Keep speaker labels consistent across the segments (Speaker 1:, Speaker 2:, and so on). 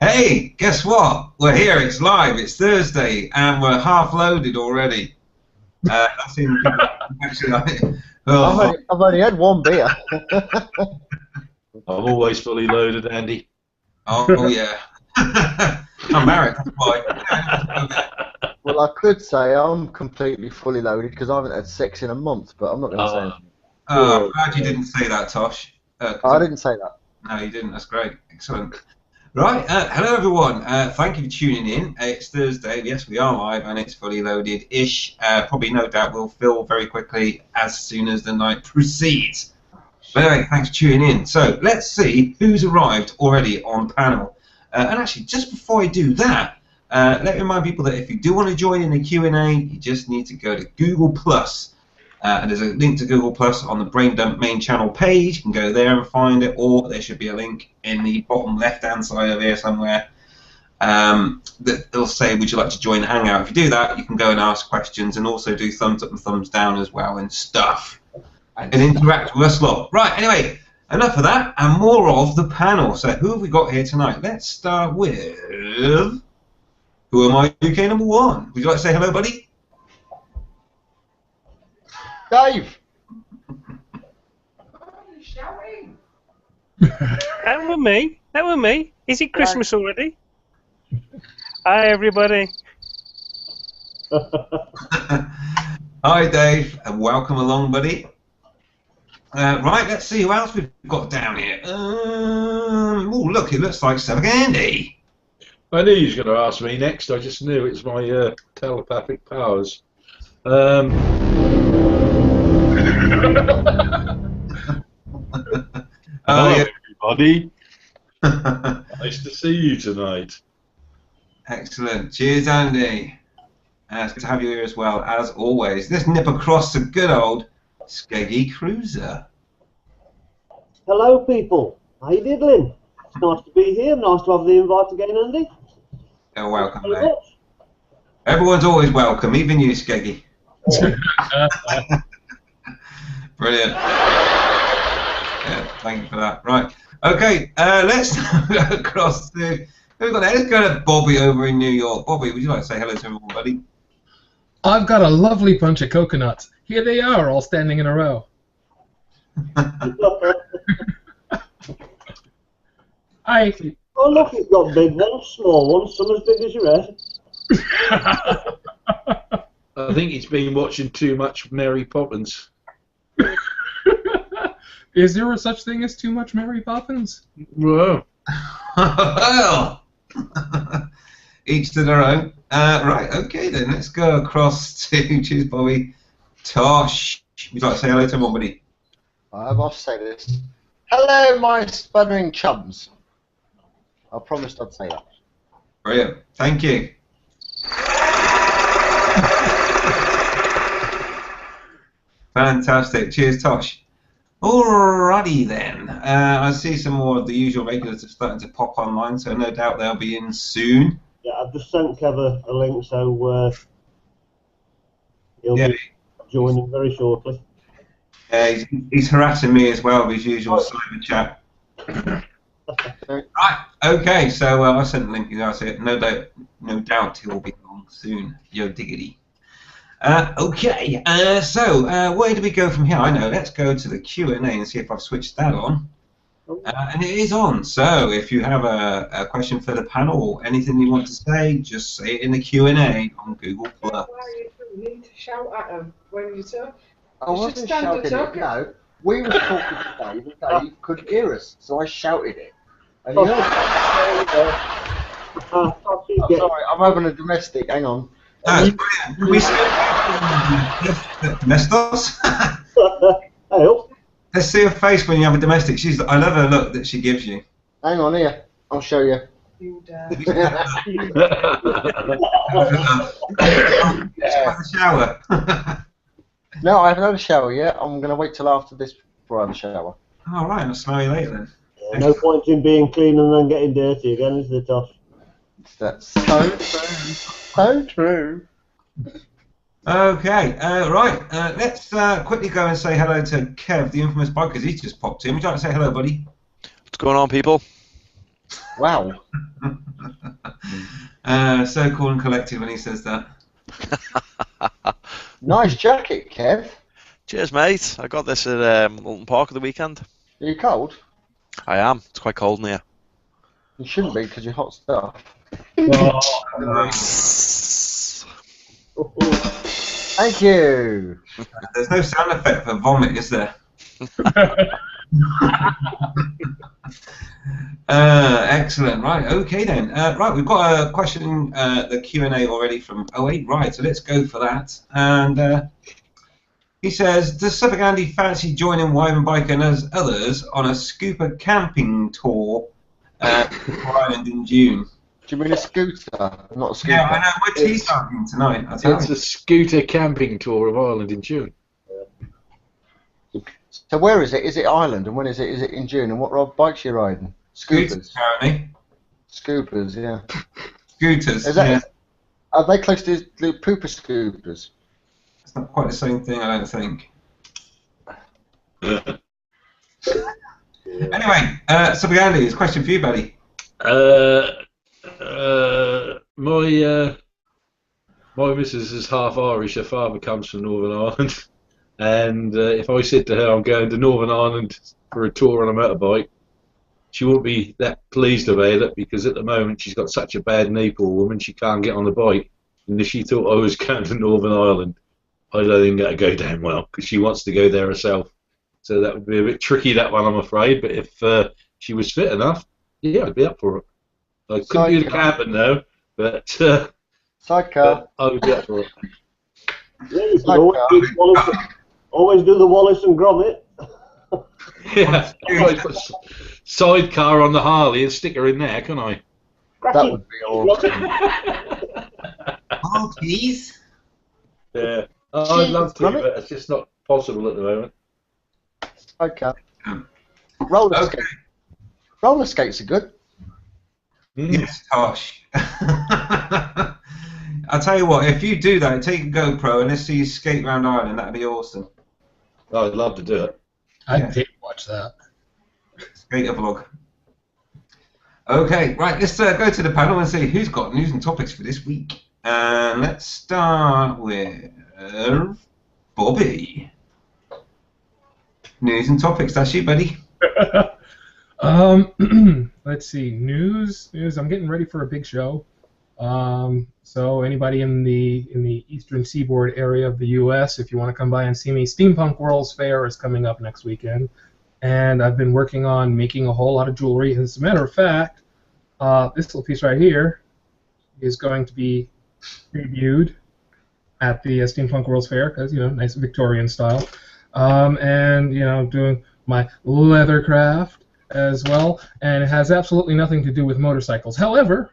Speaker 1: Hey, guess what? We're here. It's live. It's Thursday, and we're half loaded already. I've seen people actually.
Speaker 2: I've only had one beer.
Speaker 3: I'm always fully loaded, Andy.
Speaker 1: Oh yeah. I'm married. That's why.
Speaker 2: Well, I could say I'm completely fully loaded because I haven't had sex in a month, but I'm not going to say anything.
Speaker 1: I'm glad you didn't say that, Tosh.
Speaker 2: I didn't say that.
Speaker 1: No, you didn't. That's great. Excellent. Right. Hello, everyone. Thank you for tuning in. It's Thursday. Yes, we are live, and it's fully loaded-ish. Probably, no doubt, we'll fill very quickly as soon as the night proceeds. But anyway, thanks for tuning in. So let's see who's arrived already on panel. And actually, just before I do that, let me remind people that if you do want to join in the Q&A, you just need to go to Google+. And there's a link to Google Plus on the Brain Dump main channel page. You can go there and find it, or there should be a link in the bottom left-hand side of here somewhere that will say, would you like to join the Hangout? If you do that, you can go and ask questions and also do thumbs up and thumbs down as well and stuff. And interact with us lot. Right, anyway, enough of that and more of the panel. So who have we got here tonight? Let's start with... Who am I, UK number one? Would you like to say hello, buddy?
Speaker 2: Dave!
Speaker 4: That was me. That was me. Is it Christmas already? Hi, everybody.
Speaker 1: Hi, Dave, and welcome along, buddy. Right, let's see who else we've got down here. Oh, look, it looks like Suffolk Andy.
Speaker 3: I knew you were going to ask me next. I just knew it's my telepathic powers. Hello, everybody. Nice to see you tonight.
Speaker 1: Excellent. Cheers, Andy. It's good to have you here as well, as always. Let's nip across the good old Skeggy Cruiser.
Speaker 5: Hello, people. How you diddling? It's nice to be here. Nice to have the invite again, Andy.
Speaker 1: You're welcome, mate. Everyone's always welcome, even you, Skeggy. Brilliant. Yeah, thank you for that. Right. Okay, let's go across to... Who we got there? Let's go to Bobby over in New York. Bobby, would you like to say hello to everyone, buddy?
Speaker 6: I've got a lovely bunch of coconuts. Here they are, all standing in a row.
Speaker 5: Oh, look, it's got big ones, small ones, some as big as your head.
Speaker 3: I think he's been watching too much Mary Poppins.
Speaker 6: Is there a such thing as too much Mary Poppins?
Speaker 3: Whoa.
Speaker 1: Well, each to their own. Right, okay then, let's go across to, cheers Bobby, Tosh. Would you like to say hello to everyone, buddy?
Speaker 2: I must say this. Hello, my sputtering chums. I promised I'd say that.
Speaker 1: Brilliant, thank you. Fantastic, cheers Tosh. Alrighty then, I see some more of the usual regulars are starting to pop online, so no doubt they'll be in soon.
Speaker 5: Yeah, I've just sent Kev a link, so he'll be joining very shortly.
Speaker 1: He's harassing me as well with his usual cyber chat. Right, okay, so I sent the link, you guys it. No doubt he will be along soon. Yo diggity. Okay, so where do we go from here? I know, let's go to the Q&A and see if I've switched that on. And it is on, so if you have a question for the panel or anything you want to say, just say it in the Q&A on Google+.
Speaker 7: You need to shout at them when you talk.
Speaker 2: I wasn't shouting it, no. We were talking to Dave and Dave couldn't hear us, so I shouted it. And he heard it. I'm sorry, I'm having a domestic, hang on.
Speaker 1: That's brilliant. We domestos? Let's see her face when you have a domestic. I love her look that she gives you.
Speaker 2: Hang on here, I'll show you.
Speaker 7: You dare.
Speaker 1: Have a shower.
Speaker 2: No, I haven't had a shower yet. I'm going to wait till after this before I have a shower.
Speaker 1: All right, I'll smell you later then.
Speaker 5: Yeah, no point in being clean and then getting dirty again, is there, Tosh?
Speaker 2: That's so true. So true.
Speaker 1: Okay, right. Let's quickly go and say hello to Kev, the infamous bike, because he's just popped in. Would you like to say hello, buddy?
Speaker 8: What's going on, people?
Speaker 2: Wow.
Speaker 1: So cool and collected when he says that.
Speaker 2: Nice jacket, Kev.
Speaker 8: Cheers, mate. I got this at Alton Park at the weekend.
Speaker 2: Are you cold?
Speaker 8: I am. It's quite cold in here.
Speaker 2: You shouldn't be because you're hot stuff. Thank you.
Speaker 1: There's no sound effect for vomit, is there? Excellent. Right. Okay then. Right. We've got a question, the Q&A already from 08. Right. So let's go for that. And he says, does Suffolk Andy fancy joining Wyvern Bike and others on a scooper camping tour to Ireland in June?
Speaker 2: Do you mean a scooter, not a scooter?
Speaker 1: Yeah, I know. We're teasing tonight.
Speaker 3: It's a scooter camping tour of Ireland in June.
Speaker 2: So where is it? Is it Ireland? And when is it? Is it in June? And what bikes are you riding? Scooters.
Speaker 1: Apparently.
Speaker 2: Scooters, yeah.
Speaker 1: Scooters.
Speaker 2: Is that,
Speaker 1: yeah.
Speaker 2: Are they close to the pooper scooters?
Speaker 1: It's not quite the same thing, I don't think. Anyway, Suffolk Andy, it's a question for you, buddy.
Speaker 3: My missus is half Irish. Her father comes from Northern Ireland, and if I said to her I'm going to Northern Ireland for a tour on a motorbike, she wouldn't be that pleased about it because at the moment she's got such a bad knee, poor woman. She can't get on the bike, and if she thought I was going to Northern Ireland, I don't think that'd go down well because she wants to go there herself. So that would be a bit tricky, that one, I'm afraid. But if she was fit enough, yeah, I'd be up for it. I couldn't do the camping though, but
Speaker 2: Sidecar.
Speaker 3: I would be up for it.
Speaker 5: Yeah, you can always do the Wallace and Gromit.
Speaker 3: Yeah, I'd put sidecar on the Harley and stick her in there, can I?
Speaker 2: That would be awesome.
Speaker 1: Oh, please.
Speaker 3: Yeah, I'd love to, but it's just not possible at the moment.
Speaker 2: Sidecar. Roller skates. Roller skates are good.
Speaker 1: Yes, Tosh. I'll tell you what, if you do that, take a GoPro and let's see you skate around Ireland, that'd be awesome.
Speaker 3: I'd love to do it.
Speaker 6: I'd pay to watch that.
Speaker 1: Skate a vlog. Okay, right, let's go to the panel and see who's got news and topics for this week. And let's start with Bobby. News and topics, that's you, buddy.
Speaker 6: Let's see, news. I'm getting ready for a big show. So anybody in the eastern seaboard area of the U.S., if you want to come by and see me, Steampunk World's Fair is coming up next weekend, and I've been working on making a whole lot of jewelry. As a matter of fact, this little piece right here is going to be debuted at the Steampunk World's Fair because nice Victorian style, and doing my leather craft as well, and it has absolutely nothing to do with motorcycles. However,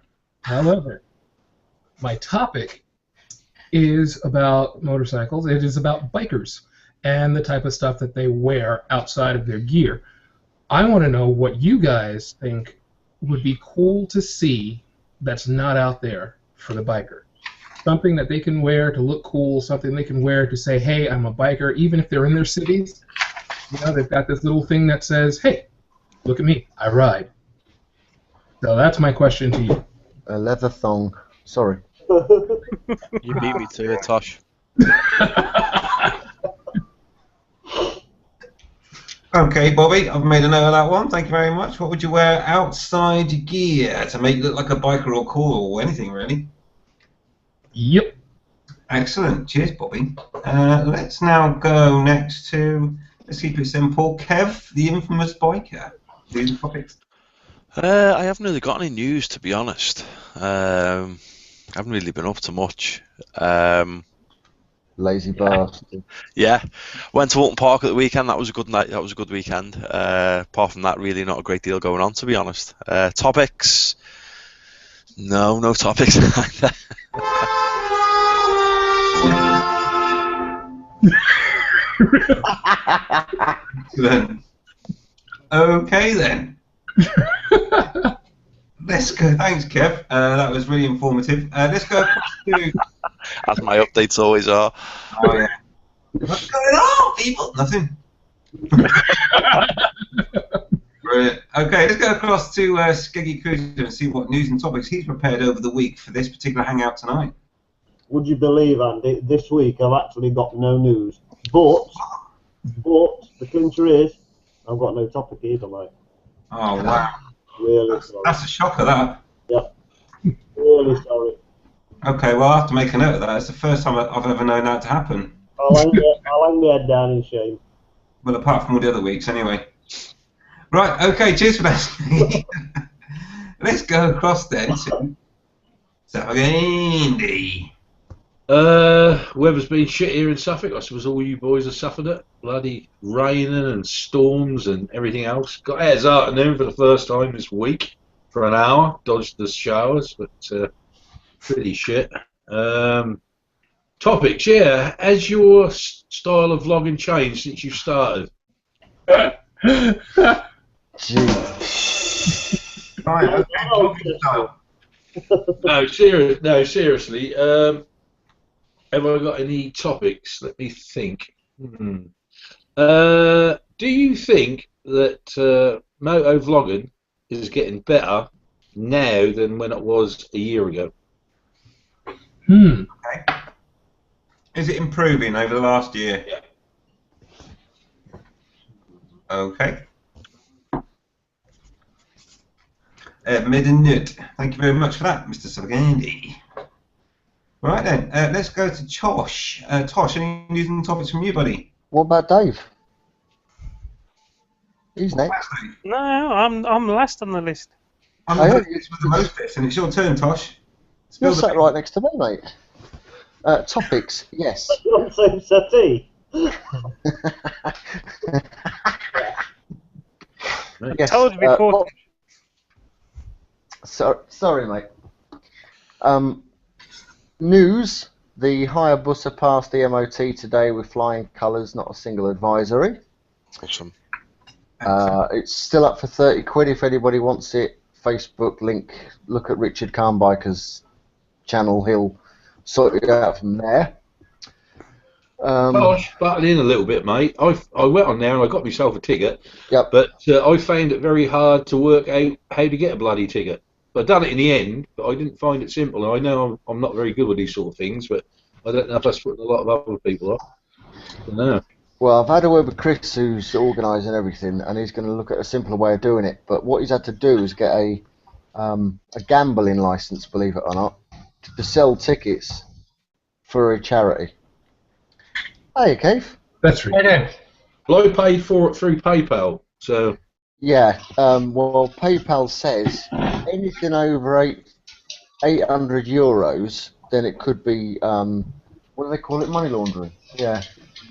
Speaker 6: my topic is about motorcycles. It is about bikers and the type of stuff that they wear outside of their gear. I want to know what you guys think would be cool to see that's not out there for the biker. Something that they can wear to look cool, something they can wear to say, hey, I'm a biker, even if they're in their cities. They've got this little thing that says, hey, look at me, I ride. So that's my question to you.
Speaker 2: A leather thong. Sorry.
Speaker 8: You beat me to it, Tosh.
Speaker 1: Okay, Bobby, I've made a note of that one. Thank you very much. What would you wear outside your gear to make you look like a biker or cool or anything, really?
Speaker 6: Yep.
Speaker 1: Excellent. Cheers, Bobby. Let's now go next to, let's keep it simple, Kev, the infamous biker. News and topics.
Speaker 8: I haven't really got any news, to be honest. I haven't really been up to much.
Speaker 2: Lazy bastard.
Speaker 8: Yeah, went to Alton Park at the weekend. That was a good night. That was a good weekend. Apart from that, really not a great deal going on, to be honest. Topics? No topics.
Speaker 1: Excellent. Okay then. Let's go. Thanks, Kev. That was really informative. Let's go across to
Speaker 8: as my updates always are.
Speaker 1: Oh yeah. What's going on, people? Nothing. Brilliant. Okay, let's go across to Skeggy Cruiser and see what news and topics he's prepared over the week for this particular hangout tonight.
Speaker 5: Would you believe, Andy, this week I've actually got no news. But the clincher is, I've got no topic either, mate.
Speaker 1: Oh wow.
Speaker 5: Really sorry.
Speaker 1: That's a shocker, that.
Speaker 5: Yep. Really sorry.
Speaker 1: Okay, well, I'll have to make a note of that. It's the first time I've ever known that to happen.
Speaker 5: I'll hang my head down in shame.
Speaker 1: Well, apart from all the other weeks, anyway. Right, okay, cheers for that. Let's go across then to Andy.
Speaker 3: Weather's been shit here in Suffolk. I suppose all you boys have suffered it. Bloody raining and storms and everything else. Got out this afternoon for the first time this week for an hour. Dodged the showers, but pretty shit. Topics, yeah. Has your style of vlogging changed since you started?
Speaker 2: Jeez.
Speaker 1: Right, okay, vlogging style.
Speaker 3: No, seriously. Have I got any topics? Let me think. Do you think that moto vlogging is getting better now than when it was a year ago?
Speaker 1: Okay. Is it improving over the last year?
Speaker 3: Yeah.
Speaker 1: Okay. Midnight. Thank you very much for that, Mr. Salgandi. Right then, let's go to Tosh. Tosh, any news and topics from you, buddy?
Speaker 2: What about Dave? He's next.
Speaker 4: No, I'm last on the list.
Speaker 1: I'm
Speaker 2: Oh, yeah.
Speaker 1: the with the most bits, and it's your turn, Tosh.
Speaker 2: You're
Speaker 1: Spill the
Speaker 2: sat right next to me, mate. Topics, yes.
Speaker 5: You're on the same settee.
Speaker 2: Yes.
Speaker 4: Told you before.
Speaker 2: Sorry, mate. News. The Hayabusa passed the MOT today with flying colours, not a single advisory.
Speaker 8: Awesome.
Speaker 2: It's still up for 30 quid if anybody wants it. Facebook link, look at Richard Carnbiker's channel, he'll sort it out from there.
Speaker 3: Tosh, butted in a little bit, mate. I went on there and I got myself a ticket,
Speaker 2: Yep.
Speaker 3: but I found it very hard to work out how to get a bloody ticket. I done it in the end, but I didn't find it simple. And I know I'm not very good with these sort of things, but I don't know if that's putting a lot of other people off. I don't know.
Speaker 2: Well, I've had a word with Chris, who's organising everything, and he's going to look at a simpler way of doing it. But what he's had to do is get a gambling licence, believe it or not, to sell tickets for a charity. Hey, Keith.
Speaker 6: That's right.
Speaker 3: Well, I paid for it through PayPal, so...
Speaker 2: Yeah, well, PayPal says anything over 800 euros, then it could be, what do they call it, money laundering? Yeah,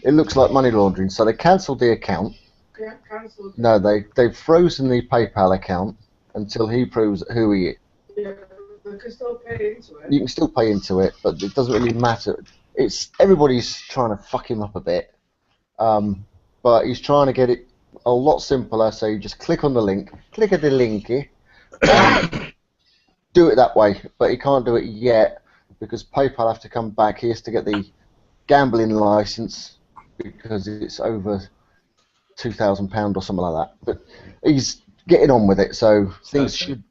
Speaker 2: it looks like money laundering. So they cancelled the account.
Speaker 7: Yeah, cancelled.
Speaker 2: No, they've frozen the PayPal account until he proves who he is.
Speaker 7: Yeah, they can still pay into it.
Speaker 2: You can still pay into it, but it doesn't really matter. Everybody's trying to fuck him up a bit, but he's trying to get it a lot simpler. So you just click on the link, click at the linky, do it that way. But he can't do it yet because PayPal have to come back. He has to get the gambling license because it's over £2,000 or something like that. But he's getting on with it, so things should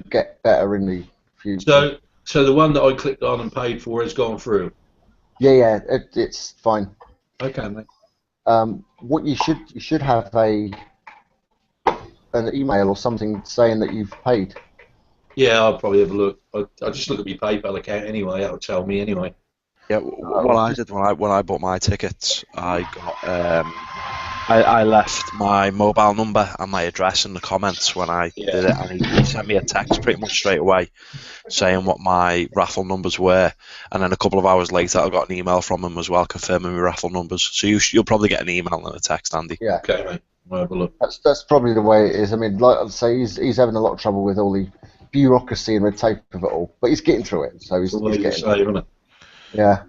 Speaker 2: get better in the future.
Speaker 3: So the one that I clicked on and paid for has gone through.
Speaker 2: Yeah, it's fine.
Speaker 3: Okay, mate.
Speaker 2: What you should have an email or something saying that you've paid.
Speaker 3: Yeah, I'll probably have a look. I'll just look at my PayPal account anyway. That'll tell me anyway.
Speaker 8: Yeah, what I did when I bought my tickets, I got I left my mobile number and my address in the comments when I did it, and he sent me a text pretty much straight away saying what my raffle numbers were, and then a couple of hours later I got an email from him as well confirming my raffle numbers. So you'll probably get an email and a text, Andy.
Speaker 2: Yeah.
Speaker 3: Okay, mate. I'll have a look.
Speaker 2: That's probably the way it is. I mean, like I say, he's having a lot of trouble with all the bureaucracy and red tape of it all, but he's getting through it. So he's getting.
Speaker 3: Isn't it?
Speaker 2: Yeah.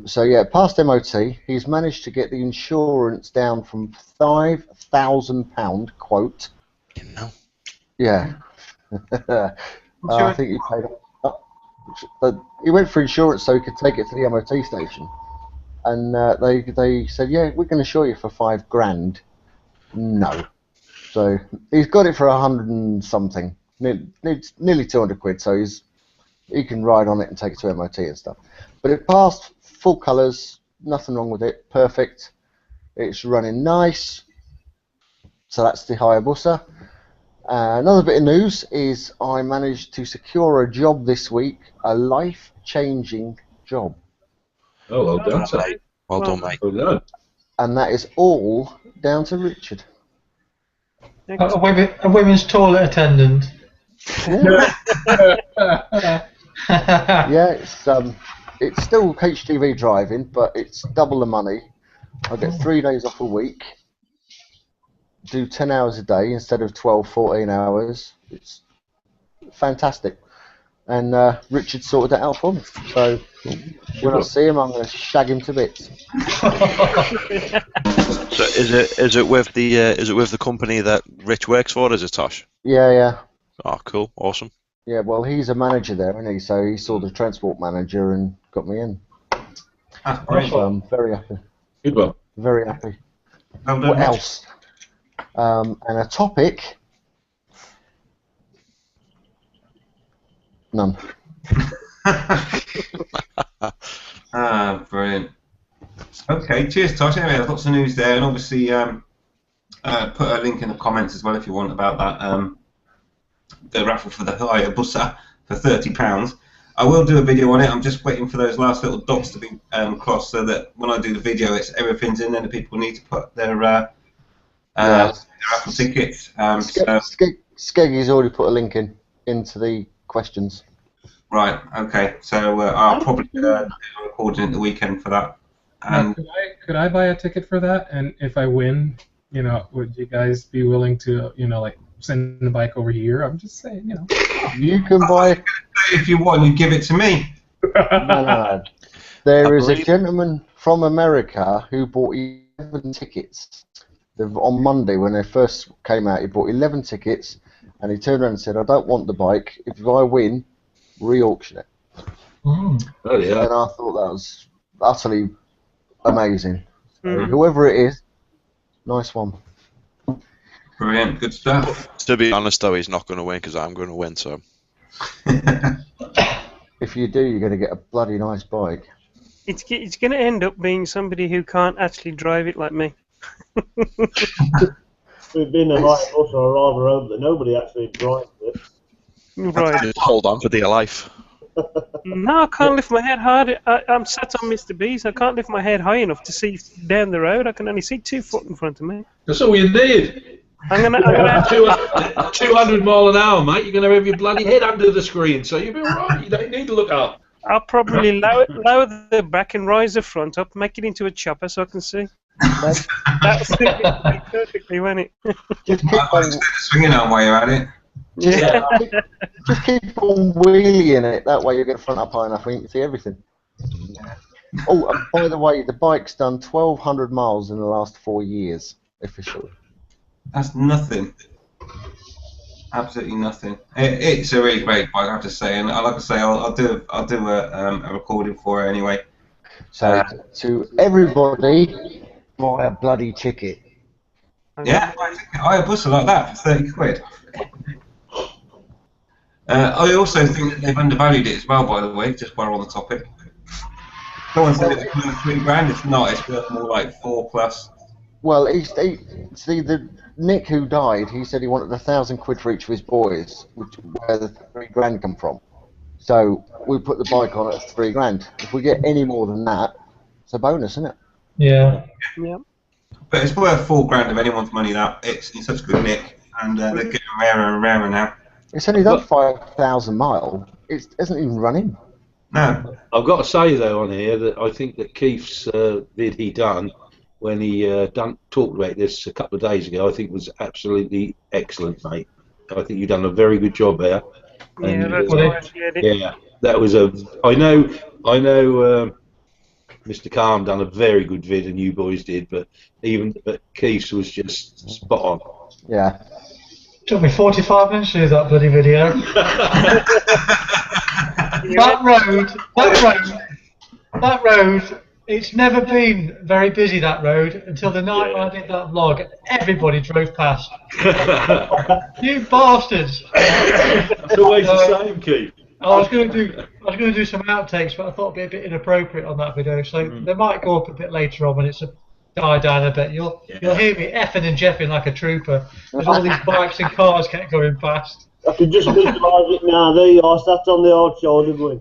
Speaker 2: So yeah, past MOT, he's managed to get the insurance down from £5,000 quote.
Speaker 8: You know.
Speaker 2: Yeah. I think he paid. But he went for insurance so he could take it to the MOT station, and they said, yeah, we can insure you for £5,000. No, so he's got it for 100 and something, nearly 200 quid. So he can ride on it and take it to MOT and stuff. But it passed full colours, nothing wrong with it, perfect. It's running nice. So that's the Hayabusa. Another bit of news is I managed to secure a job this week, a life-changing job.
Speaker 3: Oh, well done, sir.
Speaker 8: Well done, mate.
Speaker 3: Well done.
Speaker 2: And that is all down to Richard.
Speaker 9: A women's toilet attendant.
Speaker 2: Yeah, it's still HGV driving, but it's double the money. I get 3 days off a week, do 10 hours a day instead of 12, 14 hours. It's fantastic. And Richard sorted that out for me. So when I see him, I'm going to shag him to bits.
Speaker 8: So is it with the company that Rich works for? Is it Tosh?
Speaker 2: Yeah.
Speaker 8: Oh, cool, awesome.
Speaker 2: Yeah, well, he's a manager there, isn't he? So he saw the transport manager and got me in.
Speaker 1: That's great.
Speaker 2: So I'm very happy.
Speaker 3: Good one.
Speaker 2: Very happy.
Speaker 1: Well done,
Speaker 2: What
Speaker 1: Rich.
Speaker 2: else? And a topic. None.
Speaker 1: Brilliant. Okay, cheers, Tosh. Anyway, there's lots of news there, and obviously put a link in the comments as well if you want about that. The raffle for the Hayabusa for £30. I will do a video on it. I'm just waiting for those last little dots to be crossed, so that when I do the video, everything's in there. The people need to put their raffle tickets.
Speaker 2: Skeggy's already put a link into the questions.
Speaker 1: Right. Okay. So I'll probably do a recording at the weekend for that.
Speaker 6: Now, could I buy a ticket for that? And if I win, would you guys be willing to, like send the bike over here? I'm just saying,
Speaker 2: You can buy.
Speaker 1: If you want, you give it to me.
Speaker 2: No. There is a gentleman from America who bought 11 tickets. On Monday, when they first came out, he bought 11 tickets, and he turned around and said, I don't want the bike. If I win, re-auction it.
Speaker 3: Oh, yeah.
Speaker 2: And I thought that was utterly amazing. So
Speaker 1: Mm.
Speaker 2: whoever it is, nice one.
Speaker 1: Brilliant. Good stuff.
Speaker 8: To be honest, though, he's not going to win because I'm going to win. So
Speaker 2: If you do, you're going to get a bloody nice bike.
Speaker 4: It's going to end up being somebody who can't actually drive it like me.
Speaker 5: We've been a light bus, I rather hope that nobody actually drives it.
Speaker 4: Right.
Speaker 8: just hold on for dear life.
Speaker 4: No, I can't lift my head hard. I'm sat on Mr. B's. I can't lift my head high enough to see down the road. I can only see 2 foot in front of me.
Speaker 3: That's all you need.
Speaker 4: I'm gonna
Speaker 3: 200 mile an hour, mate. You're going to have your bloody head under the screen, so you'll be all right. You don't need to look up.
Speaker 4: I'll probably lower the back and rise the front up, make it into a chopper so I can see. That'll suit me perfectly, won't it?
Speaker 2: Just keep on,
Speaker 1: Swinging on while you're at it.
Speaker 4: Yeah.
Speaker 2: just keep on wheeling it. That way you get front up high enough and you can see everything. Oh, and by the way, the bike's done 1,200 miles in the last 4 years, officially.
Speaker 1: That's nothing. Absolutely nothing. It's a really great bike, I have to say, and like I say, I'll do a recording for it anyway.
Speaker 2: So to everybody, buy a bloody ticket.
Speaker 1: Yeah, I have a bus like that for 30 quid. I also think that they've undervalued it as well, by the way, just while we're on the topic. Someone said it's worth £3,000. It's not. It's worth more like 4 plus.
Speaker 2: Well, the Nick who died, he said he wanted 1,000 quid for each of his boys, where the £3,000 come from. So we put the bike on at £3,000. If we get any more than that, it's a bonus, isn't it?
Speaker 9: Yeah.
Speaker 4: Yeah.
Speaker 1: But it's worth £4,000 of anyone's money. That it's in such good nick, and they're getting rarer and rarer now.
Speaker 2: It's only done 5,000 miles. It isn't even running.
Speaker 1: No.
Speaker 3: I've got to say, though, on here that I think that Keith's vid he done when he talked about this a couple of days ago, I think was absolutely excellent, mate. I think you've done a very good job there.
Speaker 4: Yeah, that's nice.
Speaker 3: Yeah, that was a. I know. Mr. Calm done a very good vid, and you boys did, but Keith's was just spot on.
Speaker 2: Yeah.
Speaker 9: Took me 45 minutes to do that bloody video. that road, it's never been very busy, that road, until the night I did that vlog. Everybody drove past. You bastards!
Speaker 3: It's always the same, Keith.
Speaker 9: I was going to do some outtakes, but I thought it'd be a bit inappropriate on that video, so they might go up a bit later on when it's die down a bit. You'll hear me effing and jeffing like a trooper, as all these bikes and cars kept going past.
Speaker 5: I can just visualise it now. There you are, sat on the old shoulder going.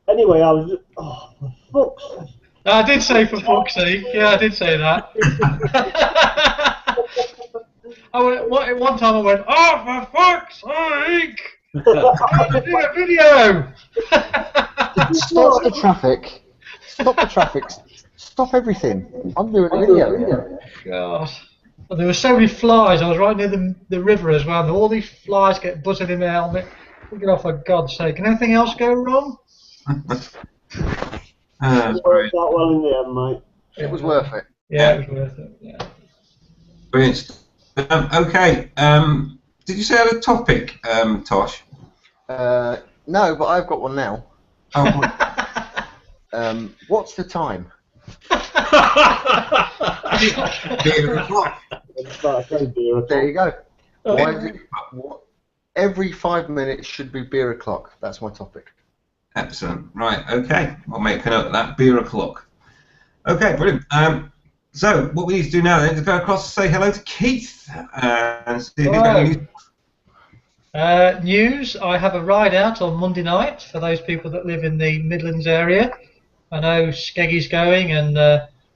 Speaker 5: Anyway, I was. Oh, for fuck's sake.
Speaker 9: I did say for fuck's sake. Yeah, I did say that. One time I went, oh, for fuck's sake! I'm doing a video!
Speaker 2: Stop the traffic. Stop the traffic. Stop everything. I'm doing a video.
Speaker 9: God. Well, there were so many flies. I was right near the river as well, and all these flies get buzzing in my helmet. Get off, for God's sake. Can anything else go wrong?
Speaker 5: It worked out well in the end, mate.
Speaker 2: It was worth it.
Speaker 9: Yeah, it was worth it. Yeah.
Speaker 1: Brilliant. Okay. Did you say I had a topic, Tosh?
Speaker 2: No, but I've got one now.
Speaker 1: Oh,
Speaker 2: what's the time?
Speaker 1: beer o'clock.
Speaker 2: There you go. Why is it, every 5 minutes should be beer o'clock. That's my topic.
Speaker 1: Excellent. Right. Okay. I'll make a note of that. Beer o'clock. Okay. Brilliant. So what we need to do now then is go across and say hello to Keith and see if you've got any
Speaker 9: news. I have a ride out on Monday night for those people that live in the Midlands area. I know Skeggy's going and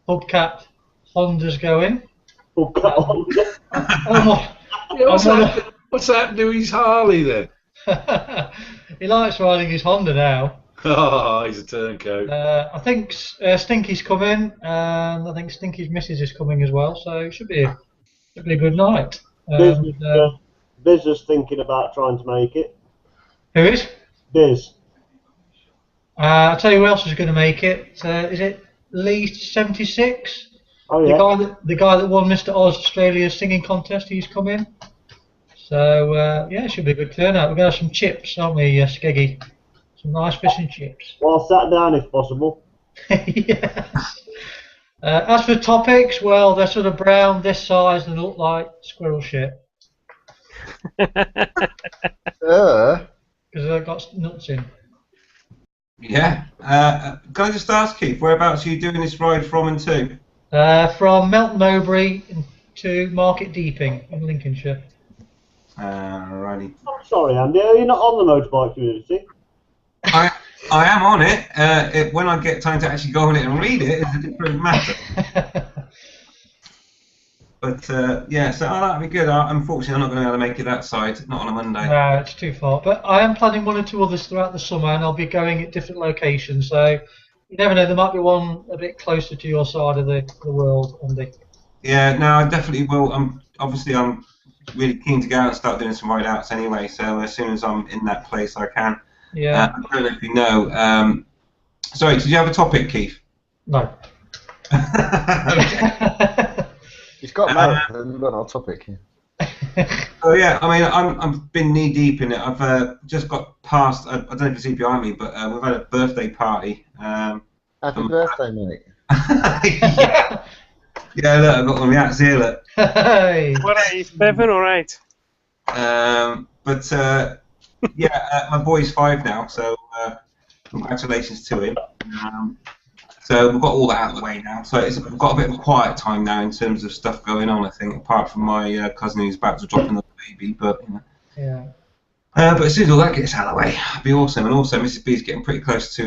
Speaker 9: Hubcat Honda's going.
Speaker 5: Hubcat
Speaker 9: Honda.
Speaker 3: What's happened to his Harley then?
Speaker 9: He likes riding his Honda now.
Speaker 3: Oh, he's a turncoat.
Speaker 9: I think Stinky's coming, and I think Stinky's missus is coming as well. So it should be a good night.
Speaker 5: Biz is thinking about trying to make it.
Speaker 9: Who is?
Speaker 5: Biz.
Speaker 9: I'll tell you who else is going to make it. Is it Lee 76?
Speaker 5: Oh yeah.
Speaker 9: The guy that won Mr. Oz Australia's singing contest. He's coming. So yeah, it should be a good turnout. We're going to have some chips, aren't we, Skeggy? Some nice fish and chips.
Speaker 5: Well, sat down if possible.
Speaker 9: Yeah. As for topics, well, they're sort of brown, this size, and look like squirrel shit. Because they've got nuts in.
Speaker 1: Yeah. Can I just ask, Keith, whereabouts are you doing this ride from and to?
Speaker 9: From Melton Mowbray to Market Deeping in Lincolnshire.
Speaker 1: Alrighty.
Speaker 5: I'm sorry, Andy. Are you not on the motorbike community?
Speaker 1: I am on it. When I get time to actually go on it and read it, it's a different matter. But yeah, so that'd be good. Unfortunately, I'm not going to be able to make it that side, not on a Monday.
Speaker 9: No, it's too far. But I am planning one or two others throughout the summer, and I'll be going at different locations. So you never know, there might be one a bit closer to your side of the world, Andy.
Speaker 1: Yeah, no, I definitely will. I'm really keen to go out and start doing some ride outs anyway. So as soon as I'm in that place, I can.
Speaker 9: Yeah.
Speaker 1: I don't know if you know. Sorry, did you have a topic, Keith?
Speaker 9: No.
Speaker 2: He's got marathon, but not a topic.
Speaker 1: Oh yeah, I mean, I've been knee deep in it. I've just got past. I don't know if you see behind me, but we've had a birthday party.
Speaker 2: Happy birthday, mate.
Speaker 1: Yeah. Yeah, look, I've got one of the hats here. Look.
Speaker 9: Hey.
Speaker 4: What are you, 7 or 8?
Speaker 1: But yeah, my boy's 5 now, so congratulations to him. So we've got all that out of the way now. So we've got a bit of a quiet time now in terms of stuff going on, I think, apart from my cousin who's about to drop another baby. But you know.
Speaker 9: Yeah.
Speaker 1: But as soon as all that gets out of the way, it'll be awesome. And also, Mrs. B's getting pretty close to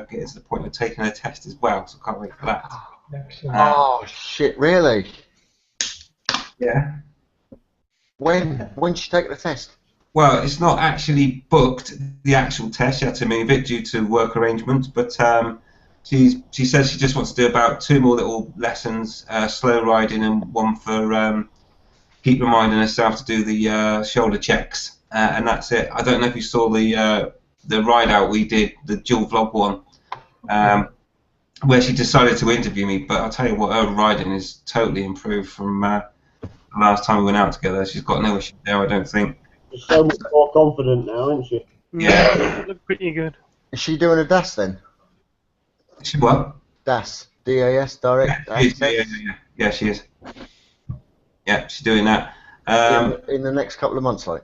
Speaker 1: getting to the point of taking her test as well, so I can't wait for that.
Speaker 9: Excellent.
Speaker 2: Oh shit! Really?
Speaker 1: Yeah.
Speaker 2: When did she take the test?
Speaker 1: Well, it's not actually booked, the actual test. She had to move it due to work arrangements, but she says she just wants to do about 2 more little lessons, slow riding and one for keep reminding herself to do the shoulder checks, and that's it. I don't know if you saw the ride out we did, the dual vlog one, where she decided to interview me, but I'll tell you what, her riding is totally improved from the last time we went out together. She's got no issue there, I don't think.
Speaker 5: She's so much more confident now, isn't she?
Speaker 1: Yeah.
Speaker 4: It looked pretty good.
Speaker 2: Is she doing a DAS then?
Speaker 1: She what?
Speaker 2: DAS, DAS, direct
Speaker 1: She is,
Speaker 2: access.
Speaker 1: yeah, she is. Yeah, she's doing that.
Speaker 2: In the next couple of months, like.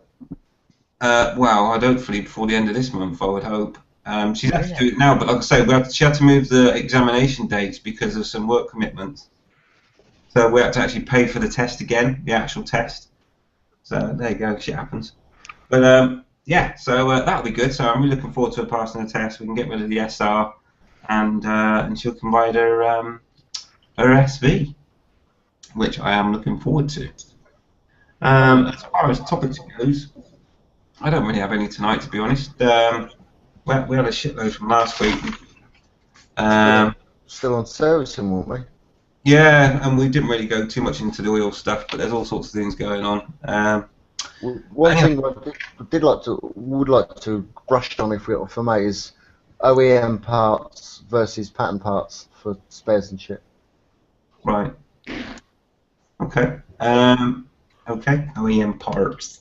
Speaker 1: Well, I'd hopefully before the end of this month, I would hope. She's had to do it now, but like I say, she had to move the examination dates because of some work commitments. So we had to actually pay for the test again, the actual test. So there you go, shit happens. But yeah, so that'll be good. So I'm really looking forward to her passing the test. We can get rid of the SR, and she can ride her SV, which I am looking forward to. As far as topics goes, I don't really have any tonight, to be honest. We had a shitload from last week.
Speaker 2: Still on servicing, weren't we?
Speaker 1: Yeah, and we didn't really go too much into the oil stuff, but there's all sorts of things going on.
Speaker 2: One thing I would like to brush on for me is OEM parts versus pattern parts for spares and shit.
Speaker 1: Right. Okay. Okay. OEM parts.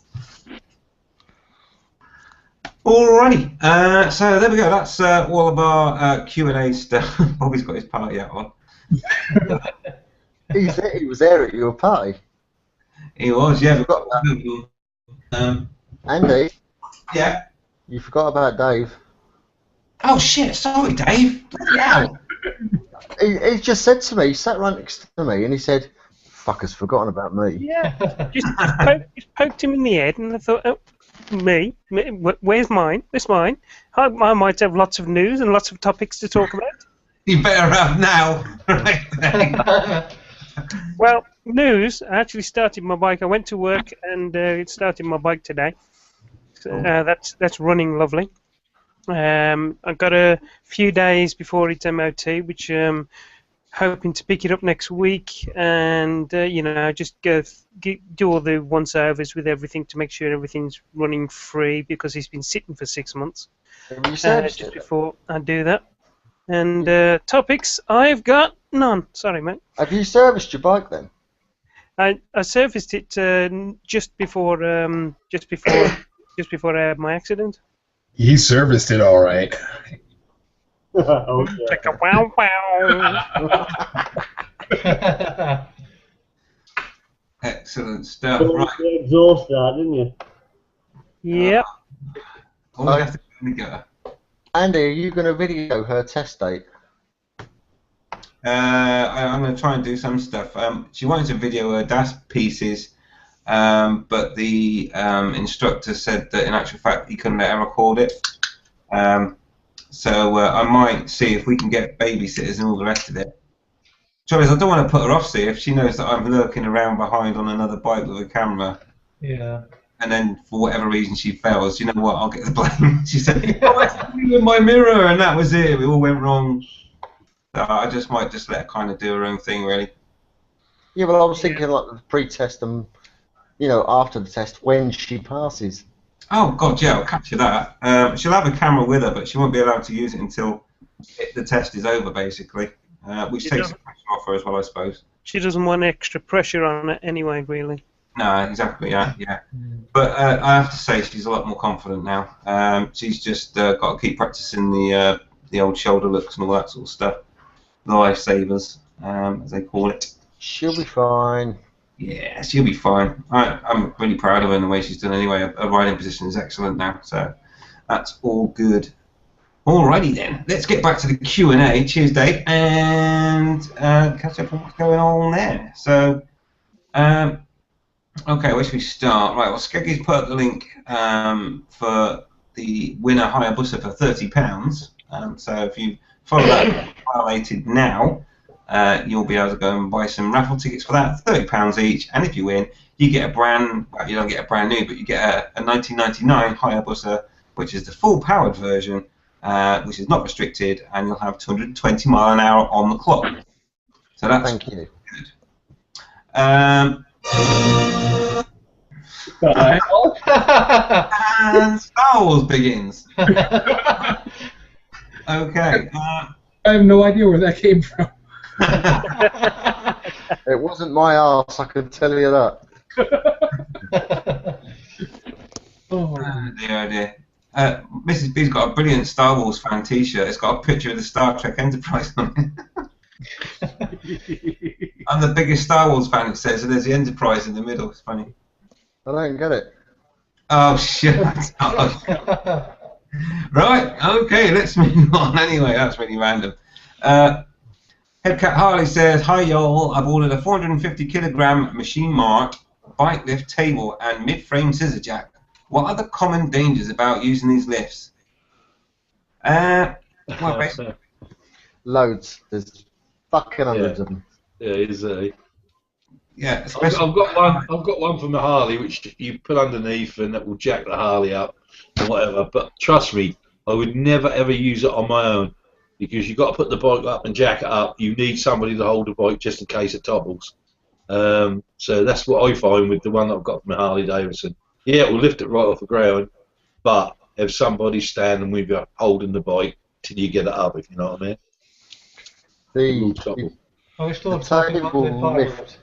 Speaker 1: Alrighty. So there we go. That's all of our Q&A stuff. Bobby's got his party hat on.
Speaker 2: He was there at your party.
Speaker 1: He was, yeah.
Speaker 2: Forgot that. Andy.
Speaker 1: Yeah.
Speaker 2: You forgot about Dave.
Speaker 1: Oh shit! Sorry, Dave. Yeah.
Speaker 2: He just said to me, he sat right next to me, and he said, "Fucker's forgotten about me."
Speaker 4: Yeah. just poked him in the head, and I thought, oh, me? Where's mine? This mine? I might have lots of news and lots of topics to talk about.
Speaker 1: You better have now. Right.
Speaker 4: Well, news. I actually started my bike. I went to work and it started my bike today. So, that's running lovely. I've got a few days before it's MOT, which hoping to pick it up next week, and just do all the once-overs with everything to make sure everything's running free because it's been sitting for 6 months.
Speaker 2: Have you serviced
Speaker 4: Just
Speaker 2: it?
Speaker 4: before I do that. And topics, I've got none. Sorry, mate.
Speaker 2: Have you serviced your bike then?
Speaker 4: I serviced it just before I had my accident.
Speaker 6: He serviced it all right.
Speaker 5: Oh, yeah.
Speaker 4: Like a wow wow.
Speaker 1: Excellent stuff.
Speaker 5: So
Speaker 1: Right.
Speaker 5: you exhaust that, didn't you?
Speaker 4: Yep.
Speaker 1: All we have to do is go.
Speaker 2: Andy, are you going to video her test date?
Speaker 1: I'm going to try and do some stuff. She wanted to video her DAS pieces, but the instructor said that in actual fact he couldn't let her record it. So I might see if we can get babysitters and all the rest of it. Trouble is, I don't want to put her off, see, if she knows that I'm lurking around behind on another bike with a camera.
Speaker 9: Yeah.
Speaker 1: And then, for whatever reason, she fails. You know what? I'll get the blame. She said, "Oh, I had you in my mirror," and that was it. It all went wrong. So I might just let her kind of do her own thing, really.
Speaker 2: Yeah, well, I was thinking like the pre-test and, after the test when she passes.
Speaker 1: Oh God, yeah, I'll capture that. She'll have a camera with her, but she won't be allowed to use it until the test is over, basically, which takes the pressure off her as well, I suppose.
Speaker 4: She doesn't want extra pressure on it anyway, really.
Speaker 1: No, exactly, yeah. But I have to say she's a lot more confident now. She's just got to keep practicing the old shoulder looks and all that sort of stuff. The lifesavers, as they call it.
Speaker 2: She'll be fine.
Speaker 1: Yeah, she'll be fine. I'm really proud of her in the way she's done anyway. Her riding position is excellent now, so that's all good. Alrighty then, let's get back to the Q&A. Cheers, Dave, and catch up on what's going on there. So, okay, where should we start? Right, well, Skeggy's put up the link for the winner Hayabusa for £30. So if you follow that highlighted now, you'll be able to go and buy some raffle tickets for that, £30 each. And if you win, you get a well, you don't get a brand new, but you get a 1999 Hayabusa, which is the full powered version, which is not restricted, and you'll have 220 mile an hour on the clock. So that's
Speaker 2: Thank you.
Speaker 1: good. And Star Wars begins. Okay.
Speaker 6: I have no idea where that came from.
Speaker 2: It wasn't my arse, I can tell you that.
Speaker 6: Oh.
Speaker 1: Dear. Mrs. B's got a brilliant Star Wars fan T-shirt. It's got a picture of the Star Trek Enterprise on it. I'm the biggest Star Wars fan, it says, and there's the Enterprise in the middle. It's funny.
Speaker 2: I don't get it.
Speaker 1: Oh, shit. Right, okay, let's move on. Anyway, that's really random. Headcat Harley says, "Hi y'all, I've ordered a 450 kilogram machine marked bike lift table and mid-frame scissor jack. What are the common dangers about using these lifts?" Well, basically,
Speaker 2: Loads. There's fucking hundreds of them.
Speaker 3: Yeah, he's
Speaker 1: yeah,
Speaker 3: I've
Speaker 1: especially
Speaker 3: got one. I've got one from the Harley, which you put underneath, and that will jack the Harley up and whatever. But trust me, I would never ever use it on my own because you've got to put the bike up and jack it up. You need somebody to hold the bike just in case it topbles. So that's what I find with the one that I've got from the Harley Davidson. Yeah, it will lift it right off the ground, but have somebody standing with you holding the bike till you get it up. If you know what I mean.
Speaker 2: The table lift.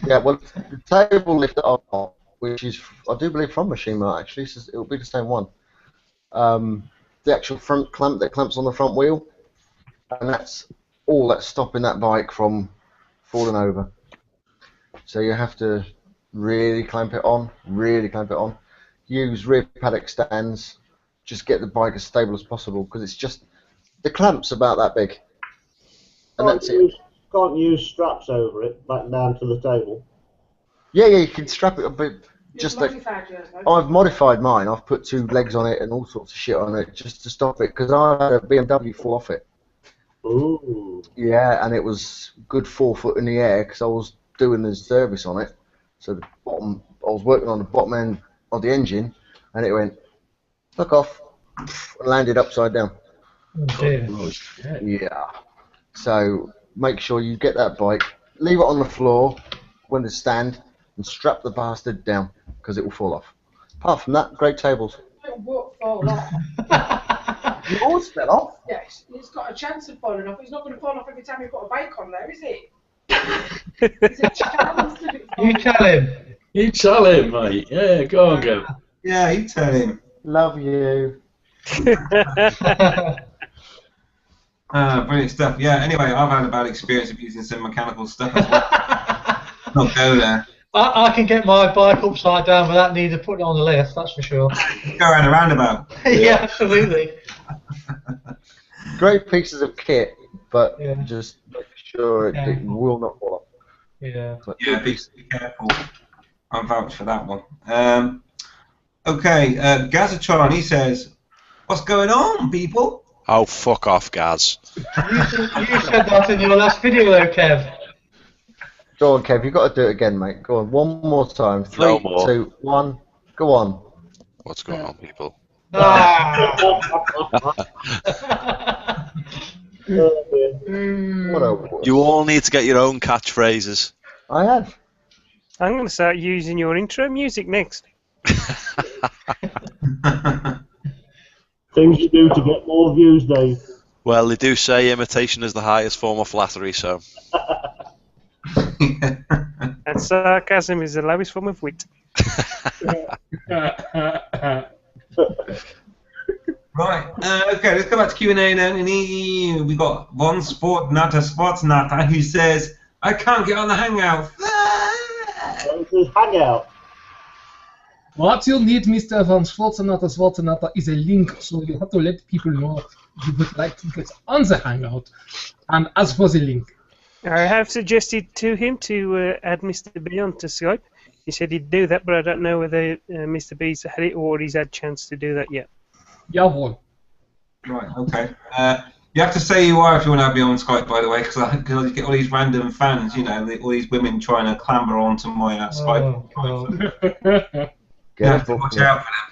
Speaker 2: Yeah, well, the table lift that I've got, which is, I do believe, from Machine Mart, actually, so it'll be the same one. The actual front clamp that clamps on the front wheel, and that's all that's stopping that bike from falling over. So you have to really clamp it on, use rear paddock stands, just get the bike as stable as possible, because it's just, the clamp's about that big. And that's it.
Speaker 5: Can't use straps over it, back down to the table.
Speaker 2: Yeah, you can strap it a bit. Just like I've modified mine. I've put 2 legs on it and all sorts of shit on it just to stop it, because I had a BMW fall off it.
Speaker 5: Ooh.
Speaker 2: Yeah, and it was good 4 foot in the air because I was doing the service on it. So the bottom, I was working on the bottom end of the engine, and it went, fuck off, and landed upside down.
Speaker 9: Oh,
Speaker 2: yeah. So make sure you get that bike, leave it on the floor when they stand, and strap the bastard down, because it will fall off. Apart from that, great tables.
Speaker 7: It won't fall off.
Speaker 2: Yours fell off?
Speaker 7: Yes, it's got a chance of falling off. It's not going to fall off every time you put a bike on there, is it? It's a chance that it falls
Speaker 9: You tell him.
Speaker 3: You tell him, mate. Yeah, go on, go.
Speaker 1: yeah, you tell him.
Speaker 2: Love you.
Speaker 1: Brilliant stuff. Yeah. Anyway, I've had a bad experience of using some mechanical stuff as well. Not go there.
Speaker 9: I can get my bike upside down without needing to put it on the lift, that's for sure.
Speaker 1: Go around a roundabout.
Speaker 9: Yeah, absolutely.
Speaker 2: Great pieces of kit, but
Speaker 9: Yeah.
Speaker 2: just make sure it will not fall off.
Speaker 9: Yeah.
Speaker 2: But
Speaker 1: Yeah, be careful. I'm vouched for that one. Okay, Gazatron, he says, "What's going on, people?"
Speaker 8: Oh, fuck off, Gaz.
Speaker 9: You said that in your last video, though, Kev.
Speaker 2: Go on, Kev, you've got to do it again, mate. Go on, one more time. 3,
Speaker 8: No more.
Speaker 2: 2, 1, go on.
Speaker 8: What's going on, people?
Speaker 9: Ah.
Speaker 2: What a wuss.
Speaker 8: You all need to get your own catchphrases.
Speaker 2: I have.
Speaker 4: I'm going to start using your intro music next.
Speaker 5: Things you do to get more views, Dave.
Speaker 8: Well, they do say imitation is the highest form of flattery, so.
Speaker 4: And sarcasm is the lowest form of wit.
Speaker 1: Right. Okay, let's go back to Q&A then. And we got one sports natter who says, "I can't get on the hangout."
Speaker 5: This is hangout.
Speaker 6: What you'll need, Mr. Van Schwarzenegger, is a link, so you have to let people know you would like to get on the Hangout and ask for the link.
Speaker 4: I have suggested to him to add Mr. B onto Skype. He said he'd do that, but I don't know whether Mr. B's had it or he's had a chance to do that yet.
Speaker 6: Jawohl.
Speaker 1: Right, okay. You have to say you are if you want to be on Skype, by the way, because I get all these random fans, you know, all these women trying to clamber onto my Skype. You have to watch out for them.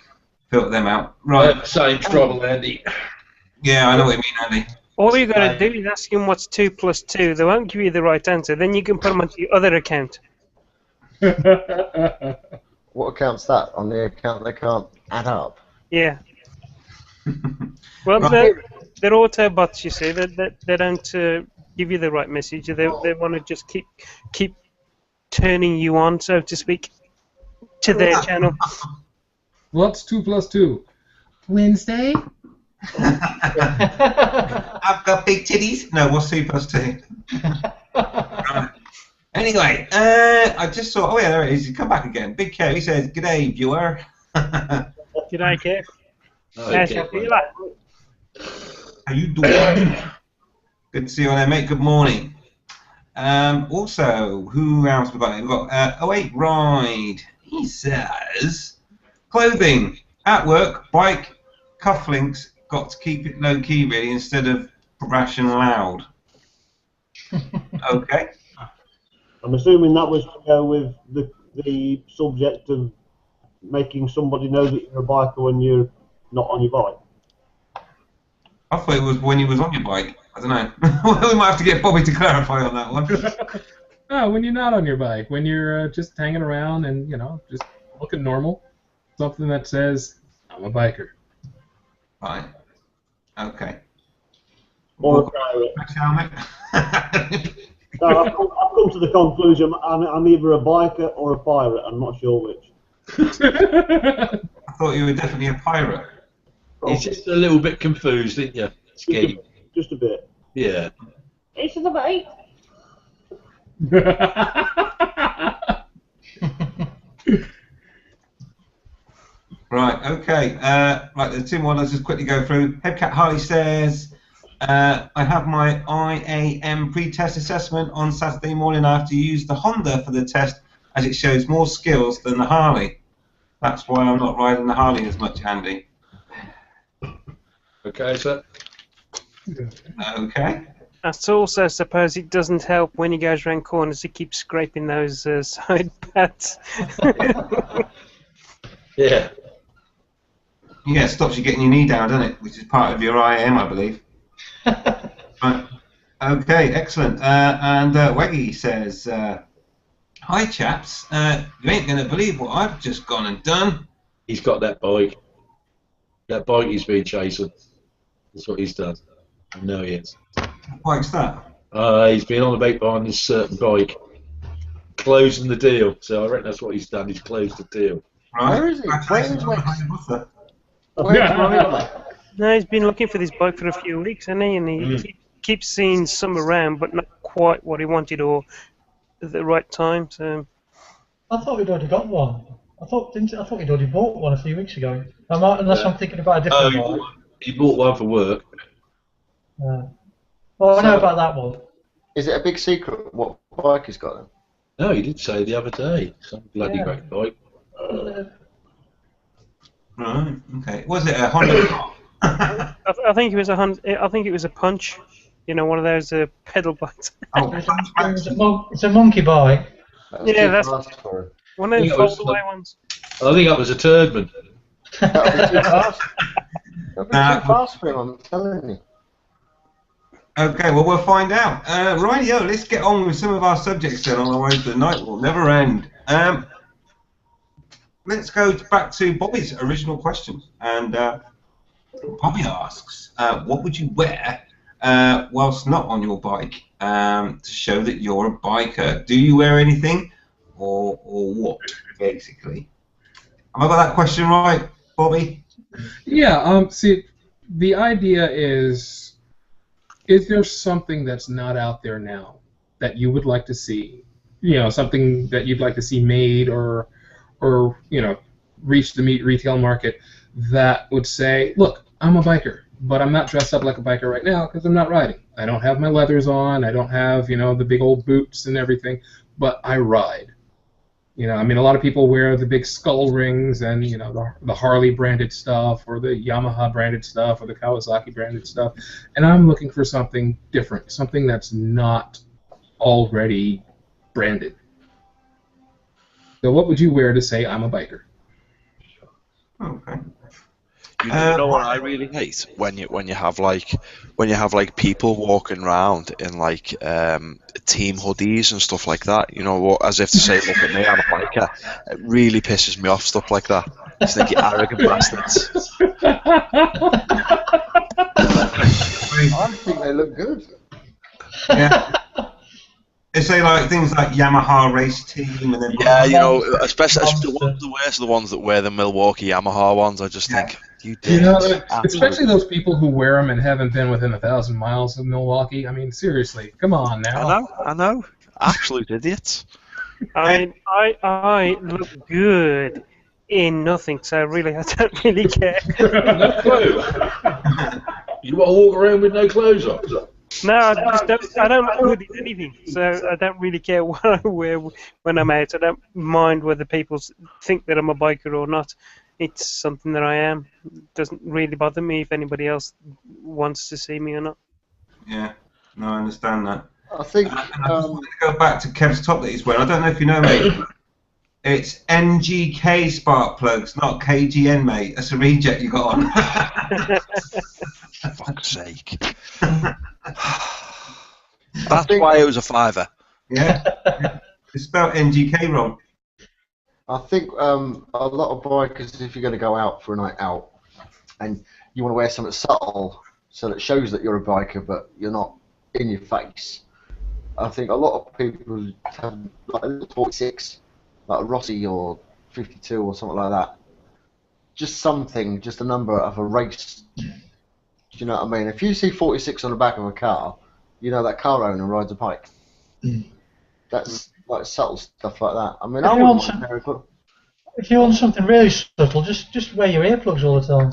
Speaker 1: Filter them out. Right.
Speaker 3: Same trouble, Andy.
Speaker 1: Yeah, I know what you mean, Andy.
Speaker 4: All you got to do is ask him what's 2 plus 2. They won't give you the right answer. Then you can put them onto your other account.
Speaker 2: What account's that? On the account they can't add up?
Speaker 4: Yeah. Well,
Speaker 1: Right.
Speaker 4: they're Autobots, you see. They don't give you the right message. They want to just keep turning you on, so to speak, to their channel.
Speaker 6: What's 2 plus 2? Wednesday?
Speaker 1: I've got big titties. No, what's 2 plus 2? Right. Anyway, I just saw. Oh yeah, there it is. He's come back again. Big Kev. He says, "G'day, viewer."
Speaker 4: G'day, Kev.
Speaker 3: Oh,
Speaker 4: How's
Speaker 3: yeah.
Speaker 4: your feeling?
Speaker 1: How you doing? Good to see you on there, mate. Good morning. Also, who else we got? We've got 08 Ride. He says, clothing at work, bike, cufflinks. Got to keep it low key, really, instead of brash and loud. Okay.
Speaker 5: I'm assuming that was to go with the subject of making somebody know that you're a biker when you're not on your bike.
Speaker 1: I thought it was when you was on your bike. I don't know. We might have to get Bobby to clarify on that one.
Speaker 6: Oh, when you're not on your bike, when you're just hanging around and, just looking normal. Something that says, I'm a biker.
Speaker 1: Right. Okay.
Speaker 5: Or a pirate.
Speaker 1: Helmet.
Speaker 5: So I've come to the conclusion I'm either a biker or a pirate. I'm not sure which.
Speaker 1: I thought you were definitely a pirate.
Speaker 3: He's just a little bit confused, isn't you? Scheme.
Speaker 5: Just a bit.
Speaker 3: Yeah.
Speaker 5: It's a debate.
Speaker 1: Right, okay. Right, there's 2 more. Let's just quickly go through. Headcat Harley says, I have my IAM pre-test assessment on Saturday morning. I have to use the Honda for the test as it shows more skills than the Harley. That's why I'm not riding the Harley as much, Andy.
Speaker 3: Okay, sir.
Speaker 1: Okay.
Speaker 4: I also suppose it doesn't help when he goes around corners, he keeps scraping those side pads.
Speaker 3: Yeah.
Speaker 1: Yeah, it stops you getting your knee down, doesn't it? Which is part of your IAM, I believe. Right. Okay, excellent. And Weggy says, hi, chaps. You ain't going to believe what I've just gone and done.
Speaker 3: He's got that bike. That bike he's been chasing. That's what he's done. I know he is.
Speaker 1: What bike's that?
Speaker 3: He's been on about buying this certain bike. Closing the deal. So I reckon that's what he's done. He's closed the deal.
Speaker 1: Right.
Speaker 2: Where is he?
Speaker 1: Congratulations
Speaker 2: Where is
Speaker 1: on
Speaker 2: Wex?
Speaker 1: the Honda.
Speaker 2: Where's Ryan?
Speaker 4: No, he's been looking for this bike for a few weeks, hasn't he? And he keeps seeing some around, but not quite what he wanted or at the right time. So
Speaker 9: I thought we'd already got one. I thought we'd already bought one a few weeks ago. Unless I'm thinking about a different bike.
Speaker 3: He bought one for work.
Speaker 9: Well, I know about that one.
Speaker 2: Is it a big secret what bike he's got then?
Speaker 3: No, he did say the other day. Some bloody great bike.
Speaker 1: Right, okay. Was it a Honda?
Speaker 4: I think it was a I think it was a Punch. You know, one of those pedal bikes.
Speaker 1: Oh,
Speaker 9: It's a monkey bike.
Speaker 4: Yeah,
Speaker 2: too
Speaker 4: that's
Speaker 2: fast for him.
Speaker 4: one of those fold-away ones.
Speaker 3: I think that was a Turdman.
Speaker 2: That would be too fast. That would be too fast for him, I'm telling you.
Speaker 1: Okay, well, we'll find out. Rightio, let's get on with some of our subjects then on our way to the night will never end. Let's go back to Bobby's original question. And Bobby asks, what would you wear whilst not on your bike to show that you're a biker? Do you wear anything or what, basically? Have I got that question right, Bobby?
Speaker 6: Yeah, see, the idea is there something that's not out there now that you would like to see? Something that you'd like to see made or reach the retail market that would say, look, I'm a biker, but I'm not dressed up like a biker right now because I'm not riding. I don't have my leathers on. I don't have, the big old boots and everything, but I ride. I mean, a lot of people wear the big skull rings and, the Harley branded stuff or the Yamaha branded stuff or the Kawasaki branded stuff. And I'm looking for something different, something that's not already branded. So what would you wear to say I'm a biker?
Speaker 1: Okay.
Speaker 8: You know what I really hate when you have people walking around in team hoodies and stuff like that. As if to say, look at me, I'm a biker. It really pisses me off, stuff like that. Just think you arrogant bastards.
Speaker 2: I think they look good.
Speaker 1: Yeah. They say like things like Yamaha race team, and then
Speaker 8: Yeah, you know, especially the worst are the ones that wear the Milwaukee Yamaha ones. I just think you did.
Speaker 6: You know, especially those people who wear them and haven't been within 1,000 miles of Milwaukee. I mean, seriously, come on now.
Speaker 8: I know. Absolute idiots.
Speaker 4: I mean, I look good in nothing, so really, I don't really care.
Speaker 3: No clothes. You want to walk around with no clothes on?
Speaker 4: No, I don't look good in anything, so I don't really care what I wear when I'm out. I don't mind whether people think that I'm a biker or not. It's something that I am. It doesn't really bother me if anybody else wants to see me or not.
Speaker 1: Yeah, no, I understand that.
Speaker 2: I think.
Speaker 1: And I just wanted to go back to Kev's top that he's wearing. I don't know if you know, mate. It's NGK spark plugs, not KGN, mate. That's a reject you got on.
Speaker 8: Fuck's sake. That's why it was a $5.
Speaker 1: Yeah. It's spelled NGK wrong.
Speaker 2: I think a lot of bikers, if you're going to go out for a night out, and you want to wear something subtle, so that it shows that you're a biker, but you're not in your face. I think a lot of people have like a 46, like a Rossi or 52 or something like that. Just something, just a number of a race. Do you know what I mean? If you see 46 on the back of a car, you know that car owner rides a bike. That's like subtle stuff like that. I mean,
Speaker 9: if you want something really subtle, just wear your earplugs all the time.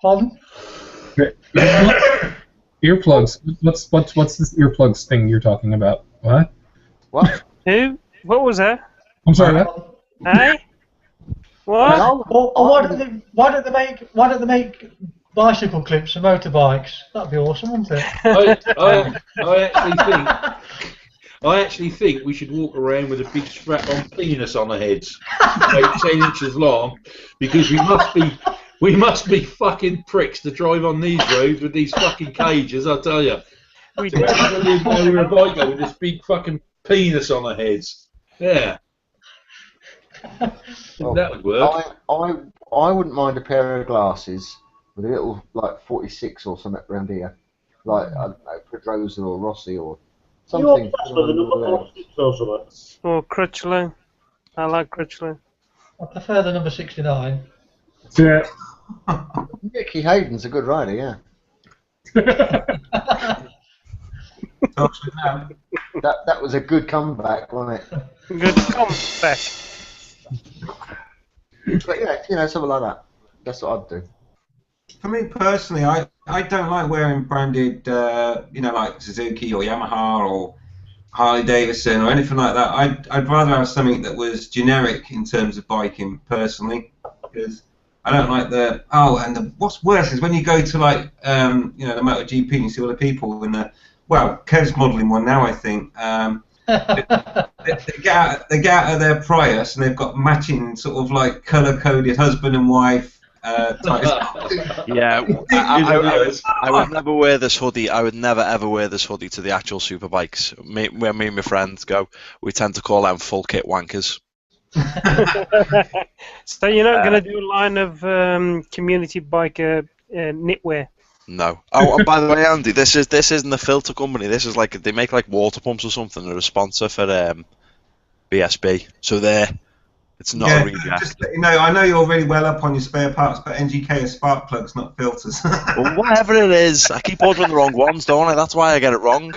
Speaker 9: Pardon?
Speaker 6: Earplugs. What's this earplugs thing you're talking about? What?
Speaker 2: What?
Speaker 4: Who? What was that?
Speaker 6: I'm sorry. What?
Speaker 4: Hey? What?
Speaker 9: Why don't they make bicycle clips for motorbikes? That'd be awesome, wouldn't it?
Speaker 3: I actually think we should walk around with a big strap-on penis on our heads, about 10 inches long, because we must be fucking pricks to drive on these roads with these fucking cages. I tell you, we're a biker with this big fucking penis on our heads. Yeah, that would work.
Speaker 2: I wouldn't mind a pair of glasses with a little like 46 or something around here, like I don't know, Pedrosa or Rossi or something.
Speaker 5: With the number 46 or something.
Speaker 4: Or Crutchlow. I like Crutchlow.
Speaker 9: I prefer the number 69.
Speaker 6: Yeah.
Speaker 2: Mickey Hayden's a good rider, yeah. That was a good comeback, wasn't it?
Speaker 4: Good comeback.
Speaker 2: But yeah, you know, something like that. That's what I'd do.
Speaker 1: For me personally, I don't like wearing branded, you know, like Suzuki or Yamaha or Harley Davidson or anything like that. I'd rather have something that was generic in terms of biking personally, because I don't like what's worse is when you go to like you know, the MotoGP and you see all the people in the, well, Kev's modelling one now, I think. They get out of their Prius and they've got matching sort of like colour-coded husband and wife types.
Speaker 8: Yeah, I would never wear this hoodie. I would never ever wear this hoodie to the actual superbikes. When me and my friends go, we tend to call them full kit wankers.
Speaker 4: So you're not going to do a line of community biker knitwear?
Speaker 8: No. Oh, and by the way, Andy, this isn't a filter company. This is like they make like water pumps or something. They're a sponsor for BSB. So it's not a reject.
Speaker 1: Just, you know, I know you're really well up on your spare parts, but NGK is spark plugs, not filters.
Speaker 8: Well, whatever it is, I keep ordering the wrong ones, don't I? That's why I get it wrong.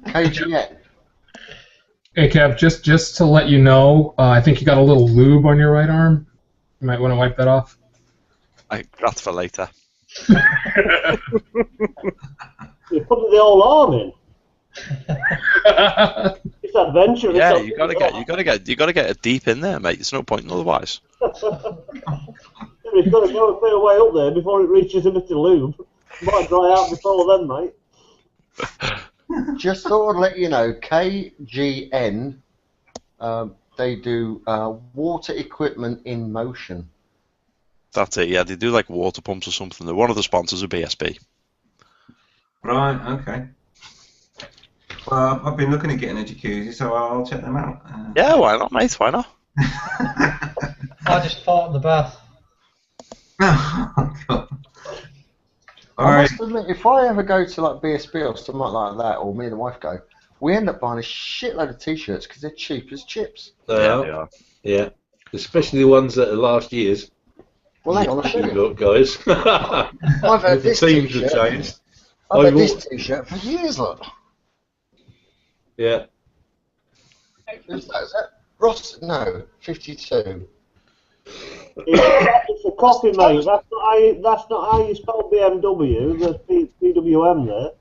Speaker 2: KGN.
Speaker 6: Hey Kev, just to let you know, I think you got a little lube on your right arm. You might want to wipe that off.
Speaker 8: That's for later.
Speaker 5: You put the whole arm in. It's adventure.
Speaker 8: Yeah, you gotta get it deep in there, mate. There's no point otherwise.
Speaker 5: It's got to go a fair way up there before it reaches a bit of lube. It might dry out before then, mate.
Speaker 2: Just thought I'd let you know, KGN, they do water equipment in motion.
Speaker 8: That's it, yeah. They do like water pumps or something. They're one of the sponsors of BSB.
Speaker 1: Right, okay. Well, I've been looking at getting a jacuzzi, so I'll check them out.
Speaker 8: Yeah, why not, mate? Why not?
Speaker 9: I just fart in the bath.
Speaker 1: Oh, God.
Speaker 2: I must admit, if I ever go to like BSB or something like that, or me and the wife go, we end up buying a shitload of T-shirts because they're cheap as chips.
Speaker 3: They are. Yeah. Especially the ones that are last year's.
Speaker 2: Well, hang on a
Speaker 3: You
Speaker 2: minute.
Speaker 3: lot, guys.
Speaker 2: I've had
Speaker 3: The
Speaker 2: this
Speaker 3: teams have
Speaker 2: T-shirt.
Speaker 3: changed.
Speaker 2: I've had this T-shirt for years, look.
Speaker 3: Yeah.
Speaker 2: Is that Ross? No, 52.
Speaker 5: It's a copy, mate. That's not how you spell BMW. There's PWM there.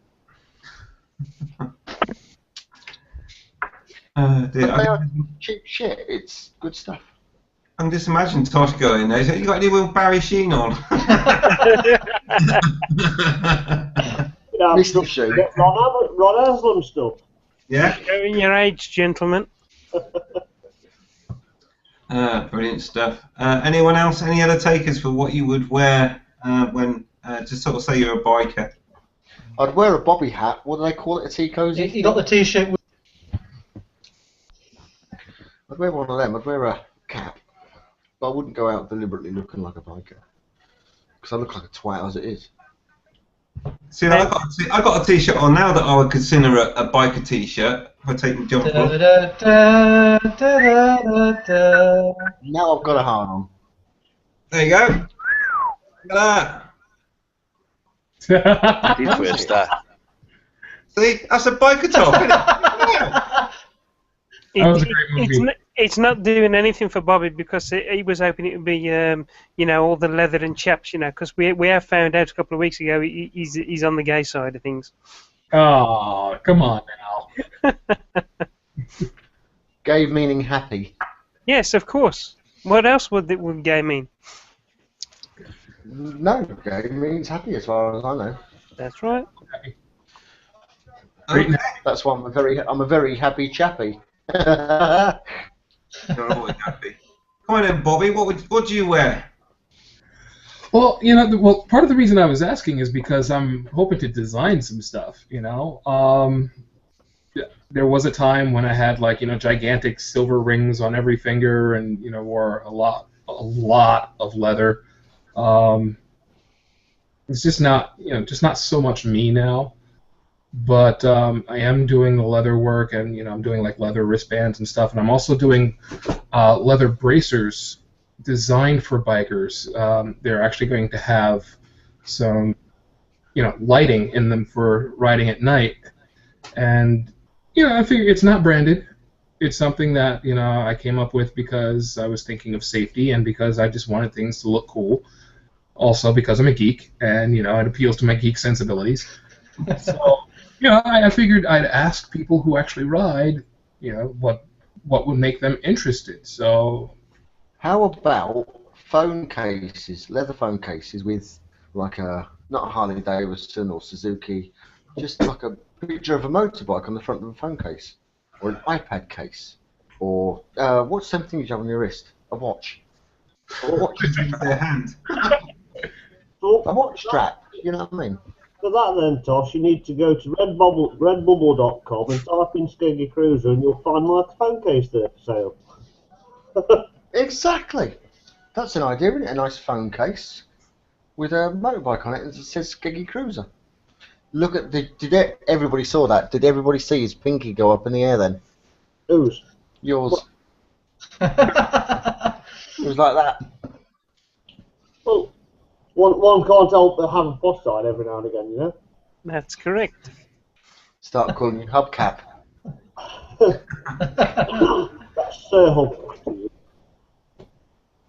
Speaker 2: They are cheap shit. It's good stuff.
Speaker 1: I can just imagine Tosh going there. You got any with Barry Sheen on?
Speaker 5: Yeah,
Speaker 2: Mr. Shoe.
Speaker 5: Ron Haslam stuff.
Speaker 1: Yeah.
Speaker 4: Showing your age, gentlemen.
Speaker 1: Brilliant stuff. Anyone else? Any other takers for what you would wear when just sort of say you're a biker?
Speaker 2: I'd wear a bobby hat. What do they call it? A tea cozy?
Speaker 9: You got the T-shirt.
Speaker 2: I'd wear one of them. I'd wear a cap. But I wouldn't go out deliberately looking like a biker. Because I look like a twat as it is.
Speaker 1: See, I got a T-shirt on now that I would consider a biker T-shirt. If I take my jumper off.
Speaker 2: Now I've got a heart on.
Speaker 1: There you go. Look at that.
Speaker 8: Deep twist there.
Speaker 1: See, that's a biker top, isn't it?
Speaker 6: That was a great movie.
Speaker 4: It's not doing anything for Bobby because he was hoping it would be, you know, all the leather and chaps, you know, because we have found out a couple of weeks ago he's on the gay side of things.
Speaker 6: Oh, come on now.
Speaker 2: Gay meaning happy.
Speaker 4: Yes, of course. What else would gay mean?
Speaker 2: No, gay means happy as far as I know.
Speaker 4: That's right.
Speaker 1: Okay.
Speaker 2: That's why I'm a very happy chappy.
Speaker 1: You're always happy. Come on then, Bobby. What do you wear?
Speaker 6: Well, you know, part of the reason I was asking is because I'm hoping to design some stuff. You know, there was a time when I had like gigantic silver rings on every finger, and wore a lot of leather. It's just not so much me now. But I am doing the leather work, and I'm doing like leather wristbands and stuff, and I'm also doing leather bracers designed for bikers. They're actually going to have some, lighting in them for riding at night, and I figure it's not branded. It's something that I came up with because I was thinking of safety and because I just wanted things to look cool. Also because I'm a geek, and it appeals to my geek sensibilities. So. I figured I'd ask people who actually ride, what would make them interested. So,
Speaker 2: how about phone cases, leather phone cases with like not a Harley Davidson or Suzuki, just like a picture of a motorbike on the front of a phone case, or an iPad case, or what's something you have on your wrist? A watch. A watch.
Speaker 1: Their hand.
Speaker 2: A watch strap. You know what I mean?
Speaker 5: For that then, Tosh, you need to go to redbubble.com and type in Skeggy Cruiser and you'll find my phone case there for sale.
Speaker 2: Exactly. That's an idea, isn't it? A nice phone case with a motorbike on it and it says Skeggy Cruiser. Look at everybody saw that? Did everybody see his pinky go up in the air then?
Speaker 5: Whose?
Speaker 2: Yours. It was like that.
Speaker 5: Well, one can't help but have a posh side every now and again,
Speaker 4: That's correct.
Speaker 2: Start calling you hubcap.
Speaker 5: That's Sir Hub.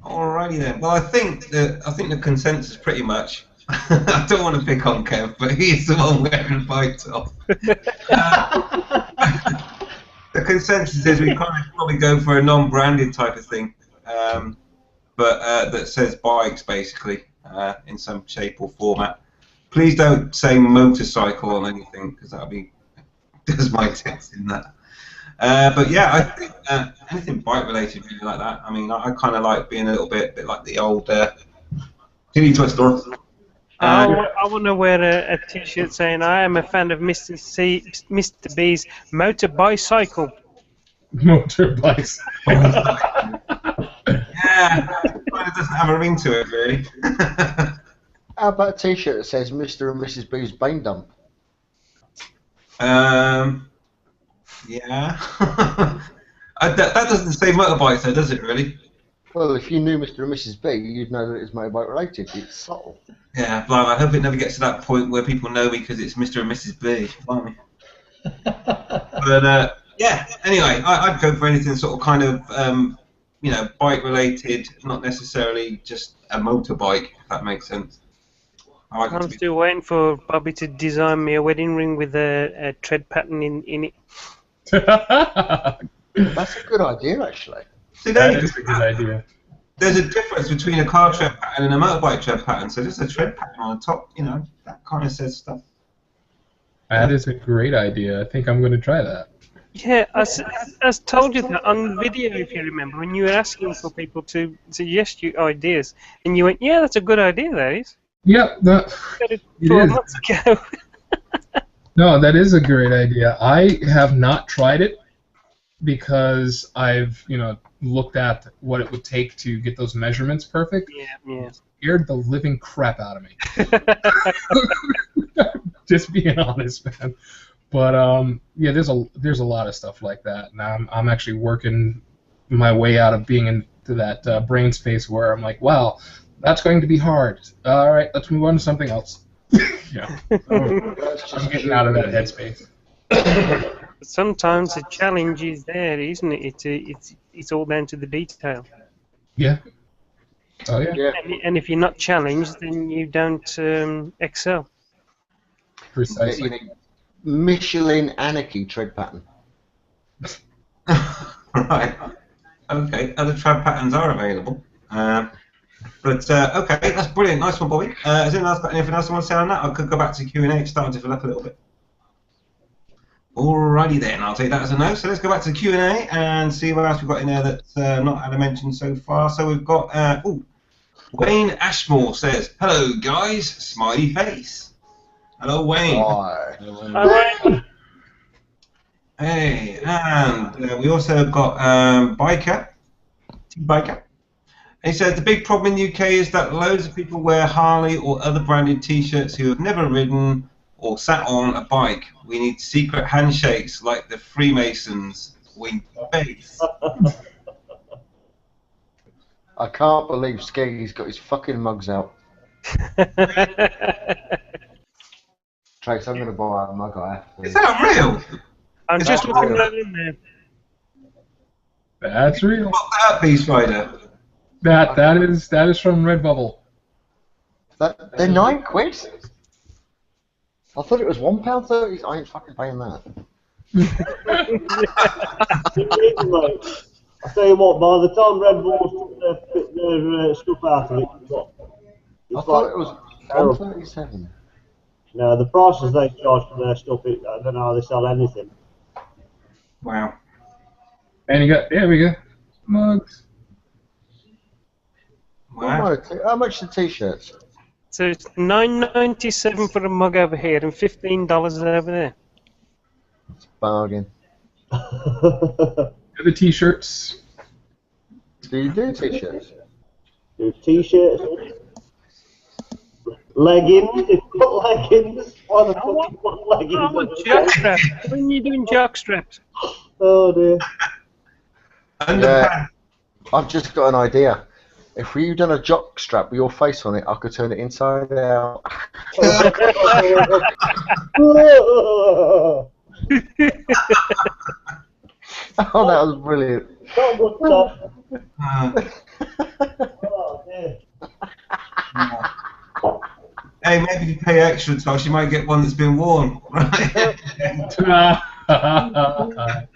Speaker 1: Alrighty then. Well, I think the consensus pretty much. I don't want to pick on Kev, but he's the one wearing a bike top. The consensus is we kind of probably go for a non-branded type of thing, but that says bikes basically. In some shape or format. Please don't say motorcycle on anything because that'll be does my text in that. But yeah, I think anything bike related really like that. I mean, I kind of like being a little bit like the old Tinny Twister.
Speaker 4: I want to wear a T-shirt saying I am a fan of Mr. B's motor bicycle.
Speaker 1: Yeah, it kind of doesn't have a ring to it, really.
Speaker 2: How about a T-shirt that says Mr. and Mrs. B's Bane Dump?
Speaker 1: Yeah. That doesn't say motorbikes, though, does it? Really?
Speaker 2: Well, if you knew Mr. and Mrs. B, you'd know that it's motorbike related. It's subtle.
Speaker 1: Yeah, blimey. I hope it never gets to that point where people know me because it's Mr. and Mrs. B. Blimey. But yeah. Anyway, I'd go for anything sort of kind of bike related, not necessarily just a motorbike, if that makes sense.
Speaker 4: I'm still waiting for Bobby to design me a wedding ring with a tread pattern in it.
Speaker 2: That's a good idea, actually.
Speaker 1: See,
Speaker 6: That is a good idea.
Speaker 1: There's a difference between a car tread pattern and a motorbike tread pattern. So just a tread pattern on the top, that kind of says stuff.
Speaker 6: That is a great idea. I think I'm going to try that.
Speaker 4: Yeah, I told you that on video, if you remember, when you were asking for people to suggest you ideas, and you went, "Yeah, that's a good idea, that is."
Speaker 6: Yep, that,
Speaker 4: Got it
Speaker 6: it
Speaker 4: 4
Speaker 6: is.
Speaker 4: months ago.
Speaker 6: No, that is a great idea. I have not tried it because I've, looked at what it would take to get those measurements perfect.
Speaker 4: Yeah.
Speaker 6: Scared the living crap out of me. Just being honest, man. But yeah, there's a lot of stuff like that, and I'm actually working my way out of being into that brain space where I'm like, wow, that's going to be hard. All right, let's move on to something else. Yeah, I'm getting out of that headspace.
Speaker 4: Sometimes the challenge is there, isn't it? It's all down to the detail.
Speaker 6: Yeah. Oh yeah.
Speaker 4: And if you're not challenged, then you don't excel.
Speaker 6: Precisely.
Speaker 2: You need Michelin Anarchy tread pattern.
Speaker 1: Right. Okay. Other tread patterns are available. But okay, that's brilliant. Nice one, Bobby. Has anyone else got anything else you want to say on that? I could go back to Q&A. It's starting to fill up a little bit. Alrighty then, I'll take that as a no. So let's go back to Q&A and see what else we've got in there that's not had a mention so far. So we've got Wayne Ashmore says, "Hello guys, smiley face." Hello Wayne.
Speaker 2: Hi.
Speaker 1: Hey, and we also got Biker. Biker. He said the big problem in the UK is that loads of people wear Harley or other branded T-shirts who have never ridden or sat on a bike. We need secret handshakes like the Freemasons. Wink face.
Speaker 2: I can't believe Skeggy's got his fucking mugs out. Trace, I'm going to buy a mug. I have to.
Speaker 1: Is that real?
Speaker 4: I'm just looking at it in there.
Speaker 6: That's real.
Speaker 1: What's that, Beast Rider?
Speaker 6: That is from Redbubble.
Speaker 2: They're £9. I thought it was £1.30. I ain't fucking paying that.
Speaker 5: I tell you what, by the time Red Bulls took their stuff out of it,
Speaker 2: I thought it was £1.37.
Speaker 5: No, the prices they charge for their stuff, I don't know how they sell anything.
Speaker 1: Wow.
Speaker 6: And there we go, mugs.
Speaker 1: Wow.
Speaker 2: How much are the T-shirts?
Speaker 4: So it's $9.97 for a mug over here and $15 over there.
Speaker 2: It's a bargain.
Speaker 6: The T-shirts.
Speaker 2: Do you do T-shirts?
Speaker 5: Do T-shirts, leggings. If you put leggings, why the fuck you put leggings?
Speaker 4: I want jockstraps. When are you doing jockstraps?
Speaker 5: Oh dear.
Speaker 2: Yeah, I've just got an idea. If you done a jock strap with your face on it, I could turn it inside out. Oh, that was brilliant.
Speaker 5: Not good stuff. Oh dear.
Speaker 1: Hey, maybe if you pay extra, Tosh, you might get one that's been worn. Right?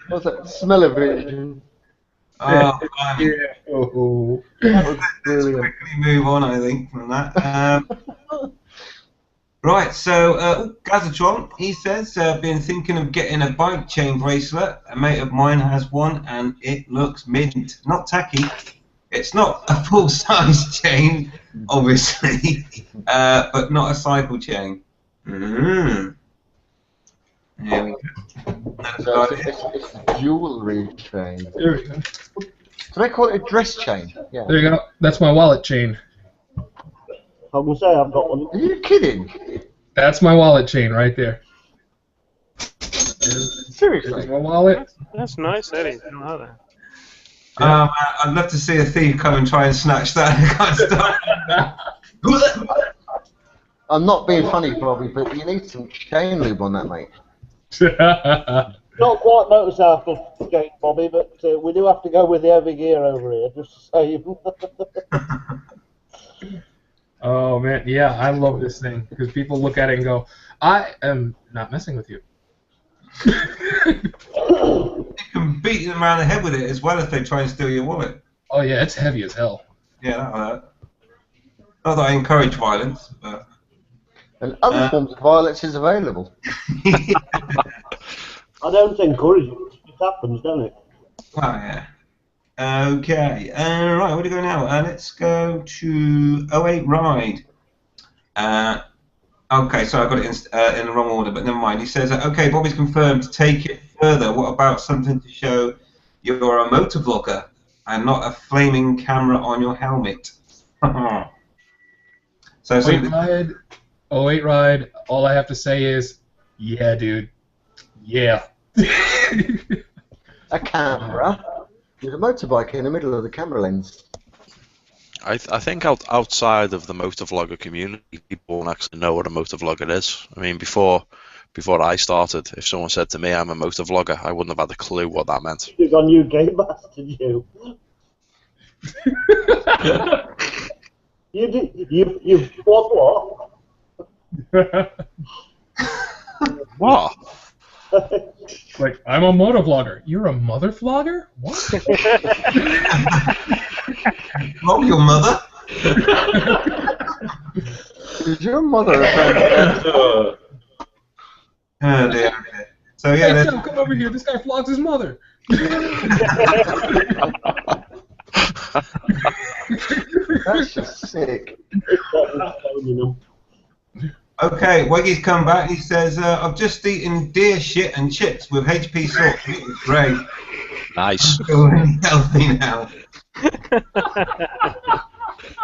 Speaker 2: What's that? Smell-o-vision.
Speaker 1: Oh,
Speaker 6: Yeah. Oh.
Speaker 2: That was
Speaker 1: let's
Speaker 2: brilliant.
Speaker 1: quickly move on, I think, from that. Right, so Gazatron, he says, been thinking of getting a bike chain bracelet. A mate of mine has one, and it looks mint. Not tacky. It's not a full-size chain, obviously, but not a cycle chain. There we go. That's
Speaker 2: So
Speaker 1: about
Speaker 2: it's,
Speaker 1: it.
Speaker 2: it's a jewellery chain.
Speaker 6: There we go.
Speaker 2: Do they call it a dress chain? Yeah.
Speaker 6: There you go. That's my wallet chain.
Speaker 5: I can say I've got one.
Speaker 2: Are you kidding?
Speaker 6: That's my wallet chain right there.
Speaker 2: Seriously?
Speaker 6: There's my wallet.
Speaker 4: That's nice, that is. I like that.
Speaker 1: I'd love to see a thief come and try and snatch that kind of stuff.
Speaker 2: I'm not being funny, Bobby, but you need some chain lube on that, mate.
Speaker 5: Not quite motorcycle skate, Bobby, but we do have to go with the heavy gear over here, just to save.
Speaker 6: Oh man, yeah, I love this thing because people look at it and go, "I am not messing with you."
Speaker 1: You can beat them around the head with it as well if they try and steal your wallet.
Speaker 6: Oh yeah, it's heavy as hell.
Speaker 1: Yeah, that'll hurt. Not that I encourage violence, but...
Speaker 2: And other forms of violence is available.
Speaker 5: I don't encourage it, it happens, doesn't it?
Speaker 1: Well, yeah. Okay, right, where do we go now? Let's go to 08 Ride. Okay, so I got it in the wrong order, but never mind. He says, okay, Bobby's confirmed to take it further. What about something to show you're a motovlogger and not a flaming camera on your helmet? So
Speaker 6: 08 Ride, all I have to say is, yeah, dude. Yeah.
Speaker 2: A camera with a motorbike in the middle of the camera lens.
Speaker 8: I think outside of the motovlogger community, people won't actually know what a motovlogger is. I mean, before I started, if someone said to me I'm a motovlogger, I wouldn't have had a clue what that meant.
Speaker 5: You've got new game bastard, you. You what?
Speaker 8: What?
Speaker 6: Like, I'm a motovlogger. You're a mother vlogger? What?
Speaker 1: Oh, your mother?
Speaker 2: Is your mother
Speaker 1: Oh dear. So yeah,
Speaker 6: Hey, Sam, come over here. This guy vlogs his mother.
Speaker 2: That's just sick.
Speaker 1: okay, Weggy's come back. He says, I've just eaten deer shit and chips with HP sauce. It was great.
Speaker 8: Nice.
Speaker 1: I'm feeling healthy now.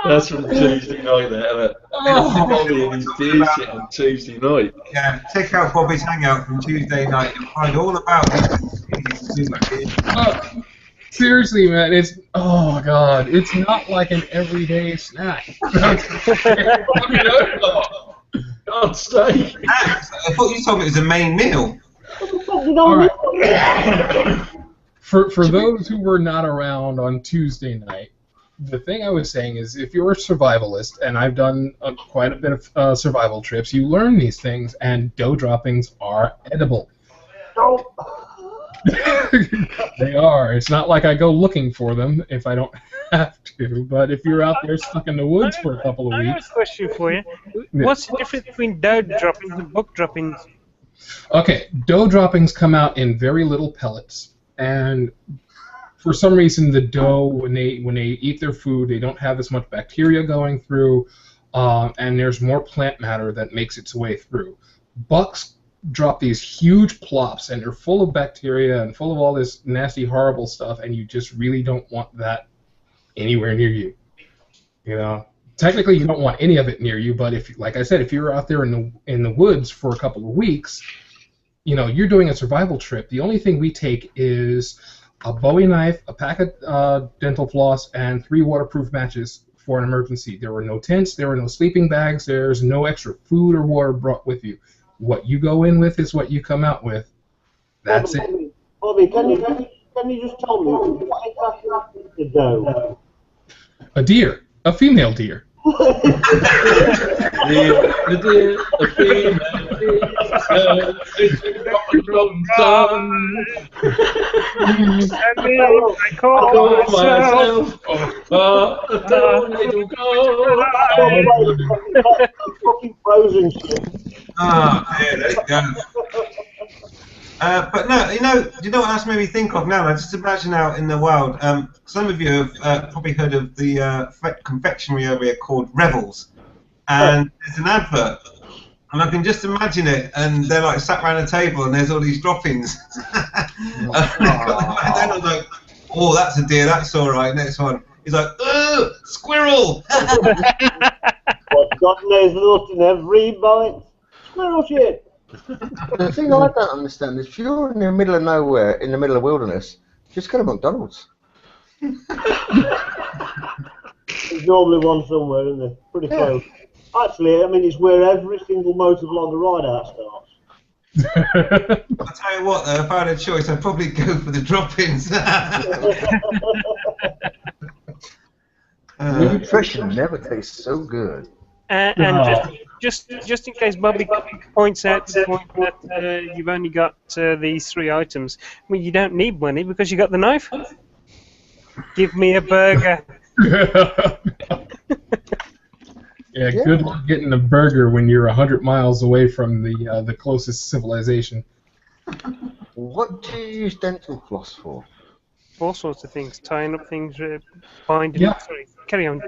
Speaker 3: That's from Tuesday night there, isn't it? Bobby and his deer shit on Tuesday night.
Speaker 1: Yeah, check out Bobby's hangout from Tuesday night. You'll find all about it.
Speaker 6: Seriously, man, it's oh god, it's not like an everyday snack.
Speaker 3: Can't stay.
Speaker 1: I thought you told me it was a main meal.
Speaker 6: All right. For those who were not around on Tuesday night, the thing I was saying is if you're a survivalist, and I've done quite a bit of survival trips, you learn these things, and dough droppings are edible. They are. It's not like I go looking for them if I don't have to, but if you're out there stuck in the woods for a couple of
Speaker 4: I have
Speaker 6: weeks...
Speaker 4: a question for you. What's the difference between dough droppings and book droppings?
Speaker 6: Okay, dough droppings come out in very little pellets, and for some reason the dough, when they eat their food, they don't have as much bacteria going through, and there's more plant matter that makes its way through. Bucks drop these huge plops, and they're full of bacteria and full of all this nasty, horrible stuff, and you just really don't want that anywhere near you. You know, technically you don't want any of it near you, but if, like I said, if you're out there in the woods for a couple of weeks, you know, you're doing a survival trip. The only thing we take is a Bowie knife, a pack of dental floss, and 3 waterproof matches for an emergency. There were no tents, there were no sleeping bags, there's no extra food or water brought with you. What you go in with is what you come out with. That's it.
Speaker 5: Bobby, can you just tell me what exactly is the dough?
Speaker 6: A deer. A female deer.
Speaker 3: The deer, a female deer, rock and roll sun.
Speaker 4: I call myself
Speaker 3: a tornado
Speaker 5: Fucking frozen shit.
Speaker 1: Ah, yeah, there you go. But no, you know what that's made me think of now? I just imagine out in the wild. Some of you have probably heard of the confectionery over here called Revels, and there's an advert, and I can just imagine it. And they're like sat around a table, and there's all these droppings. And then I'm like, oh, that's a deer. That's all right. Next one. He's like, ugh, squirrel.
Speaker 5: God knows nut in every bite. Squirrel shit.
Speaker 2: The thing I don't understand is if you're in the middle of nowhere, in the middle of wilderness, just go to McDonald's.
Speaker 5: There's normally one somewhere, isn't there? Pretty close. Actually, I mean, it's where every single motorblogger ride-out starts.
Speaker 1: I'll tell you what, though, if I had a choice, I'd probably go for the drop-ins.
Speaker 2: Nutrition never tastes so good.
Speaker 4: And just in case Bobby points out the point that you've only got these 3 items, I mean, you don't need money because you got the knife. Give me a burger.
Speaker 6: Yeah, good luck getting a burger when you're 100 miles away from the closest civilization.
Speaker 2: What do you use dental floss for?
Speaker 4: All sorts of things, tying up things, binding.
Speaker 6: Yeah.
Speaker 4: Sorry, carry on.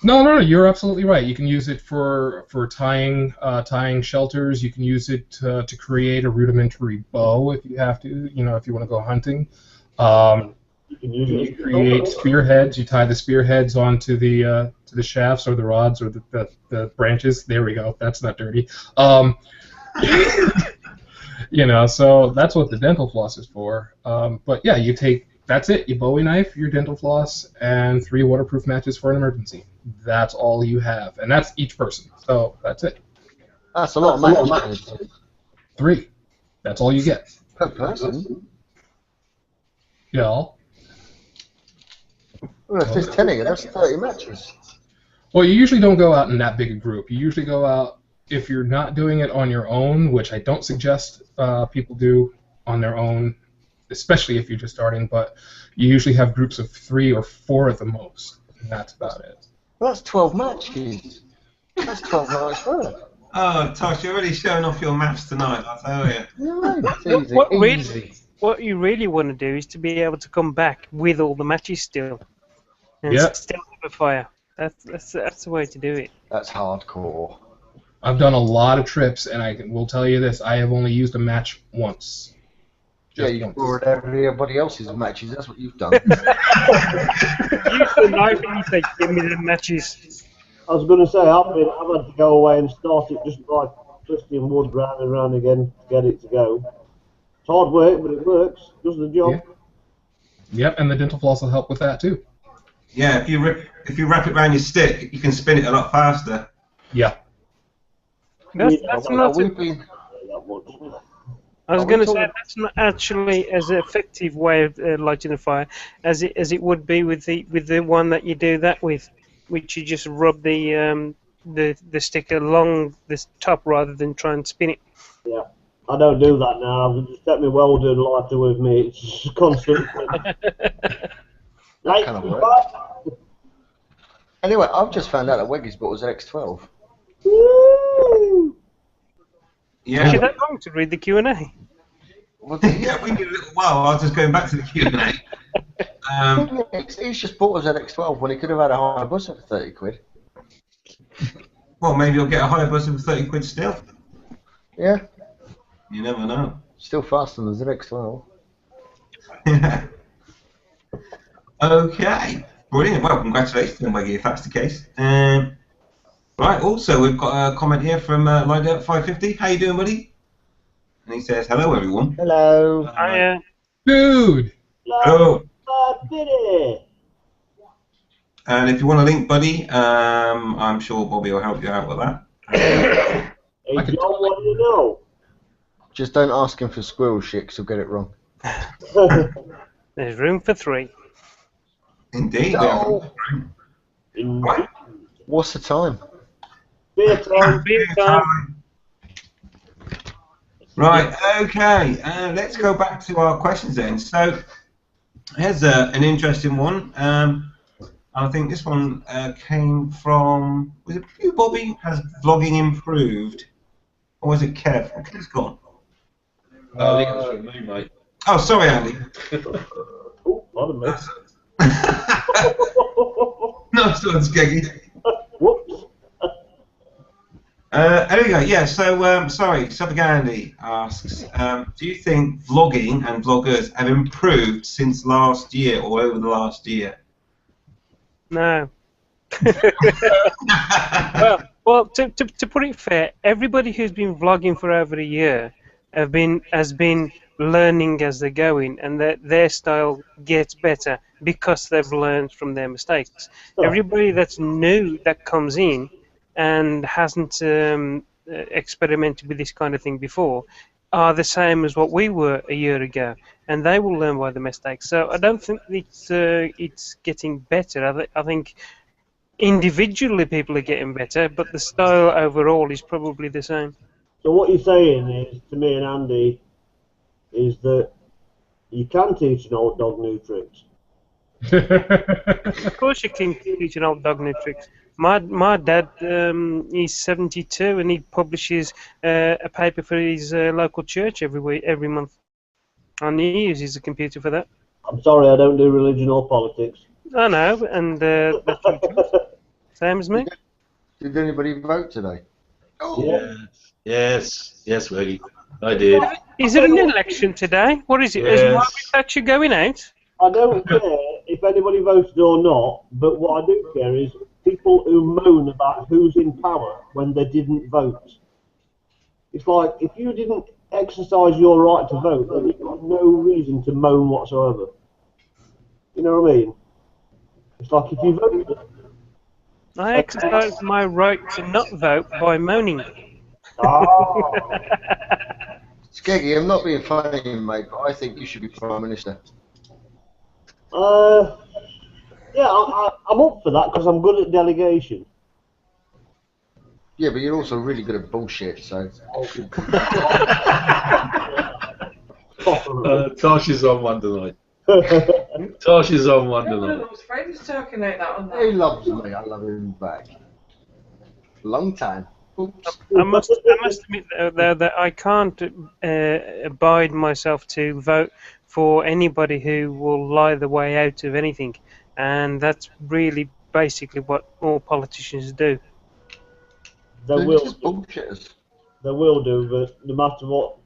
Speaker 6: No, you're absolutely right. You can use it for tying shelters. You can use it to create a rudimentary bow if you have to. You know, if you want to go hunting. You create spearheads. You tie the spearheads onto the shafts or the rods or the branches. There we go. That's not dirty. You know, so that's what the dental floss is for. But yeah, that's it. You Bowie knife, your dental floss, and 3 waterproof matches for an emergency. That's all you have, and that's each person. So that's it.
Speaker 2: That's a lot of matches.
Speaker 6: 3. That's all you get.
Speaker 2: Per person?
Speaker 6: Yeah.
Speaker 2: Well, if there's 10 of you, that's 30 matches.
Speaker 6: Well, you usually don't go out in that big a group. You usually go out, if you're not doing it on your own, which I don't suggest people do on their own, especially if you're just starting, but you usually have groups of 3 or 4 at the most, and that's about it.
Speaker 2: Well, that's 12 matches. That's 12 nights worth.
Speaker 1: Oh, Tosh, you're really showing off your maths tonight, I tell you.
Speaker 2: Yeah, easy.
Speaker 4: What you really want to do is to be able to come back with all the matches still, and still have a fire. That's the way to do it.
Speaker 2: That's hardcore.
Speaker 6: I've done a lot of trips, and I will tell you this: I have only used a match once.
Speaker 2: Just you poured everybody else's matches. That's what you've done.
Speaker 4: Use the knife and you say, "Give me the matches."
Speaker 5: I was going to say, I've had to go away and start it just by twisting wood round and round again to get it to go. It's hard work, but it works. Does the job.
Speaker 6: Yep, and the dental floss will help with that too.
Speaker 1: Yeah, if you wrap it around your stick, you can spin it a lot faster.
Speaker 6: Yeah.
Speaker 4: That's not. I was going to say that's not actually as effective way of lighting a fire as it would be with the one that you do that with, which you just rub the stick along the top rather than try and spin it.
Speaker 5: Yeah, I don't do that now. I've just kept my welder lighter with me. It's just constant.
Speaker 2: That kind of work. Anyway, I've just found out that Weggy's bought us an X12.
Speaker 5: Woo!
Speaker 1: Yeah.
Speaker 4: Actually, that long to read the Q&A.
Speaker 1: Yeah, we did a little while. I was just going back to the Q&A.
Speaker 2: He's just bought us an X12 when he could have had a higher bus for 30 quid.
Speaker 1: Well, maybe you'll get a higher bus for 30 quid still.
Speaker 2: Yeah.
Speaker 1: You never know.
Speaker 2: Still faster than the ZX12.
Speaker 1: Yeah. Okay. Brilliant. Well, congratulations, Weggy, if that's the case. Right, also, we've got a comment here from Lido550. How you doing, buddy? And he says, hello, everyone.
Speaker 2: Hello.
Speaker 4: Hiya.
Speaker 6: Dude!
Speaker 1: Hello.
Speaker 5: Did it?
Speaker 1: And if you want a link, buddy, I'm sure Bobby will help you out with that.
Speaker 5: Hey, John, what do you know?
Speaker 2: Just don't ask him for squirrel shit, 'cause he'll get it wrong.
Speaker 4: There's room for 3.
Speaker 1: Indeed.
Speaker 2: Oh.
Speaker 1: Right.
Speaker 2: What's the time?
Speaker 5: Beer time.
Speaker 4: Beer time.
Speaker 1: Right, okay. Let's go back to our questions then. So, here's an interesting one. I think this one came from, was it you, Bobby? Has vlogging improved? Or was it Kev? Kev's gone.
Speaker 3: I think it's from me, mate.
Speaker 1: Oh, sorry, Andy.
Speaker 5: Oh, pardon me.
Speaker 1: Nice one, Skeggy.
Speaker 5: Whoops.
Speaker 1: There we go. Yeah, so, sorry, Suffolk Andy asks, do you think vlogging and vloggers have improved since last year or over the last year?
Speaker 4: No. Well, Well, to put it fair, everybody who's been vlogging for over a year has been learning as they're going, and their style gets better because they've learned from their mistakes. Everybody that's new that comes in and hasn't experimented with this kind of thing before are the same as what we were a year ago, and they will learn by the mistakes. So I don't think it's getting better. I think individually people are getting better, but the style overall is probably the same.
Speaker 5: So what you're saying is, to me and Andy, is that you can teach an old dog new tricks.
Speaker 4: Of course you can teach an old dog new tricks. My dad, he's 72 and he publishes a paper for his local church every month. And he uses a computer for that.
Speaker 5: I'm sorry, I don't do religion or politics.
Speaker 4: I know, and that's what he does. Same as me.
Speaker 2: Did anybody vote today?
Speaker 5: Yeah.
Speaker 3: Yes, Wiggy. I did.
Speaker 4: Is there an election today? What is it? Is
Speaker 3: Yes.
Speaker 4: Margaret Thatcher going out?
Speaker 5: I don't care if anybody voted or not, but what I do care is people who moan about who's in power when they didn't vote. It's like, if you didn't exercise your right to vote, then you've got no reason to moan whatsoever. You know what I mean? It's like if you voted.
Speaker 4: I exercise my right to not vote by moaning.
Speaker 5: Ah.
Speaker 2: Skeggy, I'm not being funny, mate, but I think you should be Prime Minister.
Speaker 5: Yeah, I'm up for that because I'm good at delegation.
Speaker 2: Yeah, but you're also really good at bullshit, so...
Speaker 3: Tosh is on one tonight. Tosh is on one tonight.
Speaker 7: Those friends talking like that on
Speaker 2: He
Speaker 7: that.
Speaker 2: loves me, I love him back. Long time. Oops.
Speaker 4: I must admit though that I can't abide myself to vote for anybody who will lie the way out of anything, and that's really basically what all politicians do.
Speaker 5: They
Speaker 2: They're
Speaker 5: will.
Speaker 2: just bullshitters.
Speaker 5: They will do, but no matter what,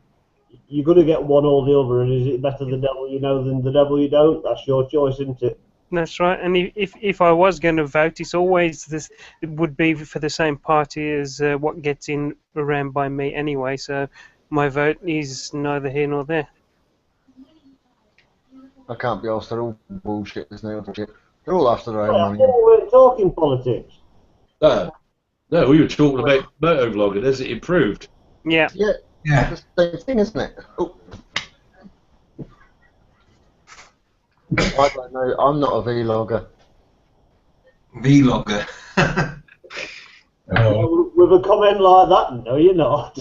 Speaker 5: you're going to get one or the other, and is it better the devil you know than the devil you don't? That's your choice, isn't it?
Speaker 4: That's right. And if I was going to vote, it's always this. It would be for the same party as what gets in around by me anyway. So my vote is neither here nor there.
Speaker 2: I can't be asked, they're all bullshitters now. They're all after their own
Speaker 5: I
Speaker 2: money.
Speaker 5: thought we weren't talking politics.
Speaker 3: No, we were talking about motovlogging. Has it improved?
Speaker 4: Yeah.
Speaker 2: Yeah,
Speaker 1: Yeah.
Speaker 2: it's the same thing, isn't it? Oh. I don't know, I'm not a vlogger.
Speaker 1: Vlogger.
Speaker 3: Oh.
Speaker 5: With a comment like that, no, you're not.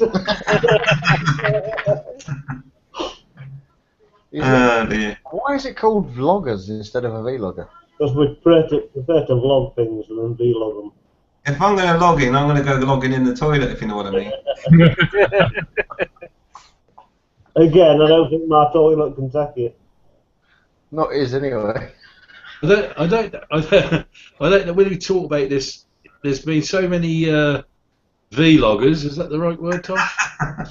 Speaker 1: Dear.
Speaker 2: Why is it called vloggers instead of a vlogger?
Speaker 5: Because we prefer to vlog things than vlog them.
Speaker 1: If I'm going to log in, I'm going to go logging in the toilet, if you know what I mean.
Speaker 5: Again, I don't think my toilet can take it.
Speaker 2: Not his anyway.
Speaker 3: I don't know when we talk about this. There's been so many vloggers. Is that the right word, Tom?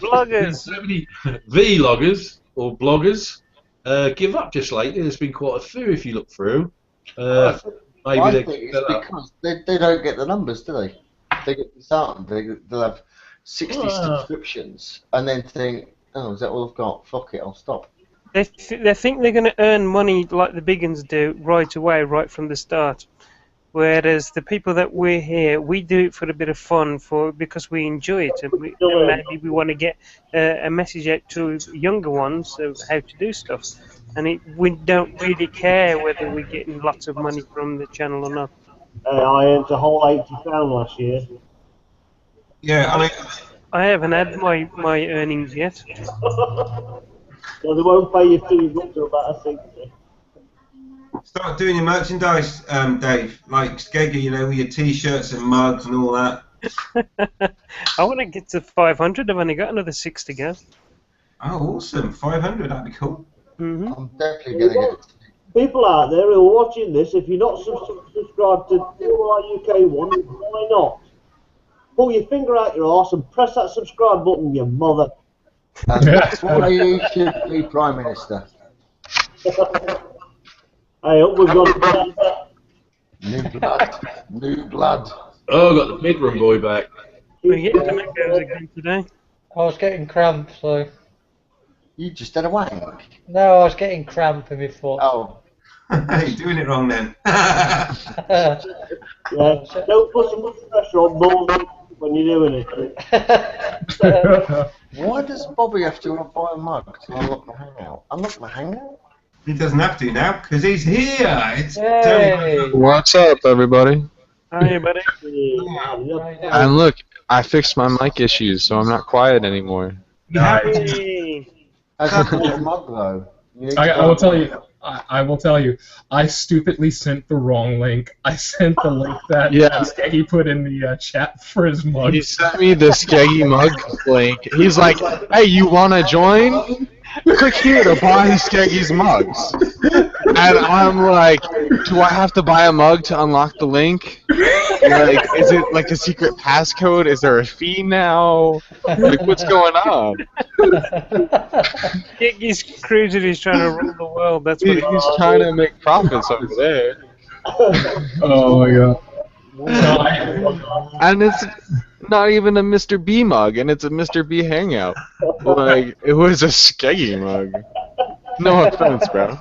Speaker 4: Vloggers.
Speaker 3: So many vloggers or bloggers give up just lately. There's been quite a few if you look through. Maybe
Speaker 2: I
Speaker 3: they
Speaker 2: think it's because they don't get the numbers, do they? They get started, they'll have 60 subscriptions and then think, oh, is that all I've got? Fuck it, I'll stop.
Speaker 4: They think they're going to earn money like the big uns do right away, right from the start. Whereas the people that we're here, we do it for a bit of fun, because we enjoy it, and maybe we want to get a message out to younger ones of how to do stuff. And we don't really care whether we're getting lots of money from the channel or not.
Speaker 5: I earned a whole £80 last year.
Speaker 1: Yeah, I mean,
Speaker 4: I haven't had my earnings yet.
Speaker 5: So they won't pay you till you get to about a 60.
Speaker 1: start doing your merchandise, Dave. Like Skeggy, you know, with your t-shirts and mugs and all that.
Speaker 4: I want to get to 500. I've only got another 6 to go.
Speaker 1: Oh, awesome. 500, that'd be cool.
Speaker 4: Mm-hmm.
Speaker 2: I'm definitely going to get it.
Speaker 5: People out there who are watching this, if you're not subscribed to UK1, why not? Pull your finger out your arse and press that subscribe button, you mother.
Speaker 2: And that's why you should be Prime Minister.
Speaker 5: I hope we've got
Speaker 2: New blood. New blood.
Speaker 3: Oh, I got the bedroom boy back.
Speaker 4: We're getting to make those again today.
Speaker 9: I was getting cramp, so.
Speaker 2: You just had a wank.
Speaker 9: No, I was getting cramp in my foot.
Speaker 2: Oh.
Speaker 1: You're doing it wrong then.
Speaker 5: Yeah, don't put so much pressure on balls when you're doing it.
Speaker 2: Why does Bobby have to buy a mug to unlock my hangout? Unlock my hangout?
Speaker 1: He doesn't have to now because he's here. It's
Speaker 9: Yay.
Speaker 10: What's up, everybody?
Speaker 4: Hi, buddy.
Speaker 10: And look, I fixed my mic issues, so I'm not quiet anymore.
Speaker 4: Hey.
Speaker 2: That's a cool mug, though.
Speaker 6: I will tell you. I will tell you. I stupidly sent the wrong link. I sent the link that Skeggy put in the chat for his mug.
Speaker 10: He sent me the Skeggy mug link. He's like, "Hey, you wanna join? Click here to buy Skeggy's mugs." And I'm like, "Do I have to buy a mug to unlock the link? Like, is it like a secret passcode? Is there a fee now? Like, what's going on?"
Speaker 4: He's cruising, he's trying to rule the world. That's what
Speaker 10: He's trying to make profits over there.
Speaker 6: Oh my god.
Speaker 10: And it's not even a Mr. B mug, and it's a Mr. B hangout. Like, it was a Skeggy mug. No offense, bro.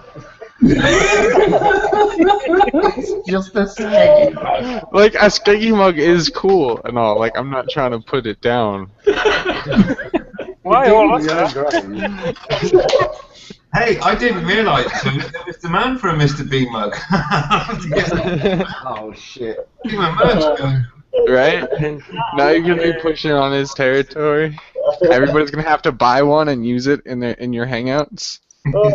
Speaker 2: Just a Skeggy mug.
Speaker 10: Like, a Skeggy mug is cool and all. Like, I'm not trying to put it down.
Speaker 4: Why all
Speaker 1: Hey, I didn't realise there was demand for a Mr. B mug.
Speaker 2: Oh, shit.
Speaker 1: Give him a merch.
Speaker 10: Right? Now you're gonna be pushing on his territory. Everybody's gonna have to buy one and use it in your hangouts.
Speaker 5: Oh,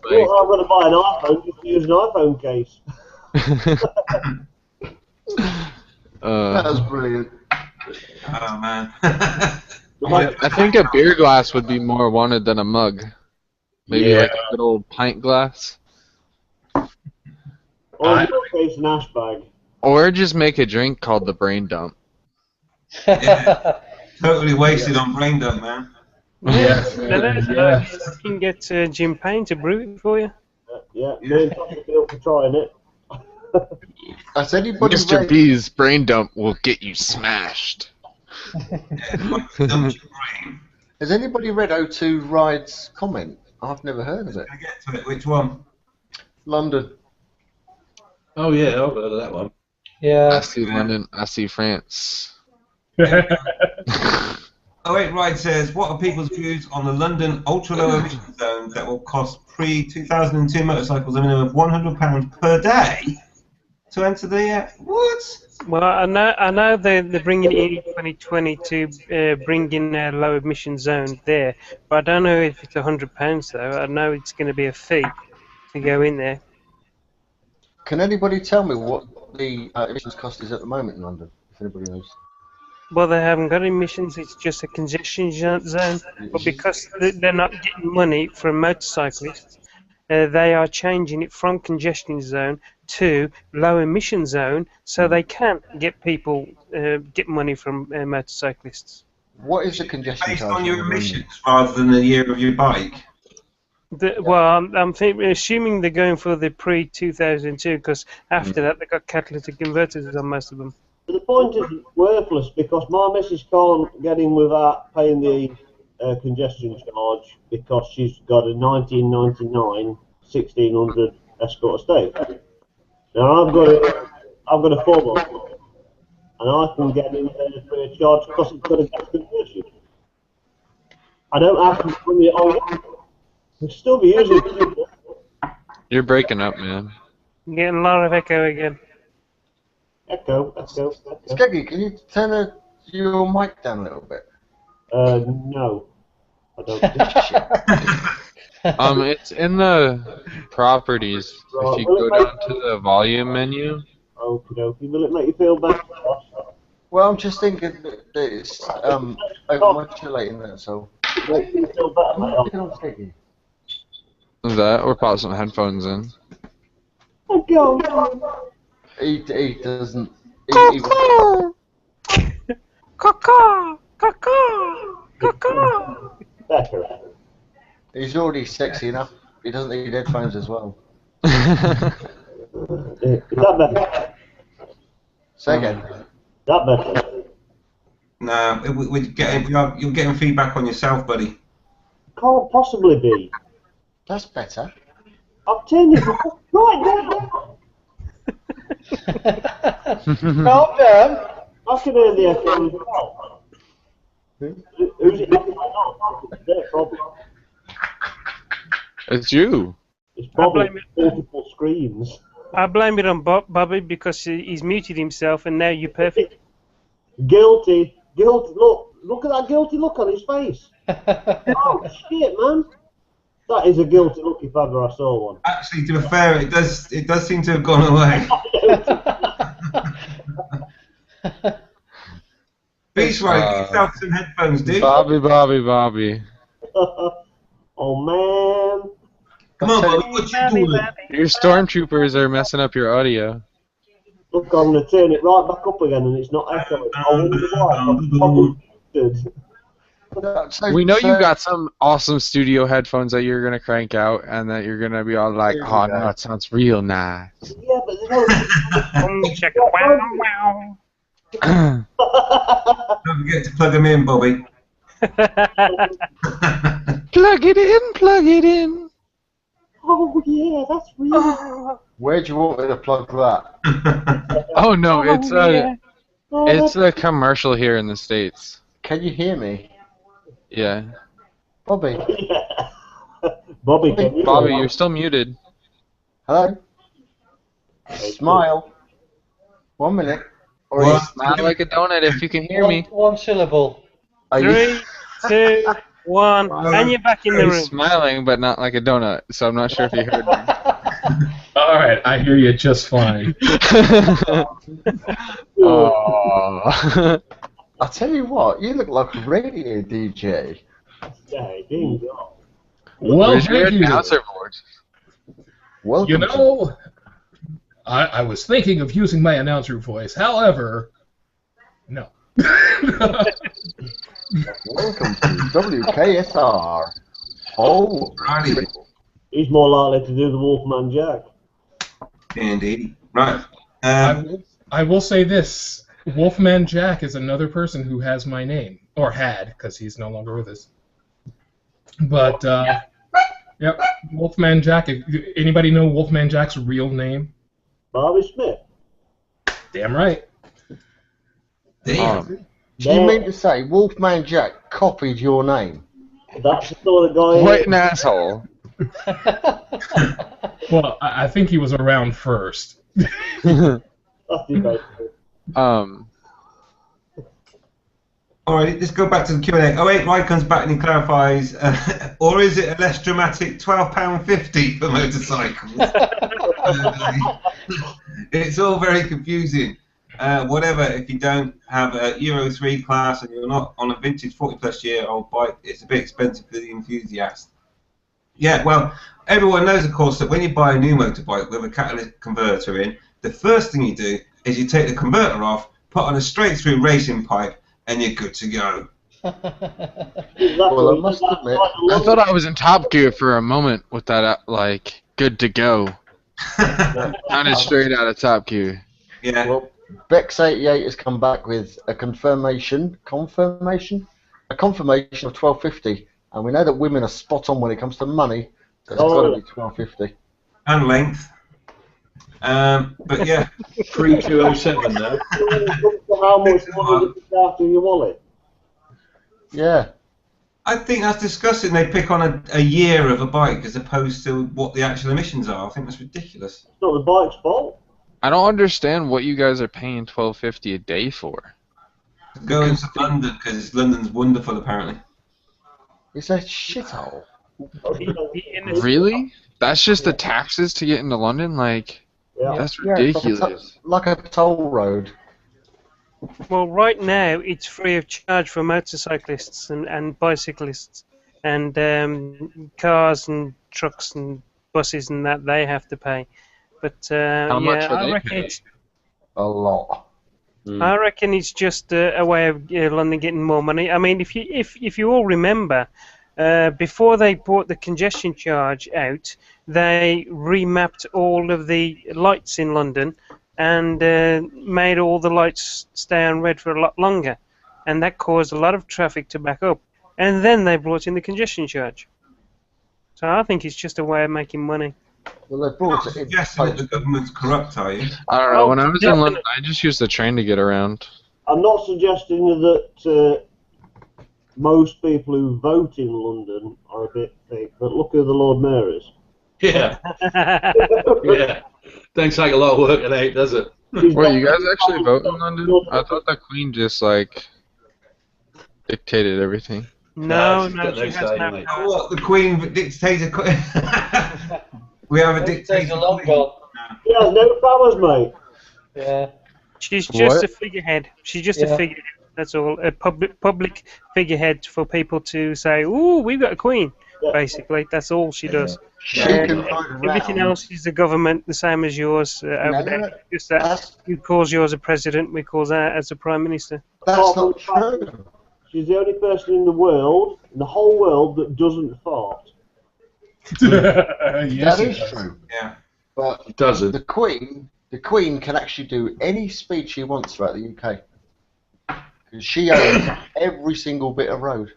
Speaker 5: dear. Well, I'm going to buy an iPhone just to use an iPhone case.
Speaker 2: That was brilliant.
Speaker 1: Oh, man.
Speaker 10: I think a beer glass would be more wanted than a mug. Maybe like a good old pint glass.
Speaker 5: Or in your case, an ash bag.
Speaker 10: Or just make a drink called the brain dump.
Speaker 1: Yeah. Totally wasted on brain dump, man.
Speaker 4: You can get Jim Payne to brew it for you.
Speaker 5: Yeah, me and Tommy have been up for trying it.
Speaker 2: Has anybody
Speaker 10: Mr.
Speaker 2: read...
Speaker 10: B's brain dump will get you smashed.
Speaker 2: Has anybody read O2 Ride's comment? I've never heard of it.
Speaker 1: I get to it. Which one?
Speaker 2: London.
Speaker 3: Oh yeah, I've heard of that one.
Speaker 9: Yeah.
Speaker 10: I see London, I see France.
Speaker 1: Oh, wait, Ride says, what are people's views on the London ultra-low emission zone that will cost pre-2002 motorcycles a minimum of £100 per day to enter the... what?
Speaker 4: Well, I know they're bringing it in 2020 to bring in a low emission zone there, but I don't know if it's £100 though. I know it's going to be a fee to go in there.
Speaker 2: Can anybody tell me what the emissions cost is at the moment in London, if anybody knows?
Speaker 4: Well, they haven't got emissions, it's just a congestion zone, but because they're not getting money from motorcyclists, they are changing it from congestion zone to low emission zone so they can get people, get money from motorcyclists.
Speaker 2: What is the congestion
Speaker 1: Based
Speaker 2: charge
Speaker 1: on your
Speaker 2: in London?
Speaker 1: emissions rather than the year of your bike?
Speaker 4: Well, I'm assuming they're going for the pre-2002 because after that they got catalytic converters on most of them.
Speaker 5: But the point is worthless because my missus can't get in without paying the congestion charge because she's got a 1999 1600 Escort Estate. Now I've got a 4x4 and I can get in there free of charge because it's got a gas conversion. I don't have to bring it on. We'll still be using it.
Speaker 10: You're breaking up, man.
Speaker 4: Getting a lot of echo again.
Speaker 5: Echo.
Speaker 2: Skeggy, can you turn your mic down a little bit?
Speaker 5: No. I don't think
Speaker 10: It's in the properties.
Speaker 5: Right,
Speaker 10: If you
Speaker 5: well,
Speaker 10: go down to the volume menu.
Speaker 5: Okie dokie. Will it make you feel better?
Speaker 2: Well, I'm just thinking that it's overmodulating that, so...
Speaker 5: It makes you feel better, mate.
Speaker 2: Look at Skeggy.
Speaker 10: That, or pop some headphones in.
Speaker 2: He doesn't...
Speaker 5: Better.
Speaker 2: He's already sexy enough. He doesn't need headphones as well.
Speaker 5: Is that better?
Speaker 2: Say again.
Speaker 5: That better.
Speaker 1: No, you're getting feedback on yourself, buddy.
Speaker 5: Can't possibly be.
Speaker 2: That's better.
Speaker 5: I've turned it right now.
Speaker 9: Calm down.
Speaker 5: I can hear the echo as well. Who's it? It's their problem.
Speaker 10: It's you.
Speaker 5: It's probably
Speaker 4: blame it.
Speaker 5: multiple screens.
Speaker 4: I blame it on Bobby because he's muted himself and now you're perfect.
Speaker 5: Guilty. Guilty. Look at that guilty look on his face. Oh shit, man. That is a guilty look if ever I saw one.
Speaker 1: Actually, to be fair, it does seem to have gone away. Beast Right, get yourself some headphones, dude.
Speaker 10: Bobby.
Speaker 5: Oh man.
Speaker 1: Come on, Bobby, what you doing?
Speaker 10: Your stormtroopers are messing up your audio.
Speaker 5: Look, I'm going to turn it right back up again and it's not echoing. I wonder why. I'm probably muted.
Speaker 10: We know you've got some awesome studio headphones that you're gonna crank out, and that you're gonna be all like, "Oh no, it sounds real nice."
Speaker 5: Yeah, but they don't.
Speaker 4: Check wow.
Speaker 1: Don't forget to plug them in, Bobby.
Speaker 10: Plug it in.
Speaker 5: Oh yeah, that's real.
Speaker 2: Where do you want me to plug that?
Speaker 10: Oh no, it's a commercial here in the States.
Speaker 2: Can you hear me?
Speaker 10: Yeah.
Speaker 2: Bobby.
Speaker 5: Bobby, can you
Speaker 10: Bobby, you're still muted.
Speaker 2: Hello? Smile. 1 minute. Or
Speaker 1: What?
Speaker 10: Smile like a donut if you can hear me.
Speaker 9: One syllable.
Speaker 2: are you
Speaker 4: 3, 2, 1, and you're back in the
Speaker 10: He's
Speaker 4: room.
Speaker 10: smiling, but not like a donut, so I'm not sure if you heard me.
Speaker 6: All right, I hear you just fine.
Speaker 10: Oh.
Speaker 2: I'll tell you what, you look like a radio DJ.
Speaker 5: Yeah, bingo.
Speaker 6: Well,
Speaker 10: Where's your
Speaker 6: thank you.
Speaker 10: announcer board?
Speaker 2: Welcome
Speaker 6: You know, I was thinking of using my announcer voice. However, no.
Speaker 2: welcome to WKSR. Oh,
Speaker 1: Righty.
Speaker 5: He's more likely to do the Wolfman Jack.
Speaker 1: Indeed. Right.
Speaker 6: I will say this. Wolfman Jack is another person who has my name. Or had, because he's no longer with us. But, yep, Wolfman Jack. Anybody know Wolfman Jack's real name?
Speaker 5: Bobby Smith.
Speaker 6: Damn right.
Speaker 1: Damn.
Speaker 2: do you mean to say Wolfman Jack copied your name?
Speaker 5: That's the sort of guy.
Speaker 10: What an asshole.
Speaker 6: Well, I think he was around first.
Speaker 5: That's debatable.
Speaker 1: Alright, let's go back to the Q&A. Oh wait, Ryan comes back and he clarifies, or is it a less dramatic £12.50 for motorcycles? It's all very confusing. Whatever, if you don't have a Euro 3 class and you're not on a vintage 40-plus year old bike, it's a bit expensive for the enthusiast. Yeah, well, everyone knows, of course, that when you buy a new motorbike with a catalytic converter in, the first thing you do is you take the converter off, put on a straight-through racing pipe, and you're good to go.
Speaker 2: Well, I must admit,
Speaker 10: I thought I was in Top Gear for a moment with that, like, good to go. Sounded straight out of Top Gear.
Speaker 1: Yeah.
Speaker 2: well, Bex88 has come back with a confirmation of 1250, and we know that women are spot on when it comes to money, so it's got to be 1250.
Speaker 1: And length. But yeah.
Speaker 3: Pre-207 now.
Speaker 5: How much money is after your wallet?
Speaker 2: Yeah.
Speaker 1: I think that's disgusting. They pick on a year of a bike as opposed to what the actual emissions are. I think that's ridiculous.
Speaker 5: It's not the bike's fault.
Speaker 10: I don't understand what you guys are paying $12.50 a day for.
Speaker 1: Going to London because London's wonderful, apparently.
Speaker 2: It's a shithole.
Speaker 10: Really? That's just the taxes to get into London? Like,
Speaker 5: Yeah.
Speaker 10: that's
Speaker 2: Yeah,
Speaker 10: ridiculous.
Speaker 2: like a toll road.
Speaker 4: Well, right now it's free of charge for motorcyclists and bicyclists and cars and trucks and buses and that they have to pay. But
Speaker 10: How much are
Speaker 4: I
Speaker 10: they
Speaker 4: reckon
Speaker 10: paying?
Speaker 4: it's
Speaker 2: A lot.
Speaker 4: I reckon it's just a way of London getting more money. I mean, if you all remember, before they brought the congestion charge out, they remapped all of the lights in London and made all the lights stay on red for a lot longer, and that caused a lot of traffic to back up. And then they brought in the congestion charge. So I think it's just a way of making money.
Speaker 2: Well, they
Speaker 1: You're
Speaker 2: brought
Speaker 1: not
Speaker 2: it in.
Speaker 1: suggesting that the government's corrupt, are you?
Speaker 10: I don't know.
Speaker 4: Oh,
Speaker 10: When I was in
Speaker 4: definitely.
Speaker 10: London, I just used the train to get around.
Speaker 5: I'm not suggesting that most people who vote in London are a bit fake, but look who the Lord Mayor is.
Speaker 3: Yeah, yeah. Don't take a lot of work at 8, does it?
Speaker 10: Wait, you guys actually vote in London? I thought the Queen just like dictated everything.
Speaker 4: No,
Speaker 3: she's
Speaker 4: no,
Speaker 3: got no
Speaker 4: she has
Speaker 3: say,
Speaker 4: no
Speaker 3: mate.
Speaker 4: power.
Speaker 1: What, the Queen dictates a... We have a dictator.
Speaker 5: He has no powers, mate.
Speaker 9: Yeah.
Speaker 4: She's just
Speaker 10: What?
Speaker 4: a figurehead. She's just
Speaker 9: Yeah.
Speaker 4: a figurehead. That's all. A public figurehead for people to say, "Ooh, we've got a queen." Basically, that's all she does.
Speaker 2: She can ride
Speaker 4: Everything
Speaker 2: around.
Speaker 4: else is the government, the same as yours over there. Just that
Speaker 2: That's,
Speaker 4: you calls yours a president, we calls that as a prime minister.
Speaker 2: that's not true.
Speaker 5: She's the only person in the world, in the whole world, that doesn't fart.
Speaker 6: Yes,
Speaker 2: That
Speaker 6: it
Speaker 2: is
Speaker 6: does.
Speaker 2: true.
Speaker 1: Yeah.
Speaker 2: But
Speaker 3: It doesn't.
Speaker 2: the Queen can actually do any speech she wants throughout the UK. 'Cause she owns every single bit of road.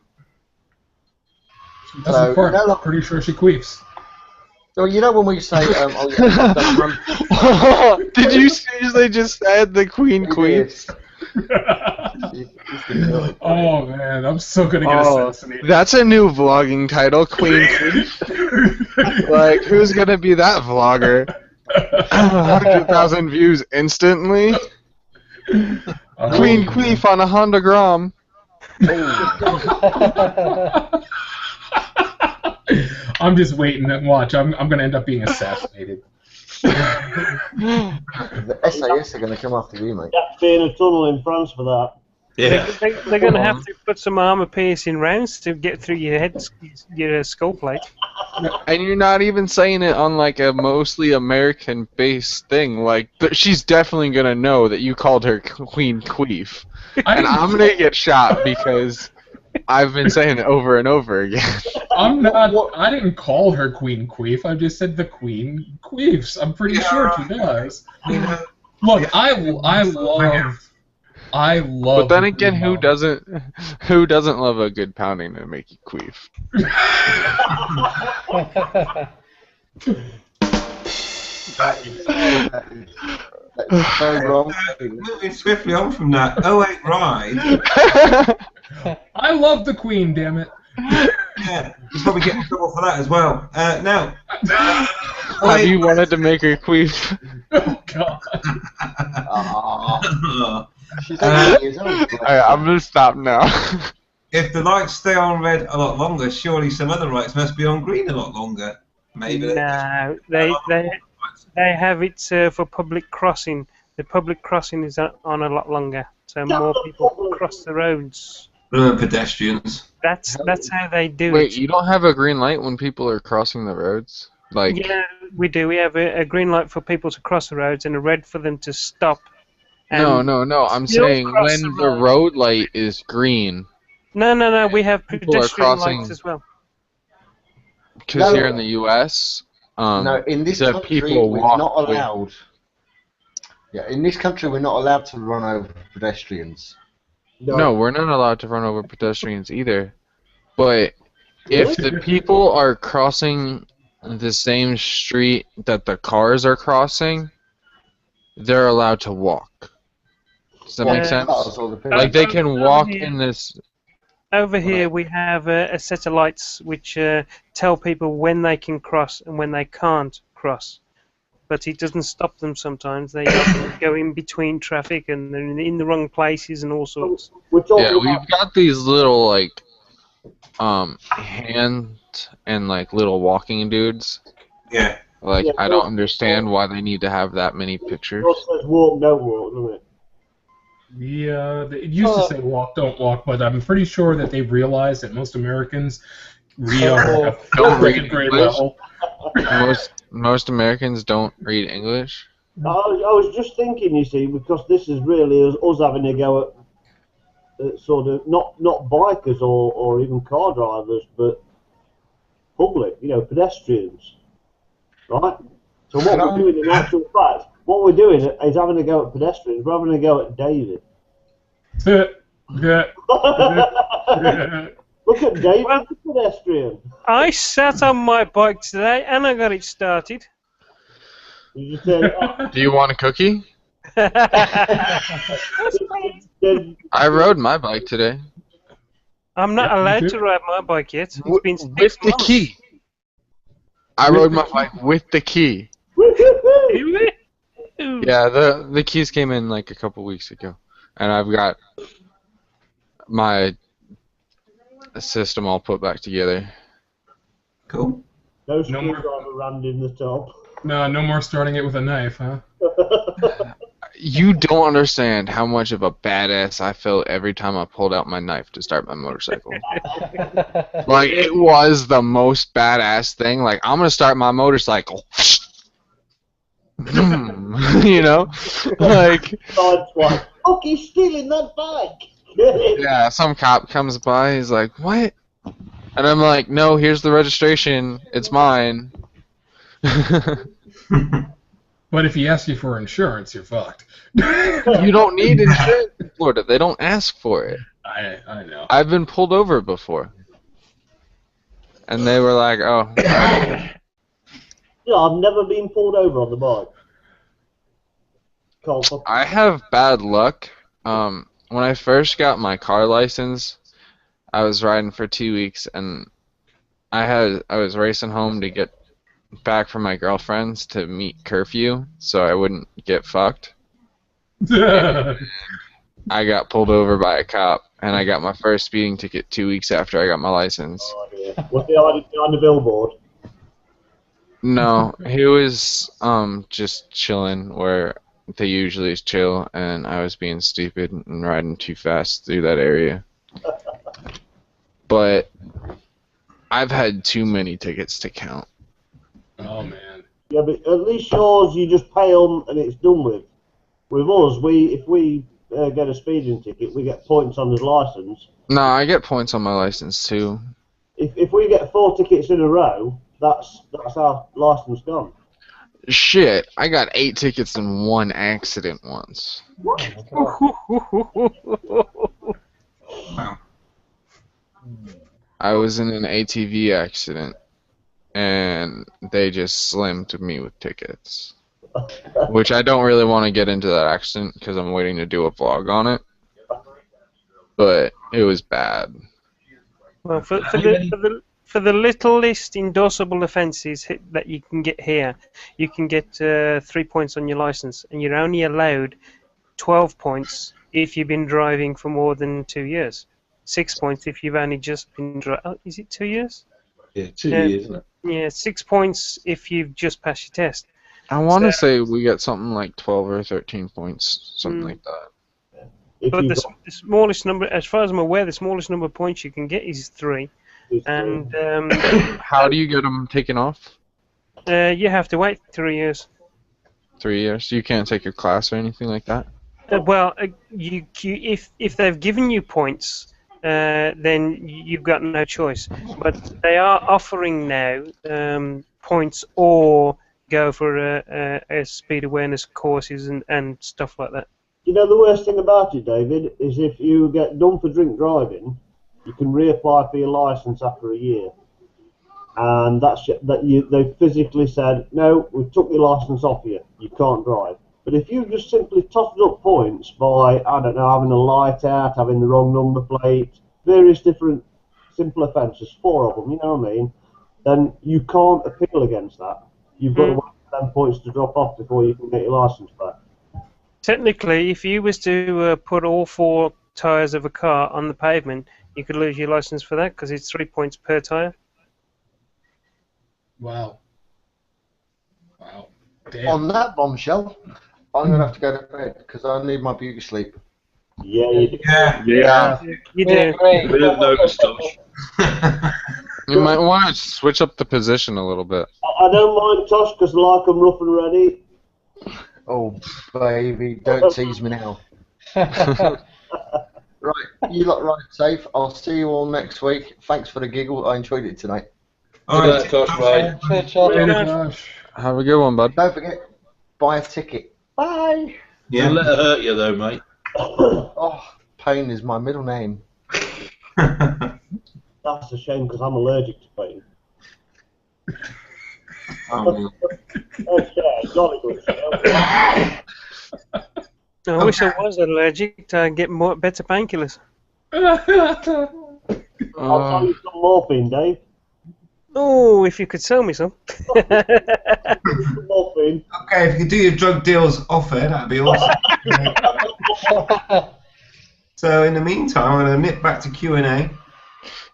Speaker 6: She doesn't fart.
Speaker 2: no, look-
Speaker 6: Pretty sure she queefs.
Speaker 2: Well, you know when we say, oh yeah, don't run.
Speaker 10: Did you seriously just said the Queen queefs?
Speaker 6: Oh man, I'm so gonna get
Speaker 10: Oh,
Speaker 6: assassinated.
Speaker 10: that's a new vlogging title, Queen Queef. Like, who's gonna be that vlogger? 100,000 views instantly.
Speaker 6: Oh,
Speaker 10: Queen Queef on a Honda Grom.
Speaker 6: I'm just waiting and watch. I'm gonna end up being assassinated.
Speaker 2: The SAS are going to come after you, mate.
Speaker 5: You have to be in a tunnel in France for that.
Speaker 3: Yeah.
Speaker 4: They're going to have to put some armor-piercing rounds to get through your head, your skull plate.
Speaker 10: And you're not even saying it on like a mostly American-based thing. Like, she's definitely gonna know that you called her Queen Queef, and I'm gonna get shot because I've been saying it over and over again.
Speaker 6: I'm not. I didn't call her Queen Queef. I just said the Queen Queefs. I'm pretty sure she does. Look, I love.
Speaker 10: But then
Speaker 6: the
Speaker 10: again,
Speaker 6: Queen
Speaker 10: who
Speaker 6: Mom.
Speaker 10: doesn't? Who doesn't love a good pounding to make you queef?
Speaker 2: That's so wrong.
Speaker 1: Moving swiftly on from that, 08 Ride,
Speaker 6: I love the Queen, damn it.
Speaker 1: yeah, you probably get in trouble for that as well. Now,
Speaker 10: Have you wanted to make her queef?
Speaker 6: Oh God.
Speaker 2: She's 8 years old.
Speaker 10: Alright, I'm gonna stop now.
Speaker 1: if the lights stay on red a lot longer, surely some other lights must be on green a lot longer. Maybe.
Speaker 4: No, they have it for public crossing. The public crossing is on a lot longer, so more people cross the roads.
Speaker 1: Pedestrians.
Speaker 4: That's how they do
Speaker 10: Wait,
Speaker 4: it.
Speaker 10: you don't have a green light when people are crossing the roads? Like,
Speaker 4: Yeah, we do. We have a green light for people to cross the roads and a red for them to stop.
Speaker 10: no,
Speaker 4: And
Speaker 10: I'm
Speaker 4: still
Speaker 10: saying
Speaker 4: cross
Speaker 10: when
Speaker 4: the
Speaker 10: the
Speaker 4: road.
Speaker 10: road light is green,
Speaker 4: No. We have
Speaker 10: People are
Speaker 4: pedestrian
Speaker 10: crossing-
Speaker 4: lights as well.
Speaker 10: because
Speaker 2: No.
Speaker 10: here in the U.S.,
Speaker 2: No, in this
Speaker 10: the
Speaker 2: country,
Speaker 10: people
Speaker 2: we're
Speaker 10: walk
Speaker 2: not
Speaker 10: with-
Speaker 2: allowed. Yeah, in this country, we're not allowed to run over pedestrians.
Speaker 10: No, we're not allowed to run over pedestrians either. But if the people are crossing the same street that the cars are crossing, they're allowed to walk. Does that make sense?
Speaker 2: Cars or the people.
Speaker 10: Like, they can
Speaker 4: Over
Speaker 10: walk
Speaker 4: here-
Speaker 10: in this...
Speaker 4: Over here, we have a set of lights which tell people when they can cross and when they can't cross. But it doesn't stop them sometimes. They go in between traffic and they're in the wrong places and all sorts.
Speaker 5: We're talking
Speaker 10: Yeah,
Speaker 5: about
Speaker 10: we've got these little, like, hand and, like, little walking dudes.
Speaker 1: Yeah.
Speaker 10: Like,
Speaker 5: Yeah,
Speaker 10: I don't understand why they need to have that many pictures.
Speaker 5: it says walk, don't walk, doesn't it?
Speaker 6: Yeah, it used to say walk, don't walk, but I'm pretty sure that they've realized that most Americans read on a
Speaker 10: Don't read
Speaker 6: second grade
Speaker 10: English.
Speaker 6: level.
Speaker 10: Most Americans don't read English.
Speaker 5: I was just thinking, you see, because this is really us having a go at sort of not bikers or even car drivers, but public, pedestrians, right? So what we're doing in actual fact what we're doing is having a go at pedestrians. We're having a go at David. Look at David, the pedestrian.
Speaker 4: I sat on my bike today and I got it started.
Speaker 5: You just said,
Speaker 10: Do you want a cookie?
Speaker 5: said,
Speaker 10: I rode my bike today.
Speaker 4: I'm not
Speaker 6: Yep, me
Speaker 4: allowed
Speaker 6: too.
Speaker 4: to ride my bike yet. It's been 6
Speaker 10: With the
Speaker 4: months.
Speaker 10: key. I rode my bike with the key.
Speaker 4: Really?
Speaker 10: Yeah, the keys came in like a couple weeks ago, and I've got my system all put back together.
Speaker 1: Cool.
Speaker 5: no
Speaker 6: No more.
Speaker 5: screwdriver rammed in the top.
Speaker 6: No more starting it with a knife, huh?
Speaker 10: You don't understand how much of a badass I felt every time I pulled out my knife to start my motorcycle. Like, it was the most badass thing. Like, I'm gonna start my motorcycle. You know? Like,
Speaker 5: Sideswipe. Look, he's stealing that bike.
Speaker 10: yeah, some cop comes by, he's like, what? And I'm like, no, here's the registration. It's mine.
Speaker 6: But if he asks you for insurance, you're fucked.
Speaker 10: You don't need insurance in Florida. They don't ask for it.
Speaker 6: I know.
Speaker 10: I've been pulled over before. And they were like, oh.
Speaker 5: Yeah, I've never been pulled over on the bike. Can't fuck-
Speaker 10: I have bad luck. When I first got my car license, I was riding for 2 weeks, and I was racing home to get back from my girlfriend's to meet curfew, so I wouldn't get fucked. I got pulled over by a cop, and I got my first speeding ticket 2 weeks after I got my license.
Speaker 5: Oh, dear. Was he on the billboard?
Speaker 10: No, he was just chilling where they usually chill, and I was being stupid and riding too fast through that area. But I've had too many tickets to count.
Speaker 6: Oh man.
Speaker 5: Yeah, but at least yours, you just pay them and it's done with. With us, if we get a speeding ticket, we get points on his license.
Speaker 10: No, I get points on my license too.
Speaker 5: If we get 4 tickets in a row, that's our license gone.
Speaker 10: Shit, I got 8 tickets in one accident once.
Speaker 1: Wow.
Speaker 10: I was in an ATV accident, and they just slammed me with tickets. Which I don't really want to get into that accident because I'm waiting to do a vlog on it. But it was bad.
Speaker 4: Well, for the littlest endorsable offences that you can get here, you can get 3 points on your licence, and you're only allowed 12 points if you've been driving for more than 2 years. 6 points if you've only just been driving. Oh, is it 2 years?
Speaker 3: Yeah, 2 years, isn't it?
Speaker 4: Yeah, 6 points if you've just passed your test.
Speaker 10: I want to
Speaker 4: So-
Speaker 10: say we get something like 12 or 13 points, something like that.
Speaker 5: If
Speaker 4: But
Speaker 5: you
Speaker 4: the smallest number, as far as I'm aware, the smallest number of points you can get is 3. And
Speaker 10: How do you get them taken off?
Speaker 4: you have to wait 3 years.
Speaker 10: 3 years? You can't take your class or anything like that?
Speaker 4: If they've given you points, then you've got no choice. But they are offering now points or go for a speed awareness courses and stuff like that.
Speaker 5: You know the worst thing about it, David, is if you get done for drink driving, you can reapply for your licence after a year. And they physically said, no, we took your licence off you, you can't drive. But if you just simply totted up points by, I don't know, having a light out, having the wrong number plate, various different simple offences, 4 of them, you know what I mean, then you can't appeal against that. You've got to wait for them points to drop off before you can get your licence back.
Speaker 4: Technically, if you was to put all 4 tyres of a car on the pavement, you could lose your licence for that because it's 3 points per tyre.
Speaker 6: Wow. Wow. Damn.
Speaker 2: On that bombshell, I'm going to have to go to bed because I need my beauty sleep.
Speaker 5: Yeah, you do.
Speaker 1: Yeah.
Speaker 3: Yeah.
Speaker 4: You do.
Speaker 3: A bit of notice, Tosh.
Speaker 10: You might want to switch up the position a little bit.
Speaker 5: I don't mind, Tosh, because I like them rough and ready.
Speaker 2: Oh, baby, don't tease me now. Right, you lot ride safe. I'll see you all next week. Thanks for the giggle. I enjoyed it tonight.
Speaker 1: All
Speaker 3: Good
Speaker 1: right.
Speaker 3: night, Tosh, mate.
Speaker 6: Later, Josh.
Speaker 10: Have a good one, bud.
Speaker 2: Don't forget, buy a ticket. Bye.
Speaker 1: Yeah.
Speaker 3: Don't let her hurt you though, mate.
Speaker 2: Oh, pain is my middle name.
Speaker 5: That's a shame because I'm allergic to pain.
Speaker 1: Oh,
Speaker 5: Okay, jolly good show.
Speaker 4: I wish I was allergic to get better painkillers.
Speaker 5: I'll tell you some morphine, Dave.
Speaker 4: Oh, if you could sell me some.
Speaker 5: Some morphine.
Speaker 1: okay, if you could do your drug deals off air, that'd be awesome. So in the meantime, I'm going to nip back to Q&A.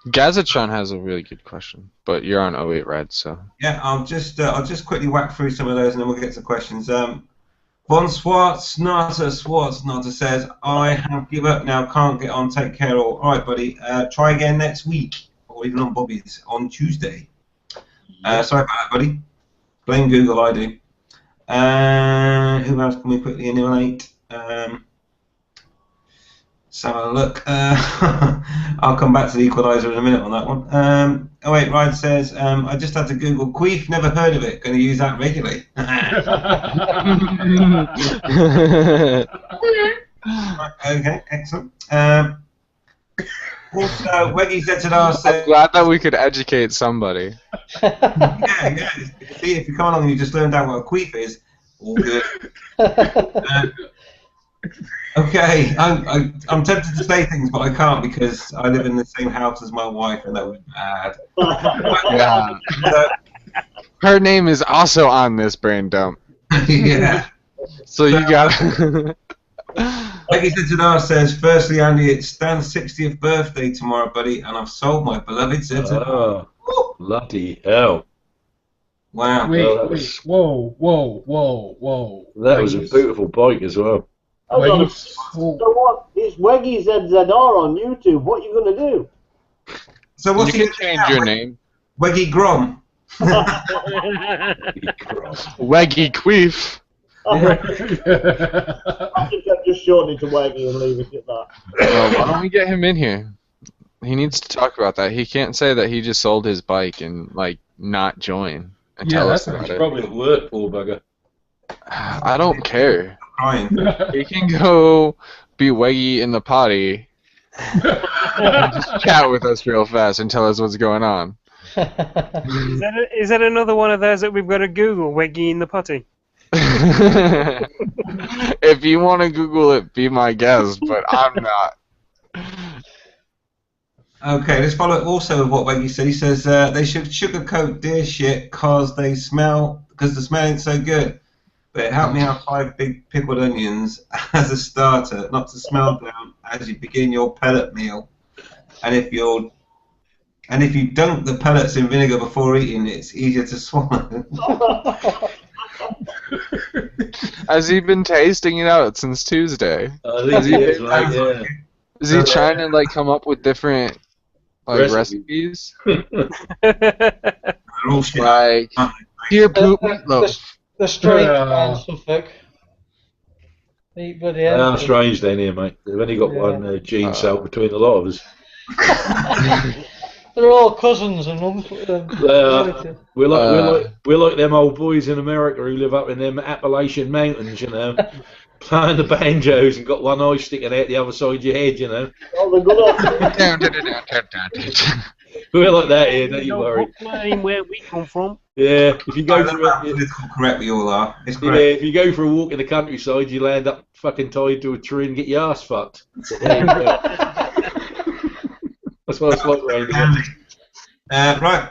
Speaker 10: Gazatron has a really good question, but you're on 08 Red, so.
Speaker 1: Yeah, I'll just quickly whack through some of those and then we'll get to questions. Von Swartznata says, I have give up now, can't get on, take care all. All right, buddy, try again next week, or even on Bobby's on Tuesday. Sorry about that, buddy. Blame Google, I do. Who else can we quickly enumerate? So have a look. I'll come back to the equaliser in a minute on that one. Oh wait, Ryan says, I just had to Google queef, never heard of it. Going to use that regularly. Okay, excellent. Also, Weggy ZZR says,
Speaker 10: I'm glad that we could educate somebody.
Speaker 1: yeah. See, if you come along and you just learned out what a queef is, all good. Okay, I'm tempted to say things, but I can't because I live in the same house as my wife, and that would be bad.
Speaker 10: Yeah. Her name is also on this brain dump.
Speaker 1: Yeah.
Speaker 10: So you got.
Speaker 1: Becky Cincinnati says, firstly, Andy, it's Stan's 60th birthday tomorrow, buddy, and I've sold my beloved Cincinnati.
Speaker 3: Oh, bloody hell.
Speaker 1: Wow.
Speaker 6: Wait,
Speaker 3: Well, that
Speaker 6: wait,
Speaker 3: was-
Speaker 6: whoa.
Speaker 3: That was a beautiful bike as well.
Speaker 5: Hold on.
Speaker 6: Wait,
Speaker 5: So what? It's Weggy ZZR on YouTube. What are you going to do?
Speaker 1: So what's
Speaker 10: You
Speaker 1: he
Speaker 10: can change your name.
Speaker 1: Weggy Grom.
Speaker 10: Weggy Queef.
Speaker 5: I think I've just shortened it to Weggy and leave it at that.
Speaker 10: Why don't we get him in here? He needs to talk about that. He can't say that he just sold his bike and like not join and
Speaker 6: Yeah,
Speaker 10: tell us
Speaker 6: that's
Speaker 10: about it.
Speaker 3: Probably at work, poor bugger.
Speaker 10: I don't care.
Speaker 1: Crying.
Speaker 10: He can go be Weggy in the potty and just chat with us real fast and tell us what's going on.
Speaker 4: Is that another one of those that we've got to Google, Weggy in the potty?
Speaker 10: If you want to Google it, be my guest, but I'm not.
Speaker 1: Okay, let's follow up also with what Weggy said. He says they should sugarcoat deer shit because the smell ain't so good. But it helped me have 5 big pickled onions as a starter, not to smell down as you begin your pellet meal. And if you dunk the pellets in vinegar before eating, it's easier to swallow.
Speaker 10: Has he been tasting it out since Tuesday?
Speaker 3: I think he is, mate, yeah.
Speaker 10: Is he trying to like come up with different like recipes?
Speaker 1: They're all shit.
Speaker 10: Like here poop meatloaf.
Speaker 9: The strange man, Suffolk. The bloody
Speaker 3: They are
Speaker 9: hell.
Speaker 3: strange down here, mate. They've only got one gene cell between a lot of us.
Speaker 9: They're all cousins and
Speaker 3: We're like them old boys in America who live up in them Appalachian mountains, you know, playing the banjos and got one eye sticking out the other side of your head, you know.
Speaker 5: Oh, the good old
Speaker 3: We're like that here, don't you worry.
Speaker 4: Playing where we come from.
Speaker 3: Yeah, if you
Speaker 1: I
Speaker 3: go
Speaker 1: don't know how political correct we all are. It's
Speaker 3: yeah,
Speaker 1: great.
Speaker 3: if you go for a walk in the countryside, you'll end up fucking tied to a tree and get your ass fucked. So there you go. That's what it's like around here.
Speaker 1: Right.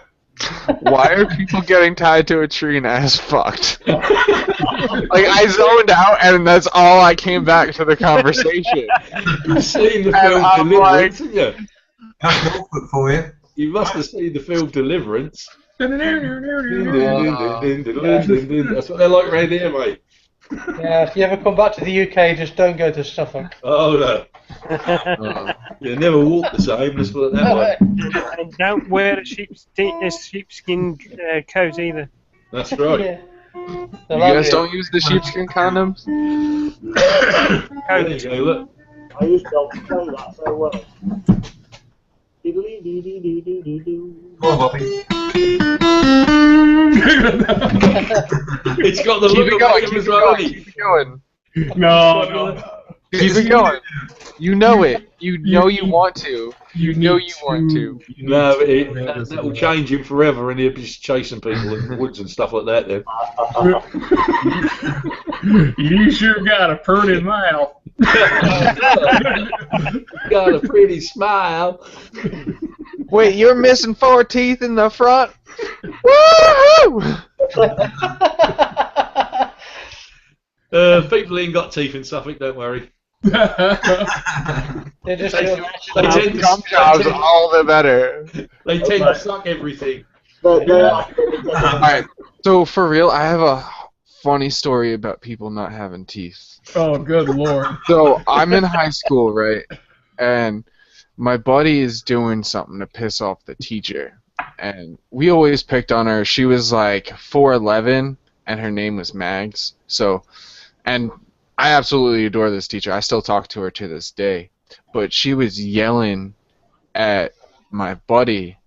Speaker 10: Why are people getting tied to a tree and ass fucked? Like I zoned out and that's all I came back to the conversation.
Speaker 3: You've seen the
Speaker 10: And
Speaker 3: film
Speaker 10: I'm
Speaker 3: Deliverance, haven't you?
Speaker 1: That's Norfolk for you.
Speaker 3: You must have seen the film Deliverance. That's what they're like around here, mate.
Speaker 9: Yeah, if you ever come back to the UK, just don't go to Suffolk.
Speaker 3: Oh no. You never walk the same, let's put it that way.
Speaker 4: And don't wear a sheepskin coat either.
Speaker 3: That's right.
Speaker 9: Yeah.
Speaker 10: You guys don't use the sheepskin condoms?
Speaker 3: There you go, look.
Speaker 5: I used to play that so well. Diddly-dee-dee-dee-dee-dee-doo.
Speaker 1: Go on, Bobby.
Speaker 3: It's got the
Speaker 10: Keep
Speaker 3: look
Speaker 10: it
Speaker 3: of
Speaker 10: going.
Speaker 3: him
Speaker 10: Keep
Speaker 3: as
Speaker 10: it
Speaker 3: well.
Speaker 10: going. Keep it going.
Speaker 6: No.
Speaker 10: Keep it going. You know it. You know you want to. You know you want to.
Speaker 3: No, that will change him forever, and he'll be just chasing people in the woods and stuff like that. Then
Speaker 6: You sure got a pretty mouth.
Speaker 3: got a pretty smile.
Speaker 10: Wait, you're missing 4 teeth in the front? Woohoo!
Speaker 3: People ain't got teeth in Suffolk, don't worry.
Speaker 9: They just feel
Speaker 3: They tend to,
Speaker 10: Gum jobs, all the better.
Speaker 3: they tend to suck everything.
Speaker 10: Alright, so for real, I have a funny story about people not having teeth.
Speaker 6: Oh, good lord.
Speaker 10: So I'm in high school, right? And my buddy is doing something to piss off the teacher. And we always picked on her. She was like 4'11", and her name was Mags. So, and I absolutely adore this teacher. I still talk to her to this day. But she was yelling at my buddy,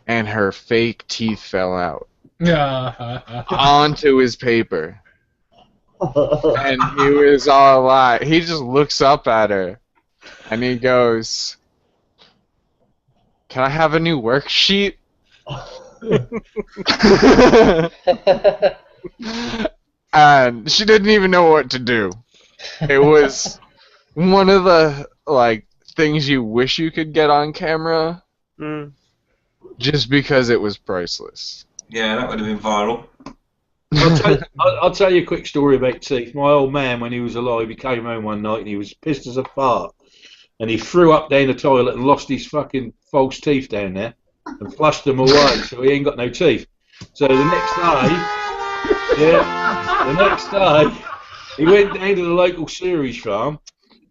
Speaker 10: and her fake teeth fell out onto his paper. And he was all like, he just looks up at her, and he goes, "Can I have a new worksheet?" And she didn't even know what to do. It was one of the things you wish you could get on camera, just because it was priceless.
Speaker 1: Yeah, that would have been viral.
Speaker 3: I'll tell you a quick story about teeth. My old man, when he was alive, he came home one night and he was pissed as a fart. And he threw up down the toilet and lost his fucking false teeth down there and flushed them away, so he ain't got no teeth. So the next day, he went down to the local sewage farm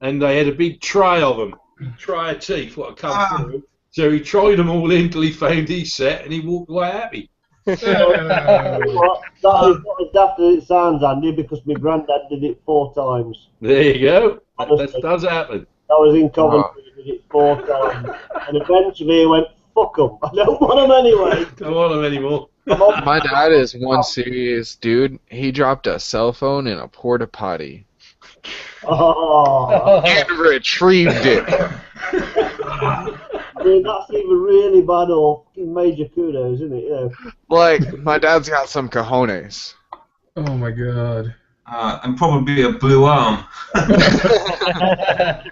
Speaker 3: and they had a big tray of them, tray of teeth, what had come through. So he tried them all in till he found his set and he walked away happy.
Speaker 5: That is not as daft as it sounds, Andy, because my granddad did it 4 times.
Speaker 3: There you go. That does happen.
Speaker 5: I was in Coventry, did it 4 times. And eventually he went, fuck them, I don't want them anyway.
Speaker 3: Don't want them anymore.
Speaker 10: My dad is one serious dude. He dropped a cell phone in a porta potty and retrieved it.
Speaker 5: I mean, that's either really bad or fucking major kudos, isn't it? Yeah.
Speaker 10: Like, my dad's got some cojones.
Speaker 6: Oh my god.
Speaker 1: And probably a blue arm.
Speaker 6: I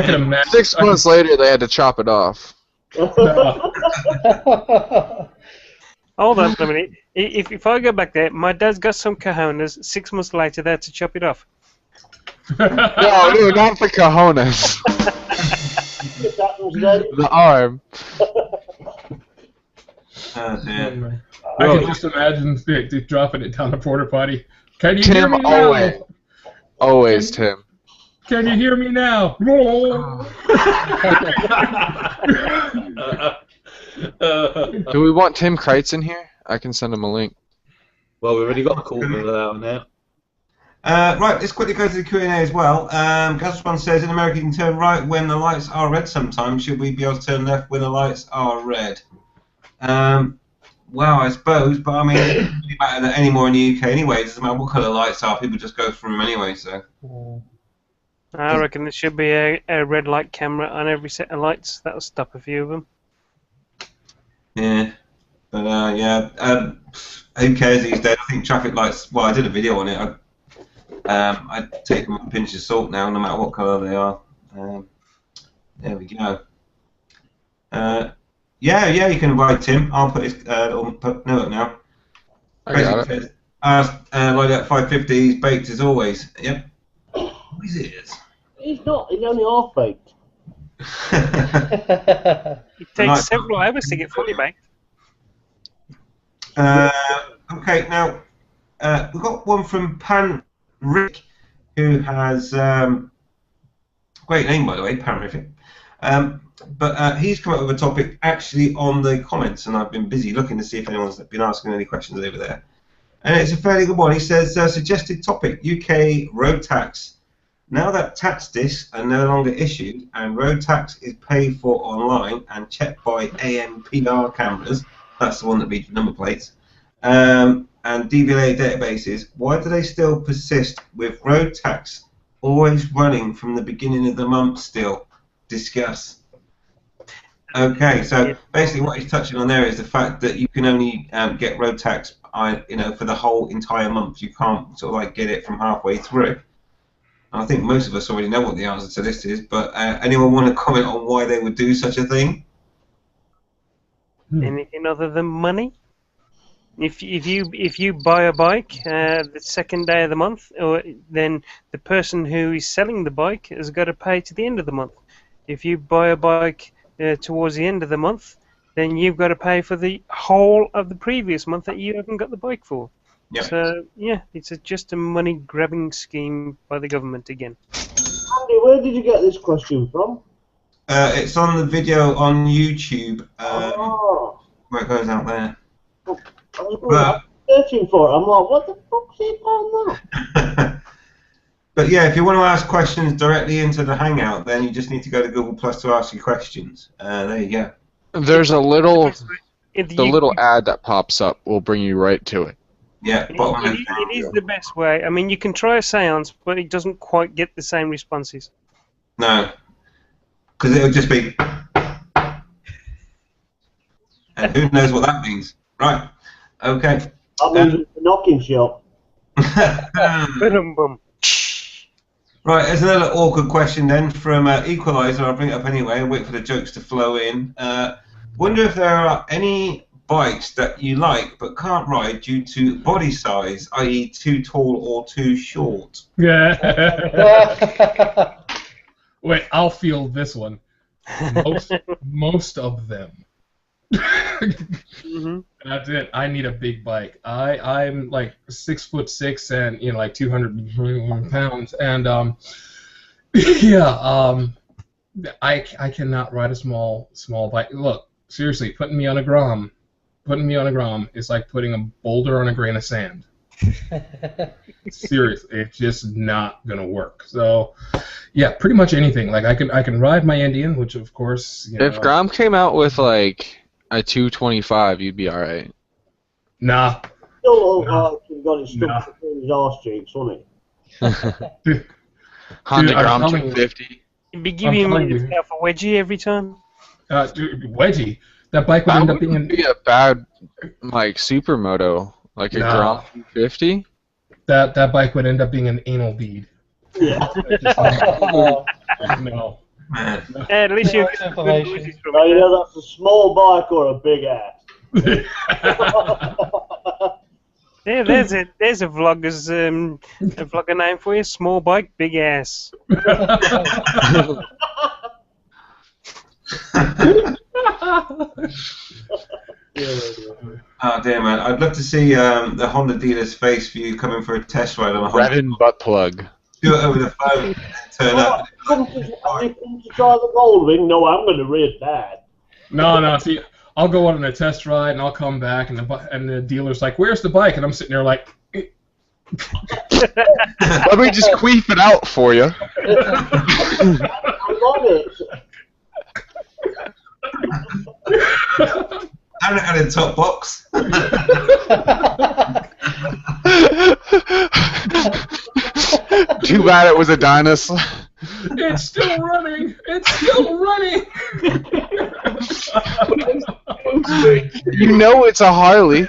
Speaker 6: can imagine.
Speaker 10: 6 months later, they had to chop it off.
Speaker 4: Hold on a minute. If I go back there, my dad's got some cojones. 6 months later, they had to chop it off.
Speaker 10: No, not the cojones. The arm.
Speaker 1: Oh, dear.
Speaker 6: I can just imagine dropping it down the porta potty. Can you hear
Speaker 10: Tim,
Speaker 6: me now?
Speaker 10: always Tim.
Speaker 6: Can you hear me now?
Speaker 10: Do we want Tim Kreitz in here? I can send him a link.
Speaker 3: Well, we've already got a quarter of an hour now.
Speaker 1: Right, let's quickly go to the Q&A as well. Gaston says, in America you can turn right when the lights are red sometimes. Should we be able to turn left when the lights are red? Well, I suppose, but I mean, it doesn't really matter anymore in the UK anyway. It doesn't matter what colour the lights are, people just go through them anyway, so.
Speaker 4: I reckon there should be a red light camera on every set of lights. That'll stop a few of them.
Speaker 1: Yeah, but yeah, who cares these days? I think traffic lights, well, I did a video on it. I take them with a pinch of salt now, no matter what colour they are. There we go. Yeah, you can invite Tim. I'll put his little note now.
Speaker 10: I got it.
Speaker 1: Like that 550, he's baked as always. Yep. Always is.
Speaker 5: He's not, he's only half baked.
Speaker 4: It takes several hours to get fully baked.
Speaker 1: Okay, now we've got one from Pan Rick, who has great name by the way, Pan Rick. But he's come up with a topic actually on the comments, and I've been busy looking to see if anyone's been asking any questions over there. And it's a fairly good one. He says, suggested topic, UK road tax. Now that tax discs are no longer issued and road tax is paid for online and checked by ANPR cameras, that's the one that reads number plates, and DVLA databases, why do they still persist with road tax always running from the beginning of the month still? Discuss. Okay, so basically what he's touching on there is the fact that you can only get road tax, for the whole entire month. You can't sort of like get it from halfway through. I think most of us already know what the answer to this is, but anyone want to comment on why they would do such a thing?
Speaker 4: Anything other than money? If you buy a bike the second day of the month, then the person who is selling the bike has got to pay to the end of the month. If you buy a bike towards the end of the month, then you've got to pay for the whole of the previous month that you haven't got the bike for.
Speaker 1: Yep.
Speaker 4: So yeah, it's just a money grabbing scheme by the government again.
Speaker 5: Andy, where did you get this question from?
Speaker 1: It's on the video on YouTube. Where it goes out there.
Speaker 5: I was searching for it. I'm like, what the fuck's he on that?
Speaker 1: But yeah, if you want to ask questions directly into the Hangout, then you just need to go to Google Plus to ask your questions. There you go.
Speaker 10: There's a little ad that pops up will bring you right to it.
Speaker 1: Yeah,
Speaker 4: it is the best way. I mean, you can try a seance, but it doesn't quite get the same responses.
Speaker 1: No, because it'll just be, and who knows what that means, right? Okay.
Speaker 5: That means it's a knocking shop.
Speaker 1: Right, there's another awkward question then from Equalizer. I'll bring it up anyway and wait for the jokes to flow in. Wonder if there are any bikes that you like but can't ride due to body size, i.e. too tall or too short.
Speaker 6: Yeah. Wait, I'll field this one. Most of them. That's it. I need a big bike. I'm like 6'6" and like 200 pounds, and I cannot ride a small bike. Look, seriously, putting me on a Grom is like putting a boulder on a grain of sand. Seriously, it's just not gonna work. So, yeah, pretty much anything. Like I can ride my Indian, which of course.
Speaker 10: If Grom came out with like a 225, you'd be all right.
Speaker 6: Nah.
Speaker 5: Still got it stuck between his arse cheeks, wasn't
Speaker 10: he? Honda Grom 250.
Speaker 4: You'd be giving yourself a wedgie every time.
Speaker 6: Wedgie. That bike would end up being
Speaker 10: a bad like supermoto, like a Grom 250.
Speaker 6: That bike would end up being an anal bead.
Speaker 5: Yeah.
Speaker 6: No.
Speaker 4: At least you
Speaker 5: that's a small bike or a big ass.
Speaker 4: Yeah, there's a vlogger's a vlogger name for you. Small bike, big ass.
Speaker 1: Oh dear, man! I'd love to see the Honda dealer's face for you coming for a test ride on a Honda.
Speaker 10: Red and butt plug.
Speaker 1: Do it over the phone and turn up.
Speaker 5: Come to try the Goldwing? No, I'm going to read that.
Speaker 6: No. See, I'll go on a test ride and I'll come back and the dealer's like, "Where's the bike?" And I'm sitting there like,
Speaker 10: "Let me just queef it out for you."
Speaker 5: I love it.
Speaker 1: I don't have a top box.
Speaker 10: Too bad it was a dinosaur.
Speaker 6: It's still running. It's still running.
Speaker 10: You know it's a Harley.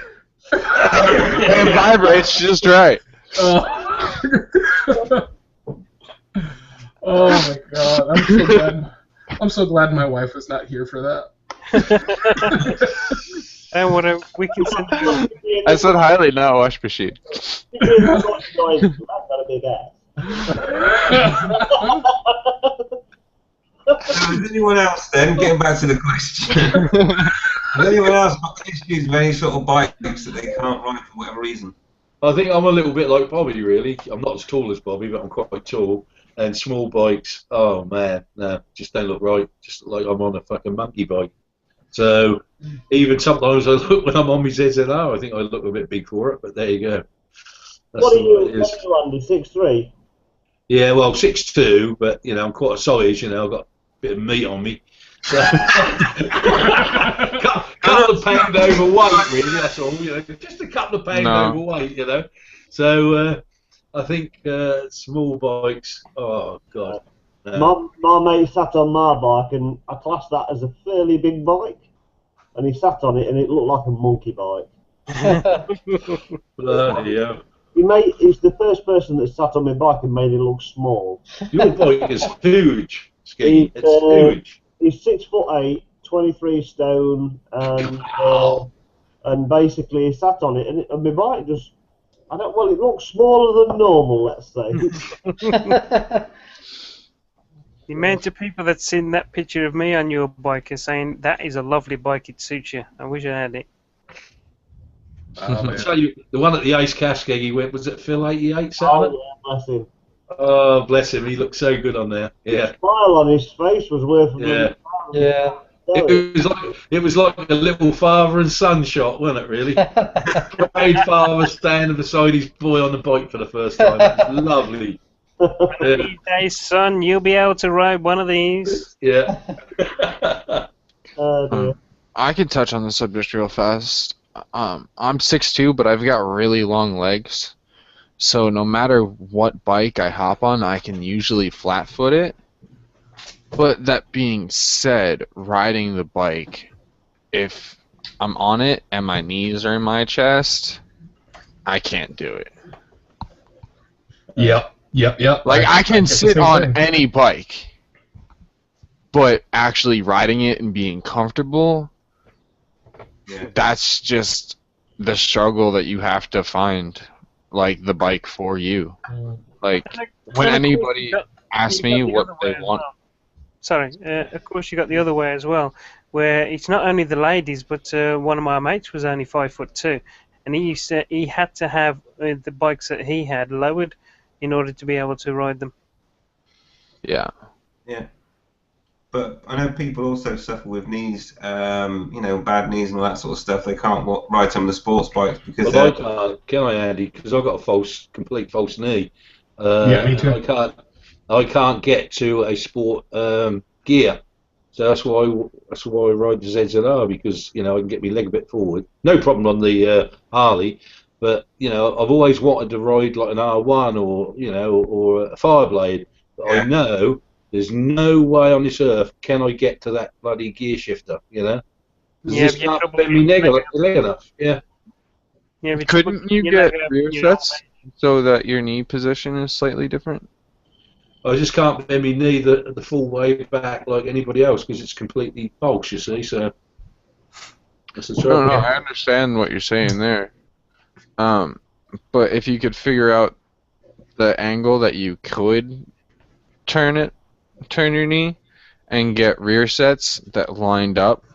Speaker 10: It vibrates just right.
Speaker 6: Oh my God! I'm so glad my wife was not here for that.
Speaker 4: And we can send you.
Speaker 10: I said highly, not wash machine.
Speaker 5: That's got a big ass.
Speaker 1: Is anyone else then, getting back to the question, has anyone else got issues with any sort of bikes that they can't ride for whatever reason?
Speaker 3: I think I'm a little bit like Bobby, really. I'm not as tall as Bobby, but I'm quite tall. And small bikes, oh man, no, just don't look right. Just look like I'm on a fucking monkey bike. So even sometimes I look when I'm on my ZZR, I think I look a bit big for it, but there you go.
Speaker 5: What are you, Andy, 6'3"?
Speaker 3: Yeah, well, 6'2", but you know I'm quite a size. You know, I've got a bit of meat on me. So, couple of pound overweight, really. That's all. You know, just a couple of pound overweight. You know, so I think small bikes. Oh God.
Speaker 5: My mate sat on my bike, and I classed that as a fairly big bike. And he sat on it, and it looked like a monkey bike.
Speaker 3: Bloody hell.
Speaker 5: He's the first person that sat on my bike and made it look small.
Speaker 3: Your bike is huge, Skeggy. It's huge.
Speaker 5: He's 6'8", 23 stone, and basically he sat on it, and my bike just, it looks smaller than normal, let's say.
Speaker 4: The amount of people that's seen that picture of me on your bike are saying that is a lovely bike, it suits you. I wish I had it.
Speaker 3: I tell you, the one at the Ace Cascade he went, was it Phil 88?
Speaker 5: Oh, yeah, bless him.
Speaker 3: Oh, bless him, he looked so good on there. Yeah.
Speaker 5: The smile on his face was worth
Speaker 3: Yeah.
Speaker 9: Yeah.
Speaker 3: It was like a little father and son shot, wasn't it, really? Proud father standing beside his boy on the bike for the first time. It was lovely.
Speaker 4: One of these days, son, you'll be able to ride one of these.
Speaker 3: Yeah.
Speaker 10: I can touch on the subject real fast. I'm 6'2", but I've got really long legs. So no matter what bike I hop on, I can usually flat-foot it. But that being said, riding the bike, if I'm on it and my knees are in my chest, I can't do it.
Speaker 6: Yep.
Speaker 10: Like, I can sit on any bike, but actually riding it and being comfortable, that's just the struggle that you have to find, like, the bike for you. Like, when anybody asks me what they want...
Speaker 4: Sorry, of course you got the other way as well, where it's not only the ladies, but one of my mates was only 5'2", and he had to have the bikes that he had lowered in order to be able to ride them.
Speaker 10: Yeah.
Speaker 1: Yeah. But I know people also suffer with knees, bad knees and all that sort of stuff. They can't ride some of the sports bikes because
Speaker 3: I can't, can I, Andy? Because I've got a complete false knee.
Speaker 6: Yeah, me too.
Speaker 3: I can't get to a sport gear, so that's why I ride the ZZR, because I can get my leg a bit forward. No problem on the Harley, but I've always wanted to ride like an R1 or a Fireblade. But I know there's no way on this earth can I get to that bloody gear shifter. Just can't bend my leg enough. Yeah.
Speaker 10: Couldn't you get rear sets so that your knee position is slightly different?
Speaker 3: I just can't bend my knee the full way back like anybody else because it's completely false, you see. So that's the trouble.
Speaker 10: No, I understand what you're saying there. But if you could figure out the angle that you could turn your knee, and get rear sets that lined up.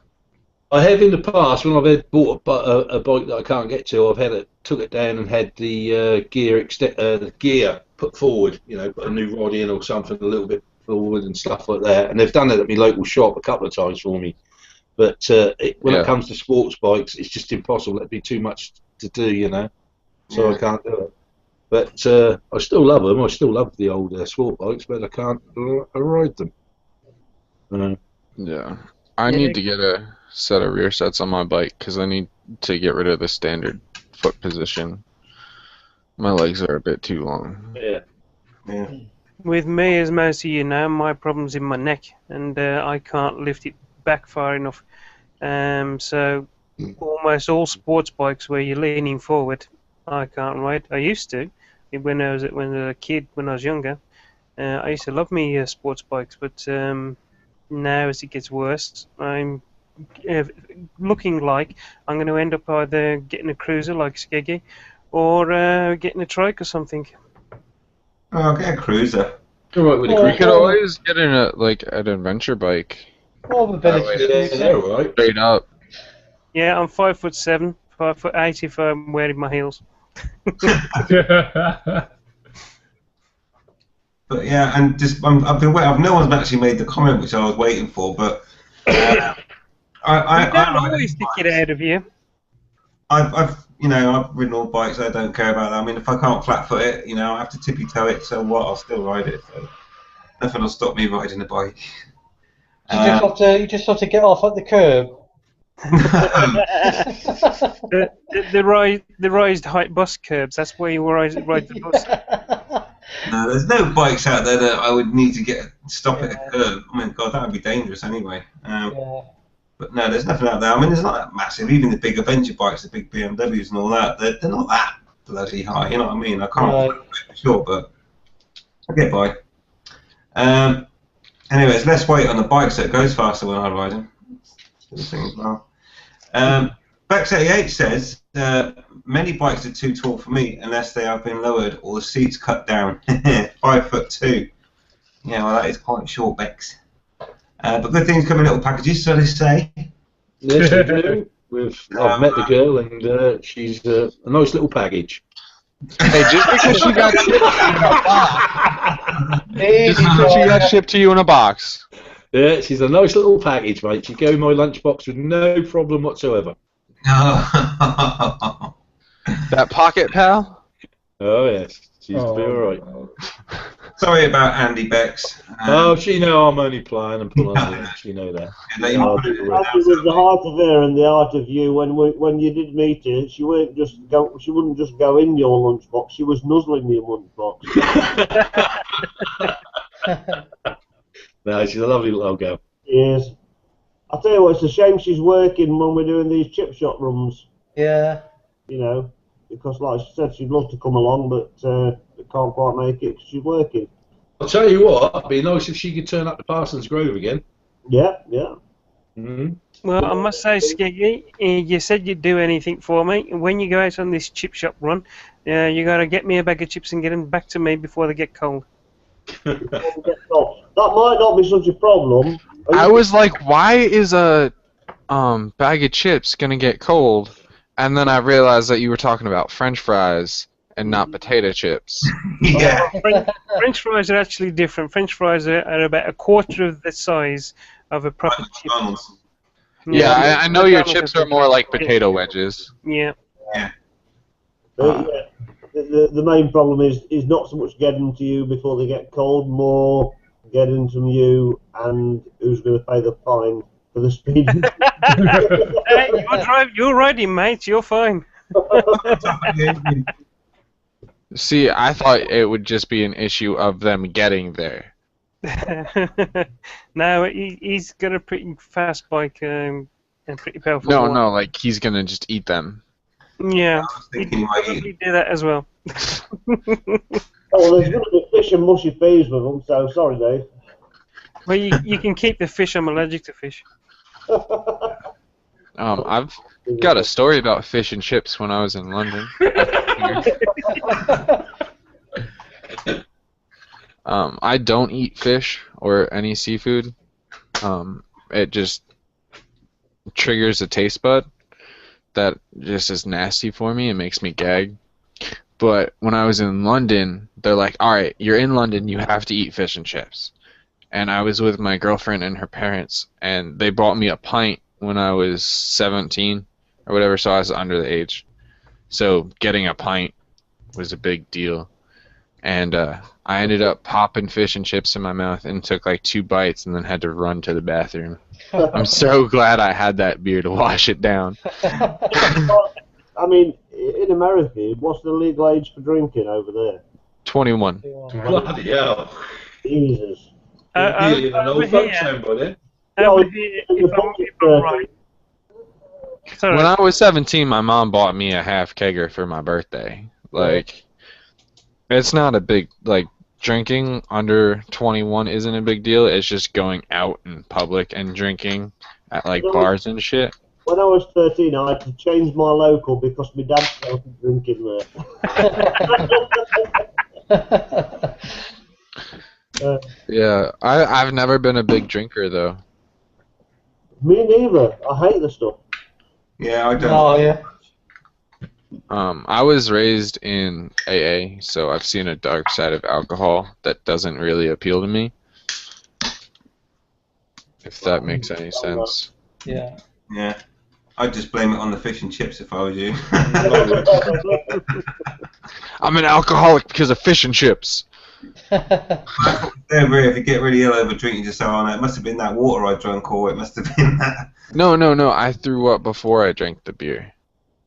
Speaker 3: I have in the past when I've bought a bike that I can't get to. I've took it down and had the gear put forward. Put a new rod in or something a little bit forward and stuff like that. And they've done it at my local shop a couple of times for me. But when it comes to sports bikes, it's just impossible. It'd be too much to do, So I can't do it. But I still love them. I still love the old sport bikes, but I can't ride them.
Speaker 10: Yeah, I need to get a set of rear sets on my bike because I need to get rid of the standard foot position. My legs are a bit too long.
Speaker 3: Yeah.
Speaker 4: With me, as most of you know, my problem's in my neck, and I can't lift it back far enough. So almost all sports bikes where you're leaning forward, I can't ride. I used to, when I was a kid, when I was younger. I used to love me sports bikes, but now as it gets worse, I'm looking like I'm going to end up either getting a cruiser like Skeggy, or getting a trike or something.
Speaker 1: Oh, get a cruiser.
Speaker 10: You could always get in an adventure bike. Straight up.
Speaker 4: Yeah, I'm 5'7", 5'8" if I'm wearing my heels.
Speaker 1: But yeah, and I've been waiting. No one's actually made the comment which I was waiting for, but I
Speaker 4: don't always stick it out of you.
Speaker 1: I've you know, I've ridden all bikes. I don't care about that. I mean, if I can't flat foot it, you know, I have to tippy toe it. So what? I'll still ride it. So nothing will stop me riding a bike.
Speaker 9: You just have to get off at the curb.
Speaker 4: The raised height bus curbs. That's where you ride the bus.
Speaker 1: No, there's no bikes out there that I would need to stop at a curb. I mean, God, that would be dangerous anyway. But no, there's nothing out there. I mean, it's not that massive. Even the big adventure bikes, the big BMWs and all that, they're not that bloody high. You know what I mean? I can't for sure, but I get by. Anyways, less weight on the bike, so it goes faster when I ride them. That's the thing as well. Bex88 says, many bikes are too tall for me unless they have been lowered or the seats cut down. 5'2". Yeah, well, that is quite short, Bex. But good things come in little packages, so they say.
Speaker 3: Yes, we do. I've met the girl, and she's a nice little package.
Speaker 10: Hey, just because she got shipped to you in a box.
Speaker 3: Yeah, she's a nice little package, mate. She'd go in my lunchbox with no problem whatsoever.
Speaker 10: That pocket pal?
Speaker 3: Oh, yes. She's to be alright.
Speaker 1: Sorry about Andy Bex.
Speaker 3: Oh, she know I'm only playing and pulling on. She know that.
Speaker 5: It was the heart of her and the heart of you. When you did meet her, she wouldn't just go in your lunchbox. She was nuzzling your lunchbox.
Speaker 3: No, she's a lovely little girl.
Speaker 5: Yes. I tell you what, it's a shame she's working when we're doing these chip shop runs.
Speaker 9: Yeah.
Speaker 5: You know, because like she said, she'd love to come along, but can't quite make it because she's working.
Speaker 3: I'll tell you what, it'd be nice if she could turn up to Parsons Grove again.
Speaker 5: Yeah, yeah.
Speaker 3: Mm-hmm.
Speaker 4: Well, I must say, Skeggy, you said you'd do anything for me. When you go out on this chip shop run, you got to get me a bag of chips and get them back to me before they get cold.
Speaker 5: That might not be such a problem.
Speaker 10: I was like, why is a bag of chips gonna get cold? And then I realized that you were talking about French fries and not potato chips.
Speaker 1: Yeah.
Speaker 4: French fries are actually different. French fries are about a quarter of the size of a proper chip.
Speaker 10: Yeah, I know your chips are more like potato wedges.
Speaker 4: Yeah.
Speaker 1: Yeah.
Speaker 5: The main problem is not so much getting to you before they get cold, more getting to you and who's going to pay the fine for the speed.
Speaker 4: Hey, you're riding, mate. You're fine.
Speaker 10: See, I thought it would just be an issue of them getting there.
Speaker 4: No, he's got a pretty fast bike and pretty powerful.
Speaker 10: No, like he's gonna just eat them.
Speaker 4: Yeah, he'd probably do that as well.
Speaker 5: Oh, there's going to be fish and mushy peas with them, so sorry, Dave.
Speaker 4: Well, you can keep the fish. I'm allergic to fish.
Speaker 10: I've got a story about fish and chips when I was in London. I don't eat fish or any seafood. It just triggers a taste bud that just is nasty for me and makes me gag. But when I was in London, they're like, alright, you're in London, you have to eat fish and chips. And I was with my girlfriend and her parents, and they bought me a pint when I was 17 or whatever, so I was under the age. So getting a pint was a big deal. And I ended up popping fish and chips in my mouth and took like 2 bites and then had to run to the bathroom. I'm so glad I had that beer to wash it down.
Speaker 5: I mean, in America, what's the legal age for drinking over there?
Speaker 10: 21.
Speaker 3: Bloody hell.
Speaker 5: Jesus.
Speaker 3: Nearly an old folks home by then.
Speaker 10: When I was 17, my mom bought me a half kegger for my birthday. Like, it's not a big, like, drinking under 21 isn't a big deal. It's just going out in public and drinking at, like, bars and shit.
Speaker 5: When I was 13, I had to change my local because my dad started drinking there.
Speaker 10: Yeah, I've never been a big drinker, though.
Speaker 5: Me neither. I hate the stuff.
Speaker 1: Yeah, I don't.
Speaker 9: Oh, yeah.
Speaker 10: I was raised in AA, so I've seen a dark side of alcohol that doesn't really appeal to me. If that makes any sense.
Speaker 9: Yeah.
Speaker 1: Yeah. I'd just blame it on the fish and chips if I was you.
Speaker 10: I'm an alcoholic because of fish and chips.
Speaker 1: If you get really ill over drinking, just say, "Oh no, it must have been that water I drank, or it must have been that."
Speaker 10: No. I threw up before I drank the beer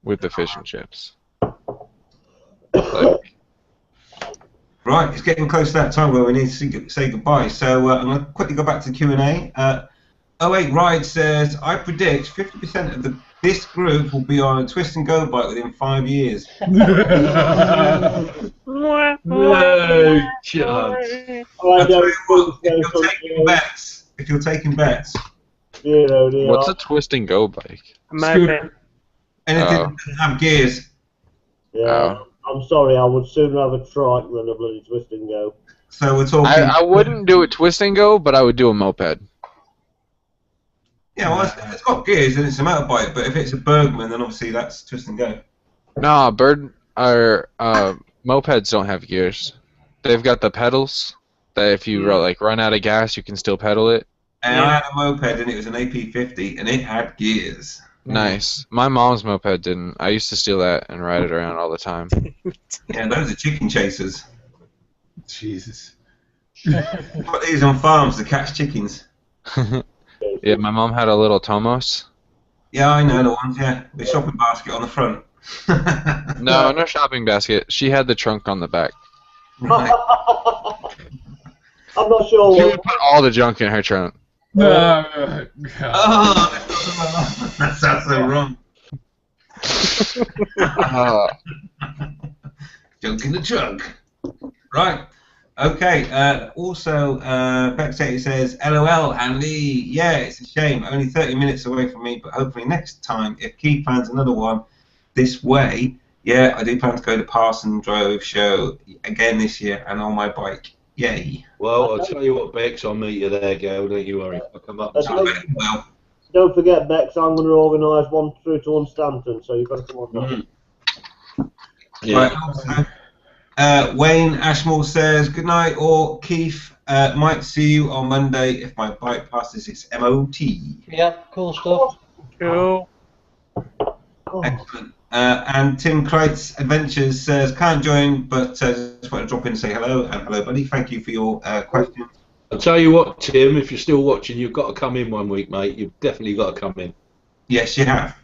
Speaker 10: with the fish and chips. Like,
Speaker 1: Right, it's getting close to that time where we need to say goodbye. So I'm going to quickly go back to the Q&A. 08 Ride says, I predict 50% of this group will be on a twist and go bike within 5 years.
Speaker 3: No chance.
Speaker 1: If you're taking bets.
Speaker 10: what's a twist and go bike?
Speaker 4: Moped.
Speaker 1: Anything that doesn't have gears.
Speaker 5: Yeah. I'm sorry, I would sooner have a trike than a bloody twist and go.
Speaker 1: So we're talking.
Speaker 10: I wouldn't do a twist and go, but I would do a moped.
Speaker 1: Yeah, well, if it's got gears, then it's a motorbike. But if it's a Bergman, then obviously that's twist and go.
Speaker 10: Nah, mopeds don't have gears. They've got the pedals that if you like run out of gas, you can still pedal it.
Speaker 1: And I had a moped, and it was an AP50, and it had gears.
Speaker 10: Nice. My mom's moped didn't. I used to steal that and ride it around all the time.
Speaker 1: Yeah, those are chicken chasers.
Speaker 6: Jesus.
Speaker 1: Put these on farms to catch chickens.
Speaker 10: Yeah, my mom had a little Tomos.
Speaker 1: Yeah, I know the ones, yeah. The shopping basket on the front.
Speaker 10: No shopping basket. She had the trunk on the back.
Speaker 1: Right.
Speaker 5: I'm not sure.
Speaker 10: She would put all the junk in her trunk.
Speaker 1: Oh, that sounds so wrong. Junk in the trunk. Right. Okay. Also, Bexate says, LOL, Andy. Yeah, it's a shame. Only 30 minutes away from me, but hopefully next time, if Keith plans another one this way, yeah, I do plan to go to Parson Drove show again this year and on my bike. Yay.
Speaker 3: Well, I'll tell you what, Bex, I'll meet you there, Gail. Don't you worry. I'll come up and
Speaker 1: Well,
Speaker 5: don't forget, Bex, I'm going to organise one through to Unstanton, so you've got to come on that.
Speaker 3: Yeah.
Speaker 1: Right. Wayne Ashmore says, good night, or Keith, might see you on Monday if my bike passes its MOT.
Speaker 9: Yeah, cool stuff.
Speaker 4: Cool.
Speaker 1: Excellent. And Tim Kreitz Adventures says, can't join, but just want to drop in and say hello. And hello, buddy. Thank you for your question.
Speaker 3: I'll tell you what, Tim, if you're still watching, you've got to come in one week, mate. You've definitely got to come in.
Speaker 1: Yes, you have.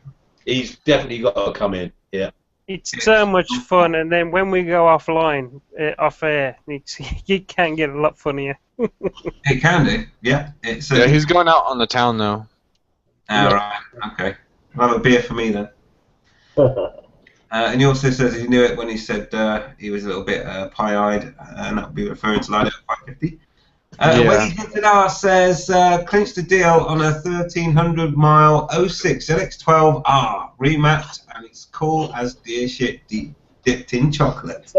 Speaker 3: He's definitely got to come in, yeah.
Speaker 4: It's so much fun, and then when we go offline, off air, you can get a lot funnier.
Speaker 1: It can do, yeah. It's,
Speaker 10: Yeah, he's going out on the town now.
Speaker 1: Right, okay. I'll have a beer for me then. And he also says he knew it when he said he was a little bit pie-eyed, and that would be referring to Lido 550. Wayne Hinton says, clinched a deal on a 1,300-mile 06 LX12R, remapped, and it's cool as deer shit dipped in chocolate.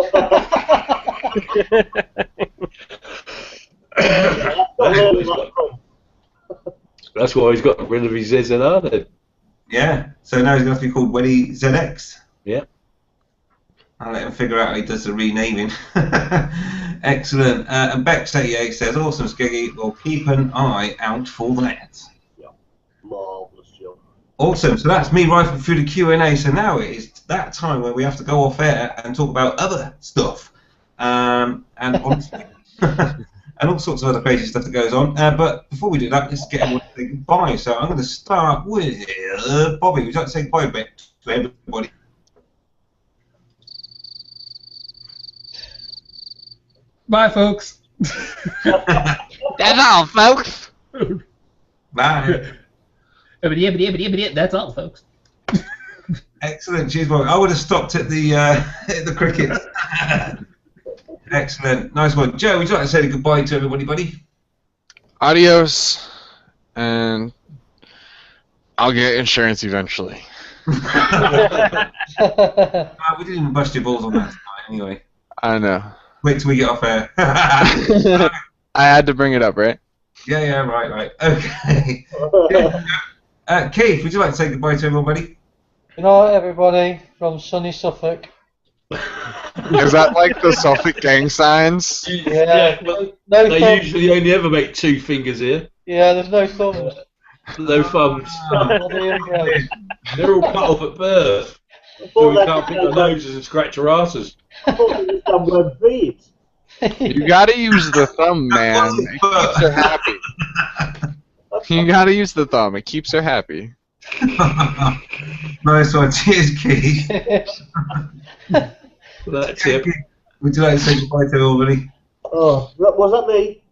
Speaker 3: That's why he's got rid of his ZZR then.
Speaker 1: Yeah, so now he's going to have to be called Weddy ZX.
Speaker 3: Yeah.
Speaker 1: I'll let him figure out how he does the renaming. Excellent. And Bex88 says, awesome, Skeggy. We'll keep an eye out for that.
Speaker 5: Yeah. Marvellous job.
Speaker 1: Awesome. So that's me rifling through the Q&A. So now it is that time where we have to go off air and talk about other stuff. And honestly, and all sorts of other crazy stuff that goes on. But before we do that, let's get everyone to say goodbye. So I'm going to start with Bobby. Would you like to say goodbye to everybody?
Speaker 6: Bye, folks.
Speaker 10: That's all, folks.
Speaker 1: Bye.
Speaker 6: That's all, folks.
Speaker 1: Excellent. Cheers, Bobby. I would have stopped at the cricket. Excellent. Nice one. Joe, would you like to say goodbye to everybody, buddy?
Speaker 10: Adios, and I'll get insurance eventually.
Speaker 1: We didn't even bust your balls on that tonight, anyway.
Speaker 10: I know.
Speaker 1: Wait till we get off air.
Speaker 10: I had to bring it up, right?
Speaker 1: Yeah, right. Okay. Keith, would you like to say goodbye to everyone, buddy?
Speaker 9: Good night, everybody, from sunny Suffolk.
Speaker 10: Is that like the Suffolk gang signs?
Speaker 9: Yeah.
Speaker 3: Well, they usually only ever make two fingers here.
Speaker 9: Yeah, there's no thumbs.
Speaker 3: No thumbs.
Speaker 9: All the inbreds.
Speaker 3: They're all cut off at birth. So we can't pick their noses and scratch their asses.
Speaker 5: I thought it was some web feeds.
Speaker 10: You gotta use the thumb, man. It keeps her happy. You gotta use the thumb. It keeps her happy.
Speaker 1: Nice one. Cheers, Keith.
Speaker 3: That's it.
Speaker 1: Would you like to say goodbye to everybody?
Speaker 5: Oh, was that me?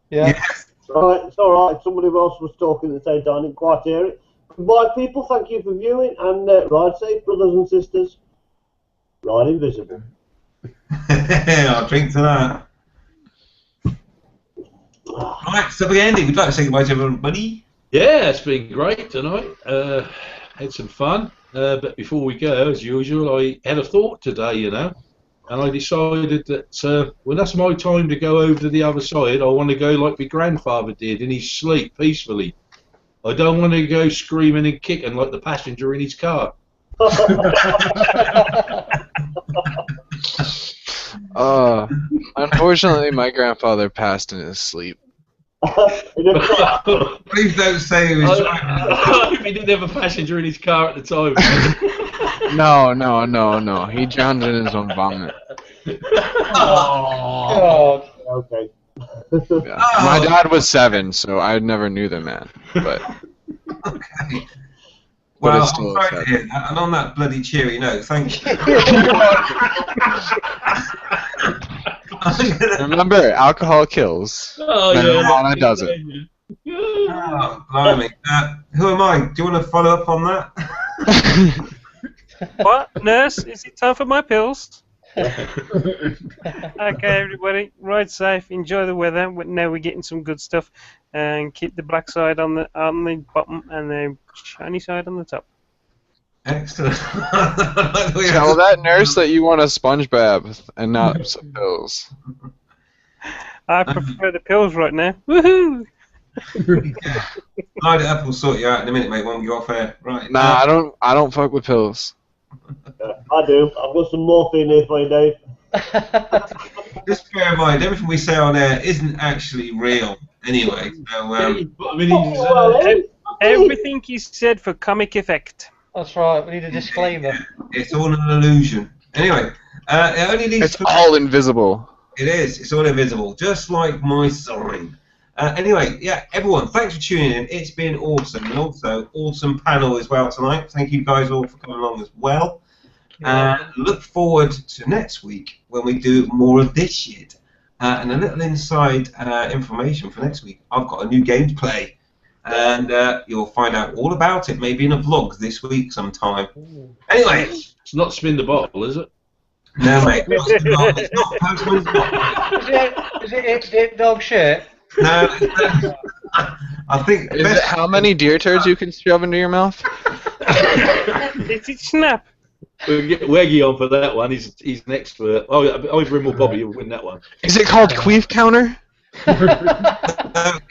Speaker 9: Yeah.
Speaker 1: Yes.
Speaker 5: Right, it's alright. Somebody else was talking at the same time. I didn't quite hear it. Goodbye, people. Thank you for viewing. And ride safe, brothers and sisters. Ride invisible.
Speaker 1: I'll drink to that. Right, so Andy, would you like to say goodbye to everybody?
Speaker 3: Yeah, it's been great tonight. Had some fun. But before we go, as usual, I had a thought today, you know, and I decided that when that's my time to go over to the other side, I want to go like my grandfather did in his sleep, peacefully. I don't want to go screaming and kicking like the passenger in his car.
Speaker 10: Unfortunately, my grandfather passed in his sleep.
Speaker 1: Please don't say he was driving.
Speaker 3: I hope he didn't have a passenger in his car at the time.
Speaker 10: No. He drowned in his own vomit.
Speaker 9: God.
Speaker 5: Okay.
Speaker 10: Yeah. My dad was 7, so I never knew the man. But
Speaker 1: Okay.
Speaker 10: But
Speaker 1: Well,
Speaker 10: it's still
Speaker 1: I'm sorry to
Speaker 10: upsetting.
Speaker 1: hear that. And on that bloody cheery note, thank you.
Speaker 10: remember, alcohol kills.
Speaker 3: Oh,
Speaker 10: Marijuana doesn't.
Speaker 1: Oh, blimey. Who am I? Do you want to follow up on that?
Speaker 4: What? Nurse, is it time for my pills? Okay, everybody, ride safe, enjoy the weather. Now we're getting some good stuff, and keep the black side on the bottom and the shiny side on the top.
Speaker 1: Excellent.
Speaker 10: Tell that nurse that you want a sponge bath and not some pills.
Speaker 4: I prefer the pills right now. Woohoo!
Speaker 1: Line it up, we'll sort you out in a minute, mate, when we go off air. Right.
Speaker 10: Nah, I don't fuck with pills.
Speaker 5: I do. I've got some morphine here for you, Dave.
Speaker 1: Just bear in mind, everything we say on air isn't actually real anyway. So,
Speaker 4: Everything is said for comic effect.
Speaker 9: That's right. We need a disclaimer.
Speaker 1: it's all an illusion. Anyway, it only leaves
Speaker 10: It's all invisible.
Speaker 1: It is. It's all invisible, just like my sign. Anyway, yeah, everyone, thanks for tuning in. It's been awesome, and also awesome panel as well tonight. Thank you guys all for coming along as well. Look forward to next week when we do more of this shit. And a little inside information for next week. I've got a new game to play, and you'll find out all about it, maybe in a vlog this week sometime. Anyway,
Speaker 3: It's not spin the bottle, is it?
Speaker 1: no, mate, it's not Postman's Box.
Speaker 9: Is it dog shit?
Speaker 1: No, I think.
Speaker 10: Is it how many deer turds you can shove into your mouth?
Speaker 4: Is it snap?
Speaker 3: We'll get Weggy on for that one. He's an expert. Oh, either him or Bobby will win that one.
Speaker 10: Is it called queef counter?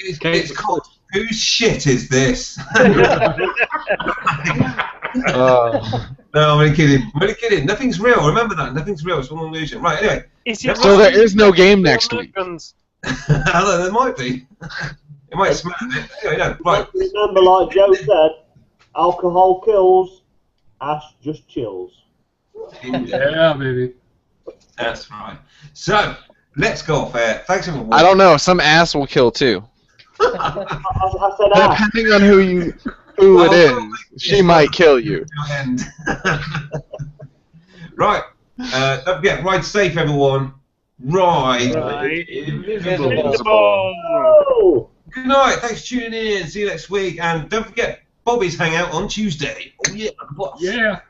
Speaker 1: It's called Whose Shit Is This? No, I'm only kidding. I'm only kidding. Nothing's real. Remember that. Nothing's real. It's all an illusion. Right, anyway.
Speaker 10: So there is no game next week.
Speaker 1: Hello, there might be. It might smell a bit. Anyway, no, right.
Speaker 5: Remember, like Joe said, alcohol kills, ash just chills.
Speaker 6: Yeah, baby.
Speaker 1: That's right. So, let's go off air. Thanks everyone.
Speaker 10: I don't know. Some ass will kill too.
Speaker 5: I said ash.
Speaker 10: Depending on who it is, she might kill you.
Speaker 1: Right. Don't forget, ride safe, everyone. Ride.
Speaker 4: Invisible.
Speaker 5: Oh!
Speaker 1: Good night. Thanks for tuning in. See you next week. And don't forget, Bobby's hangout on Tuesday. Oh, yeah. Boss.
Speaker 6: Yeah.